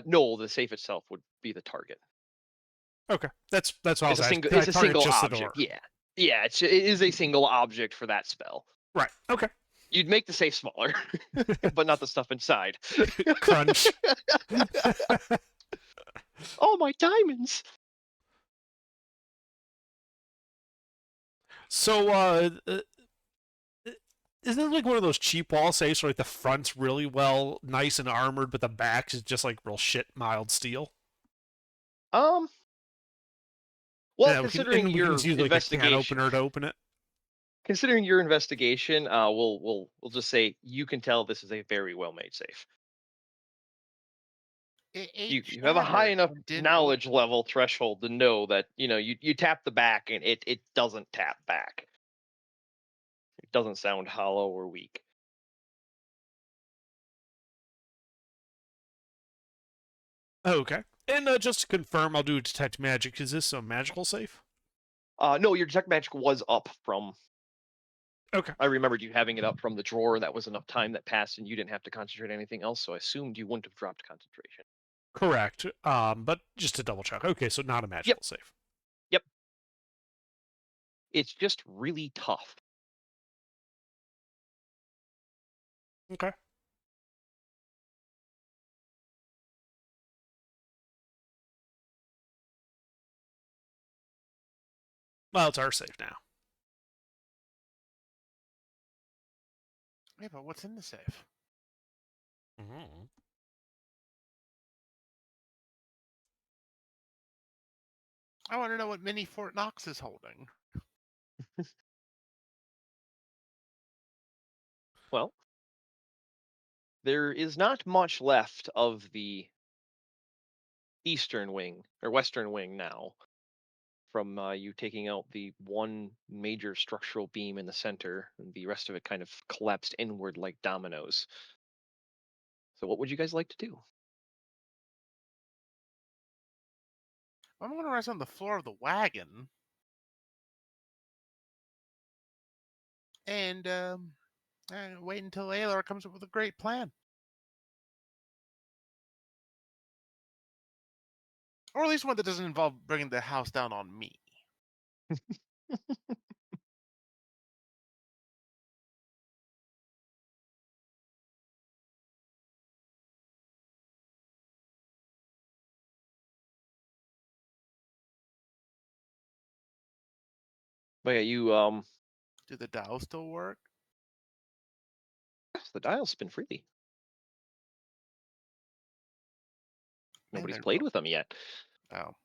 No, the safe itself would be the target. Okay, that's what I was asking. Can I It's a target single just the object. door? Yeah, yeah, it is a single object for that spell. Right. Okay. You'd make the safe smaller, but not the stuff inside. Crunch. Oh, my diamonds! So, isn't it like one of those cheap wall safes where like the front's really well, nice and armored, but the back is just like real shit mild steel? Um, well, Yeah, considering we can your just use like a can investigation, opener to open it. we'll just say you can tell this is a very well made safe. It You have a high shattered enough and didn't knowledge level threshold to know that you tap the back and it doesn't tap back. It doesn't sound hollow or weak. Okay. And just to confirm, I'll do detect magic. Is this a magical safe? No, your detect magic was up from. Okay. I remembered you having it up from the drawer. That was enough time that passed, and you didn't have to concentrate on anything else. So I assumed you wouldn't have dropped concentration. Correct. But just to double check. Okay, so not a magical safe. Yep. It's just really tough. Okay. Well, it's our safe now. Yeah, but what's in the safe? Mm-hmm. I want to know what mini Fort Knox is holding. Well, there is not much left of the eastern wing or western wing now from you taking out the one major structural beam in the center, and the rest of it kind of collapsed inward like dominoes. So what would you guys like to do? I'm going to rest on the floor of the wagon and wait until Alar comes up with a great plan. Or at least one that doesn't involve bringing the house down on me. But yeah, you Do the dials still work? the dials spin freely. Man, Nobody's they're played real- with them yet. Oh.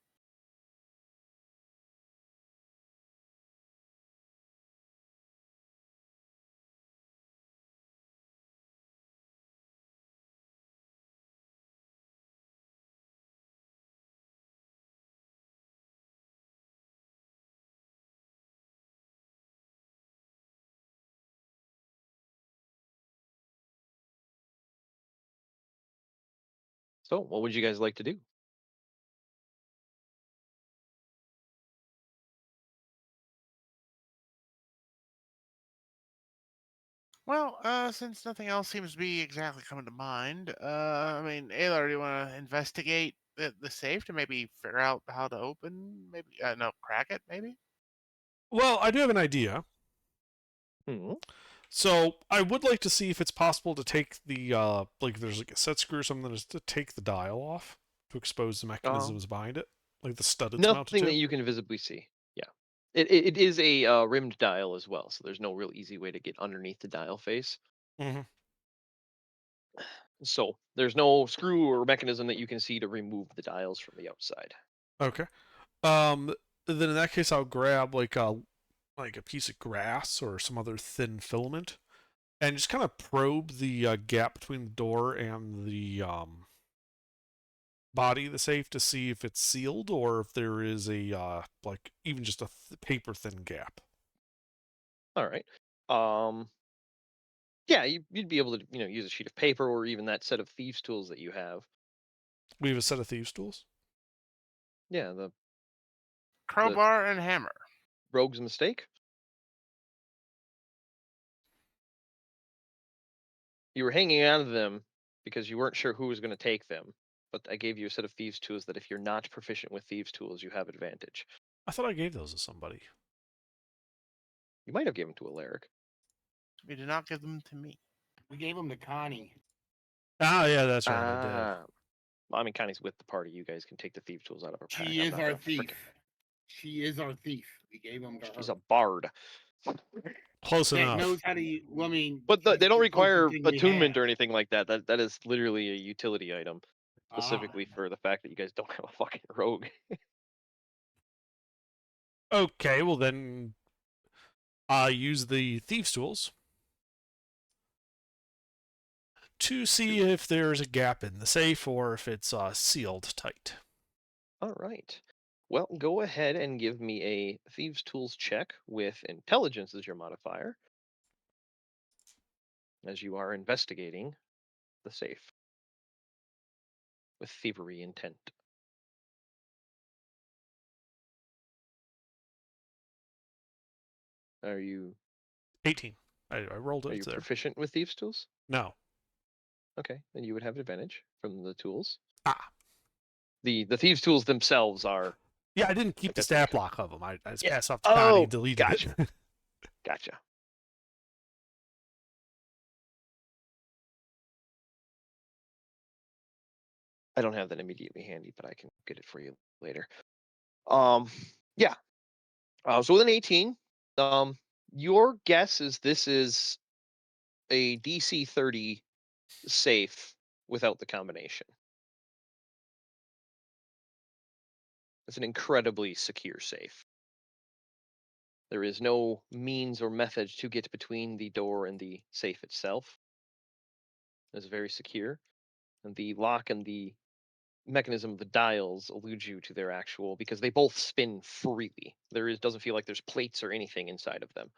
So what would you guys like to do? Well, since nothing else seems to be exactly coming to mind, I mean, Alar, do you want to investigate the safe to maybe figure out how to open, maybe, no, crack it, maybe? Well, I do have an idea. Hmm. So I would like to see if it's possible to take the like there's like a set screw or something to take the dial off to expose the mechanisms behind it, like the stud it's mounted Nothing to. that you can visibly see. Yeah. It is a rimmed dial as well, so there's no real easy way to get underneath the dial face. Hmm. So there's no screw or mechanism that you can see to remove the dials from the outside. Okay. Then in that case, I'll grab like a piece of grass or some other thin filament, and just kind of probe the gap between the door and the body of the safe to see if it's sealed or if there is a like even just a paper thin gap. All right. Um, yeah, you'd be able to use a sheet of paper or even that set of thieves' tools that you have. We have a set of thieves' tools. Yeah, the Crowbar and hammer. rogue's mistake. You were hanging on to them because you weren't sure who was going to take them. But I gave you a set of thieves' tools that if you're not proficient with thieves' tools, you have advantage. I thought I gave those to somebody. You might have given to Alaric. We did not give them to me. We gave him to Connie. Ah, yeah, that's right. I did. Ah, well, I mean, Connie's with the party. You guys can take the thieves' tools out of her pack. She I'm is not our gonna thief. frickin- She is our thief. We gave him to She's her. a bard. Close That enough. knows how to use. Well, I mean, But she's they don't the closest require thing we attunement have. or anything like that. That is literally a utility item, Ah, specifically for the fact that you guys don't have a fucking rogue. Okay, well then I use the thieves' tools to see if there's a gap in the safe or if it's sealed tight. All right. Well, go ahead and give me a thieves' tools check with intelligence as your modifier, as you are investigating the safe with thievery intent. Are you 18. I rolled it. are It's you there. proficient with thieves' tools? No. Okay, then you would have advantage from the tools. Ah. The thieves' tools themselves are Yeah, I didn't keep like the a stat block of them. I just yeah. passed off to Connie Oh, and deleted gotcha, it. gotcha. I don't have that immediately handy, but I can get it for you later. Yeah. So with an 18, your guess is this is a DC 30 safe without the combination. It's an incredibly secure safe. There is no means or method to get between the door and the safe itself. It's very secure, and the lock and the mechanism of the dials elude you to their actual because they both spin freely. Doesn't feel like there's plates or anything inside of them.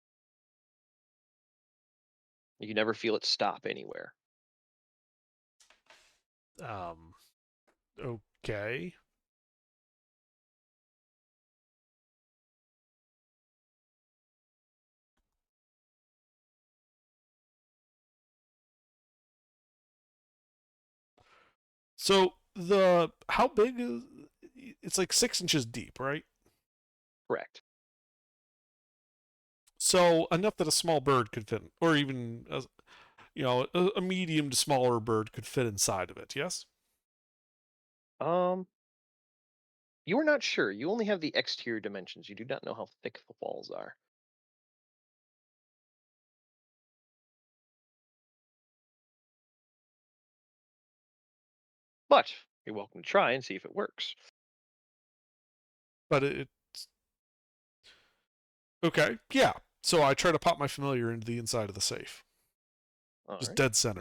You never feel it stop anywhere. um, okay. So how big is it's like 6 inches deep, right? Correct. So enough that a small bird could fit, or even a medium to smaller bird could fit inside of it. Yes. Um, you are not sure. You only have the exterior dimensions. You do not know how thick the walls are. But you're welcome to try and see if it works. But it's okay. Yeah. So I try to pop my familiar into the inside of the safe, All just right. dead center.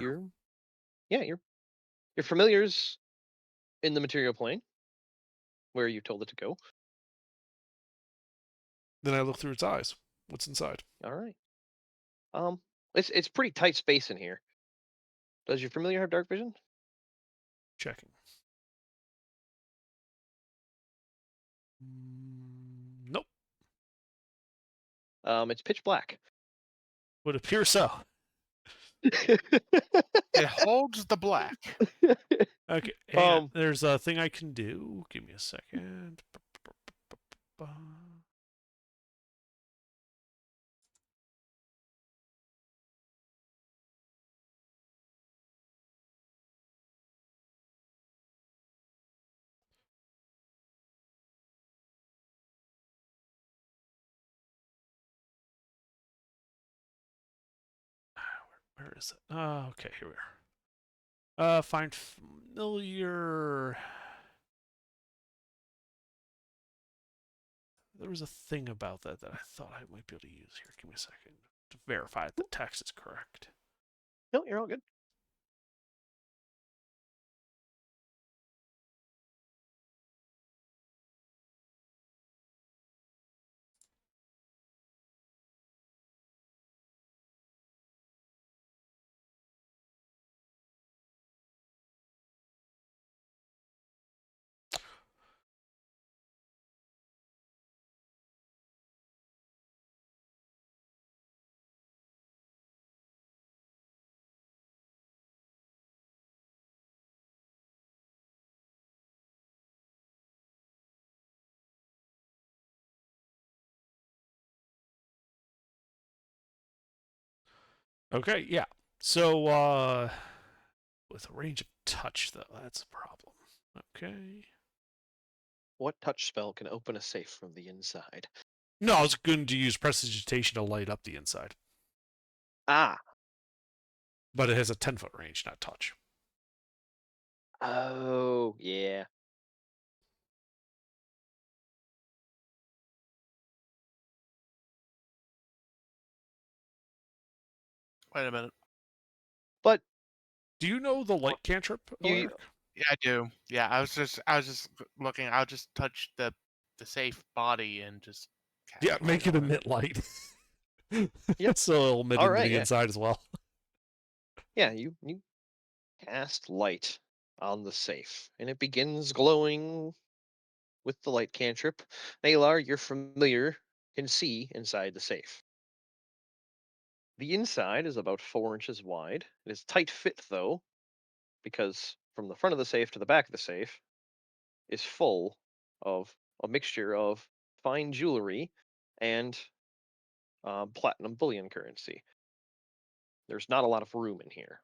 Your familiars in the material plane where you told it to go. Then I look through its eyes. What's inside? All right. Um, it's pretty tight space in here. Does your familiar have dark vision? Checking. Nope. It's pitch black. Would appear so. It holds the black. Okay. Hang on. Um, There's a thing I can do. Give me a second. Where is it? Okay, here we are. Find familiar. There was a thing about that I thought I might be able to use here. Give me a second to verify that the text is correct. No, you're all good. Okay, yeah. So, with a range of touch, though, that's a problem. Okay. What touch spell can open a safe from the inside? No, I was going to use prestidigitation to light up the inside, Ah. but it has a 10-foot range, not touch. Oh, yeah. Wait a minute. But Do you know the light cantrip? you Alaric? Yeah, I do. Yeah, I was just looking. I'll just touch the safe body and just cast Yeah, light make it on emit light. Yep. So it'll emit All into right, the yeah. inside as well. Yeah, you cast light on the safe, and it begins glowing with the light cantrip. Nalar, you're familiar, can see inside the safe. The inside is about 4 inches wide. It is tight fit, though, because from the front of the safe to the back of the safe is full of a mixture of fine jewelry and platinum bullion currency. There's not a lot of room in here.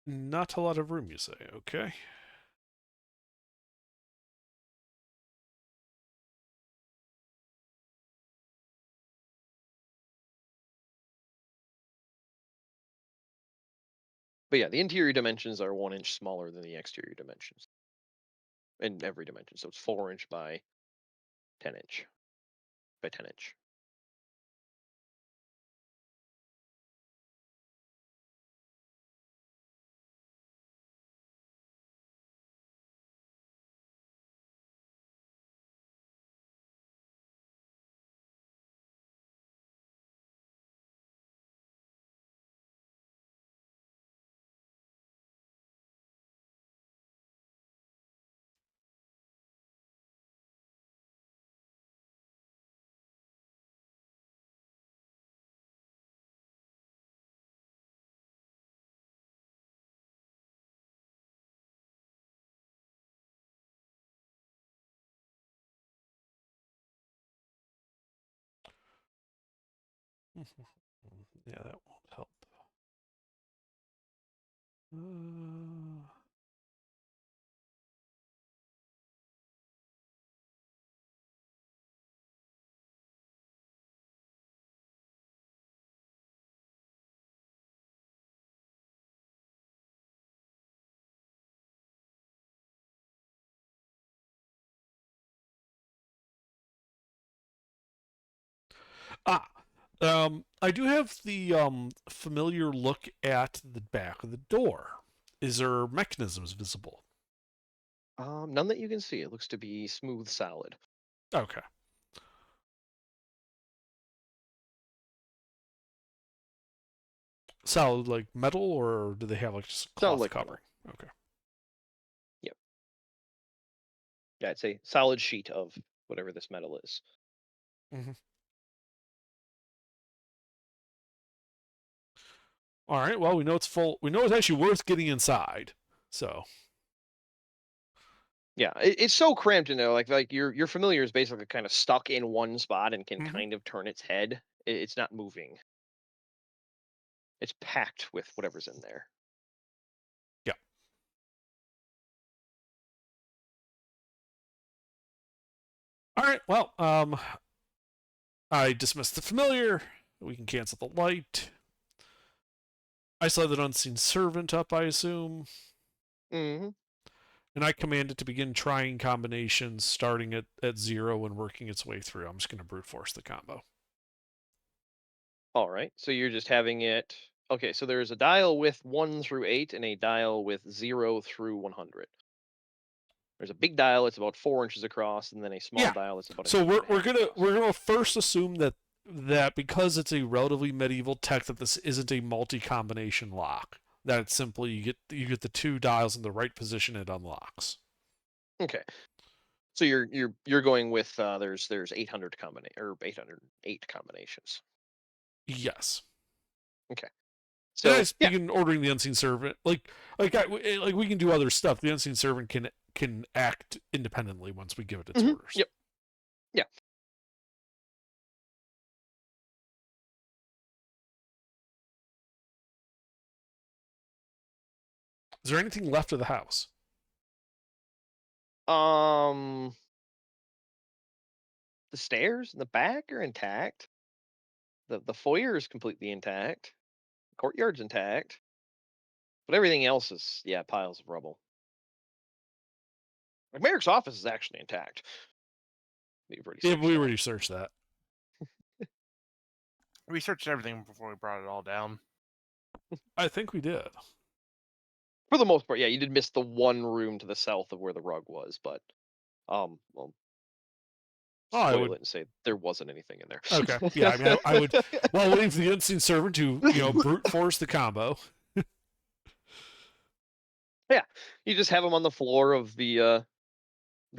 Not a lot of room, you say. Okay. But yeah, the interior dimensions are 1 inch smaller than the exterior dimensions in every dimension. So it's 4 inch by 10 inch by 10 inch. Yeah, that won't help. Uh... Ah, I do have the familiar look at the back of the door. Is there mechanisms visible? None that you can see. It looks to be smooth, solid. Okay. Solid like metal, or do they have like just Solid cloth like covering? metal. Okay. Yep. Yeah, it's a solid sheet of whatever this metal is. Mm-hmm. All right. Well, we know it's full. We know it's actually worth getting inside. So. Yeah, it's so cramped in there. Like your familiar is basically kind of stuck in one spot and can Mm-hmm. kind of turn its head. It's not moving. It's packed with whatever's in there. Yeah. All right. Well, I dismiss the familiar. We can cancel the light. I saw that unseen servant up, I assume, Hmm. and I command it to begin trying combinations starting at 0 and working its way through. I'm just going to brute force the combo. All right. So you're just having it. Okay. So there's a dial with 1 through 8 and a dial with 0 through 100. There's a big dial. It's about 4 inches across, and then a small Yeah. dial. It's about an So inch and a we're half gonna across. we're gonna first assume that because it's a relatively medieval tech, that this isn't a multi-combination lock. That it's simply you get the 2 dials in the right position, it unlocks. Okay. So you're going with there's 800 or 808 combinations. Yes. Okay. And I So yeah. begin ordering the unseen servant. Like we can do other stuff. The unseen servant can act independently once we give it its orders. Yep. Yeah. Is there anything left of the house? The stairs in the back are intact. The foyer is completely intact. The courtyard's intact. But everything else is piles of rubble. Like Merrick's office is actually intact. We've already Yeah, searched we that. already searched that. We searched everything before we brought it all down. I think we did. For the most part, yeah, you did miss the one room to the south of where the rug was, but well, Oh, I spoil would. it and say there wasn't anything in there. Okay. Yeah, I mean, I would. While waiting for the unseen servant to, brute force the combo. Yeah, you just have him on the floor of the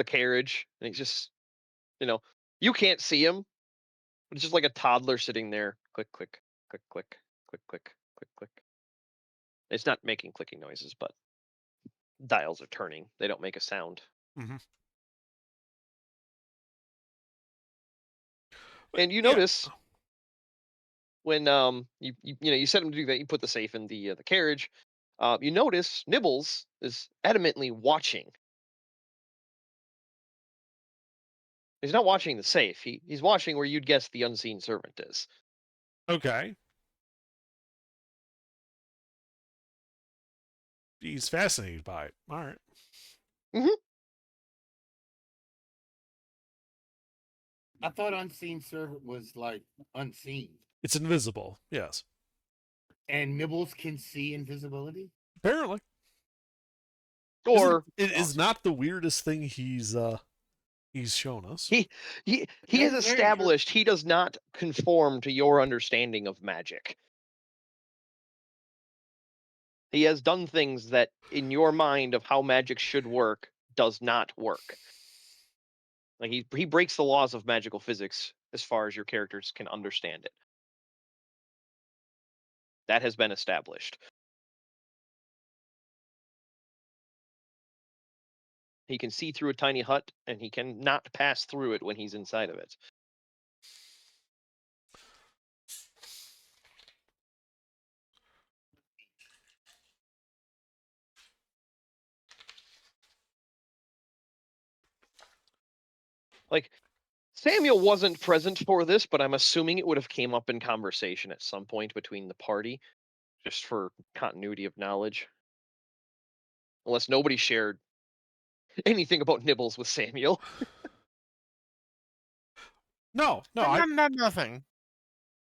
carriage, and he's just, you can't see him, but it's just like a toddler sitting there. Click, click, click, click, click, click, click, click. It's not making clicking noises, but dials are turning. They don't make a sound. Mm-hmm. And you Yeah. notice when you set him to do that, you put the safe in the carriage. You notice Nibbles is adamantly watching. He's not watching the safe. He's watching where you'd guess the unseen servant is. Okay. He's fascinated by it. All right. Hmm. I thought unseen servant was like unseen, It's invisible. Yes. and Nibbles can see invisibility. Apparently. Or It is not the weirdest thing he's shown us. he has That's very true. established he does not conform to your understanding of magic. He has done things that, in your mind of how magic should work, does not work. Like he breaks the laws of magical physics as far as your characters can understand it. That has been established. He can see through a tiny hut, and he can not pass through it when he's inside of it. Like, Samuel wasn't present for this, but I'm assuming it would have came up in conversation at some point between the party, just for continuity of knowledge. Unless nobody shared anything about Nibbles with Samuel. No, I Nothing.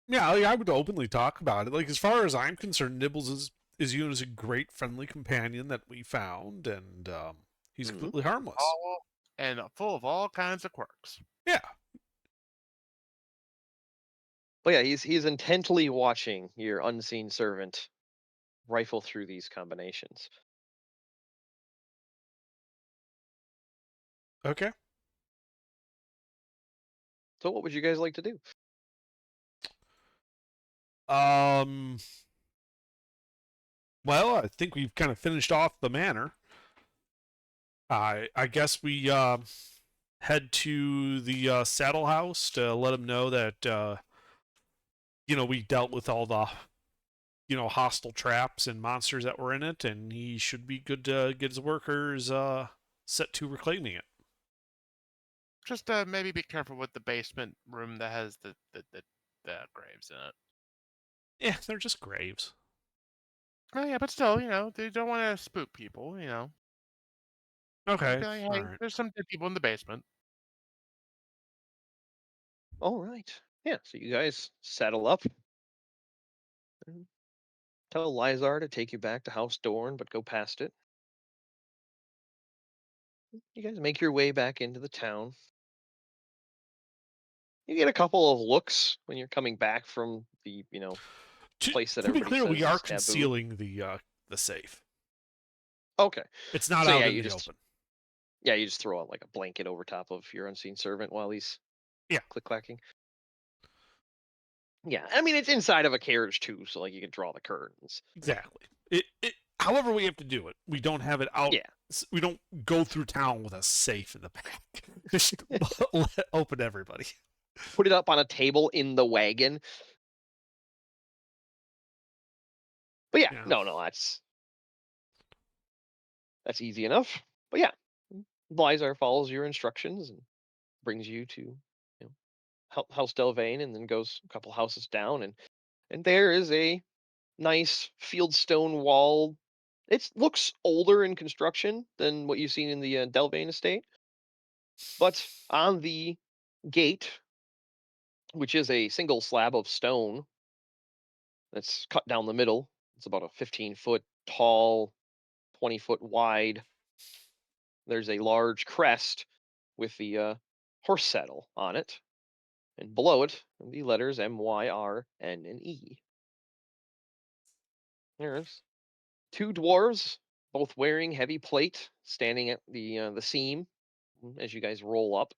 yeah, I would openly talk about it. Like, as far as I'm concerned, Nibbles is viewed as a great friendly companion that we found, and he's Mhm. completely harmless. All and full of all kinds of quirks. Yeah. But yeah, he's intently watching your unseen servant rifle through these combinations. Okay. So what would you guys like to do? Well, I think we've kind of finished off the manor. I guess we head to the saddle house to let him know that we dealt with all the hostile traps and monsters that were in it, and he should be good to get his workers set to reclaiming it. Just maybe be careful with the basement room that has the graves in it. Yeah, they're just graves. Oh yeah, but still, they don't want to spook people. Just Okay, be like, all hey, right. there's some dead people in the basement. All right. Yeah. So you guys settle up. And tell Lizar to take you back to House Dorn, but go past it. You guys make your way back into the town. You get a couple of looks when you're coming back from the, To, place that to be everybody clear, we says are is taboo. concealing the safe. Okay. It's not So out yeah, in the open. you just throw out like a blanket over top of your unseen servant while he's Yeah. click clacking. Yeah, I mean it's inside of a carriage too, so like you can draw the curtains. Exactly. However we have to do it, we don't have it out. Yeah, We don't go through town with a safe in the back. Just open everybody. put it up on a table in the wagon. But yeah, Yeah. no, that's easy enough. But yeah, Blizar follows your instructions and brings you to House Delvane, and then goes a couple houses down, and there is a nice fieldstone wall. It looks older in construction than what you've seen in the Delvane estate, but on the gate, which is a single slab of stone that's cut down the middle, it's about a 15-foot tall, 20-foot wide. There's a large crest with the horse saddle on it, and below it, the letters MYRN and E. There's two dwarves, both wearing heavy plate, standing at the seam as you guys roll up.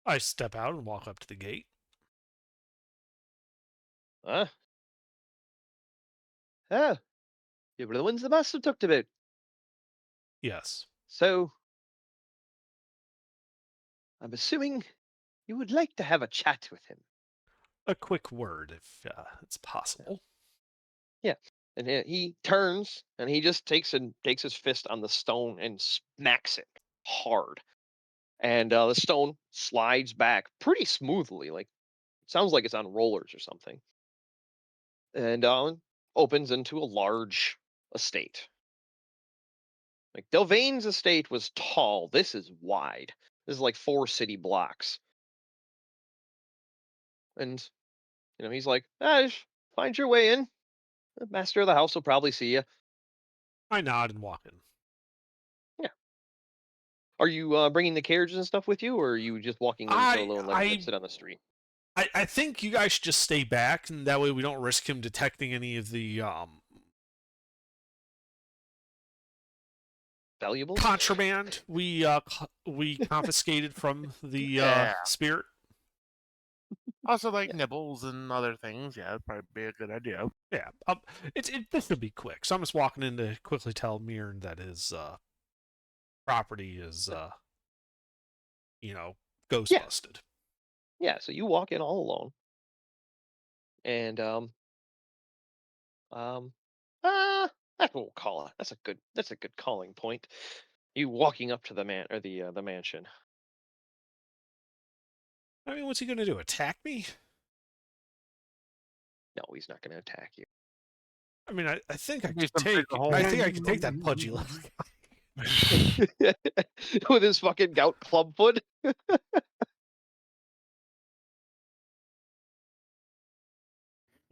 I step out and walk up to the gate. Ah, ah, you were the ones the master talked about. Yes. So, I'm assuming you would like to have a chat with him. A quick word, if it's possible. Yeah. And he turns and he just takes his fist on the stone and smacks it hard. And the stone slides back pretty smoothly. Like, it sounds like it's on rollers or something. And opens into a large estate. Like, Delvane's estate was tall. This is wide. This is like 4 city blocks. And, he's like, just find your way in. The master of the house will probably see you. I nod and walk in. Yeah. Are you bringing the carriages and stuff with you, or are you just walking in I solo and letting them I sit on the street? I think you guys should just stay back, and that way we don't risk him detecting any of the Valuables? contraband we confiscated from the Yeah. spirit. Also, like nibbles and other things. Yeah, it'd probably be a good idea. Yeah, this should be quick. So I'm just walking in to quickly tell Mirren that his property is ghost Yeah. busted. Yeah, so you walk in all alone. And that's what we'll call it. That's a good calling point. You walking up to the mansion. I mean, what's he gonna do? Attack me? No, he's not gonna attack you. I mean, I think I Maybe could some big take. hole. I think I could take that pudgy little guy. With his fucking gout clubfoot.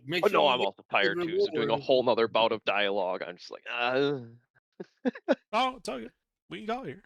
Make Oh sure no, you I'm get also the tired too, so doing a reward. whole nother bout of dialogue, I'm just like, Oh, it's all good. We can go here.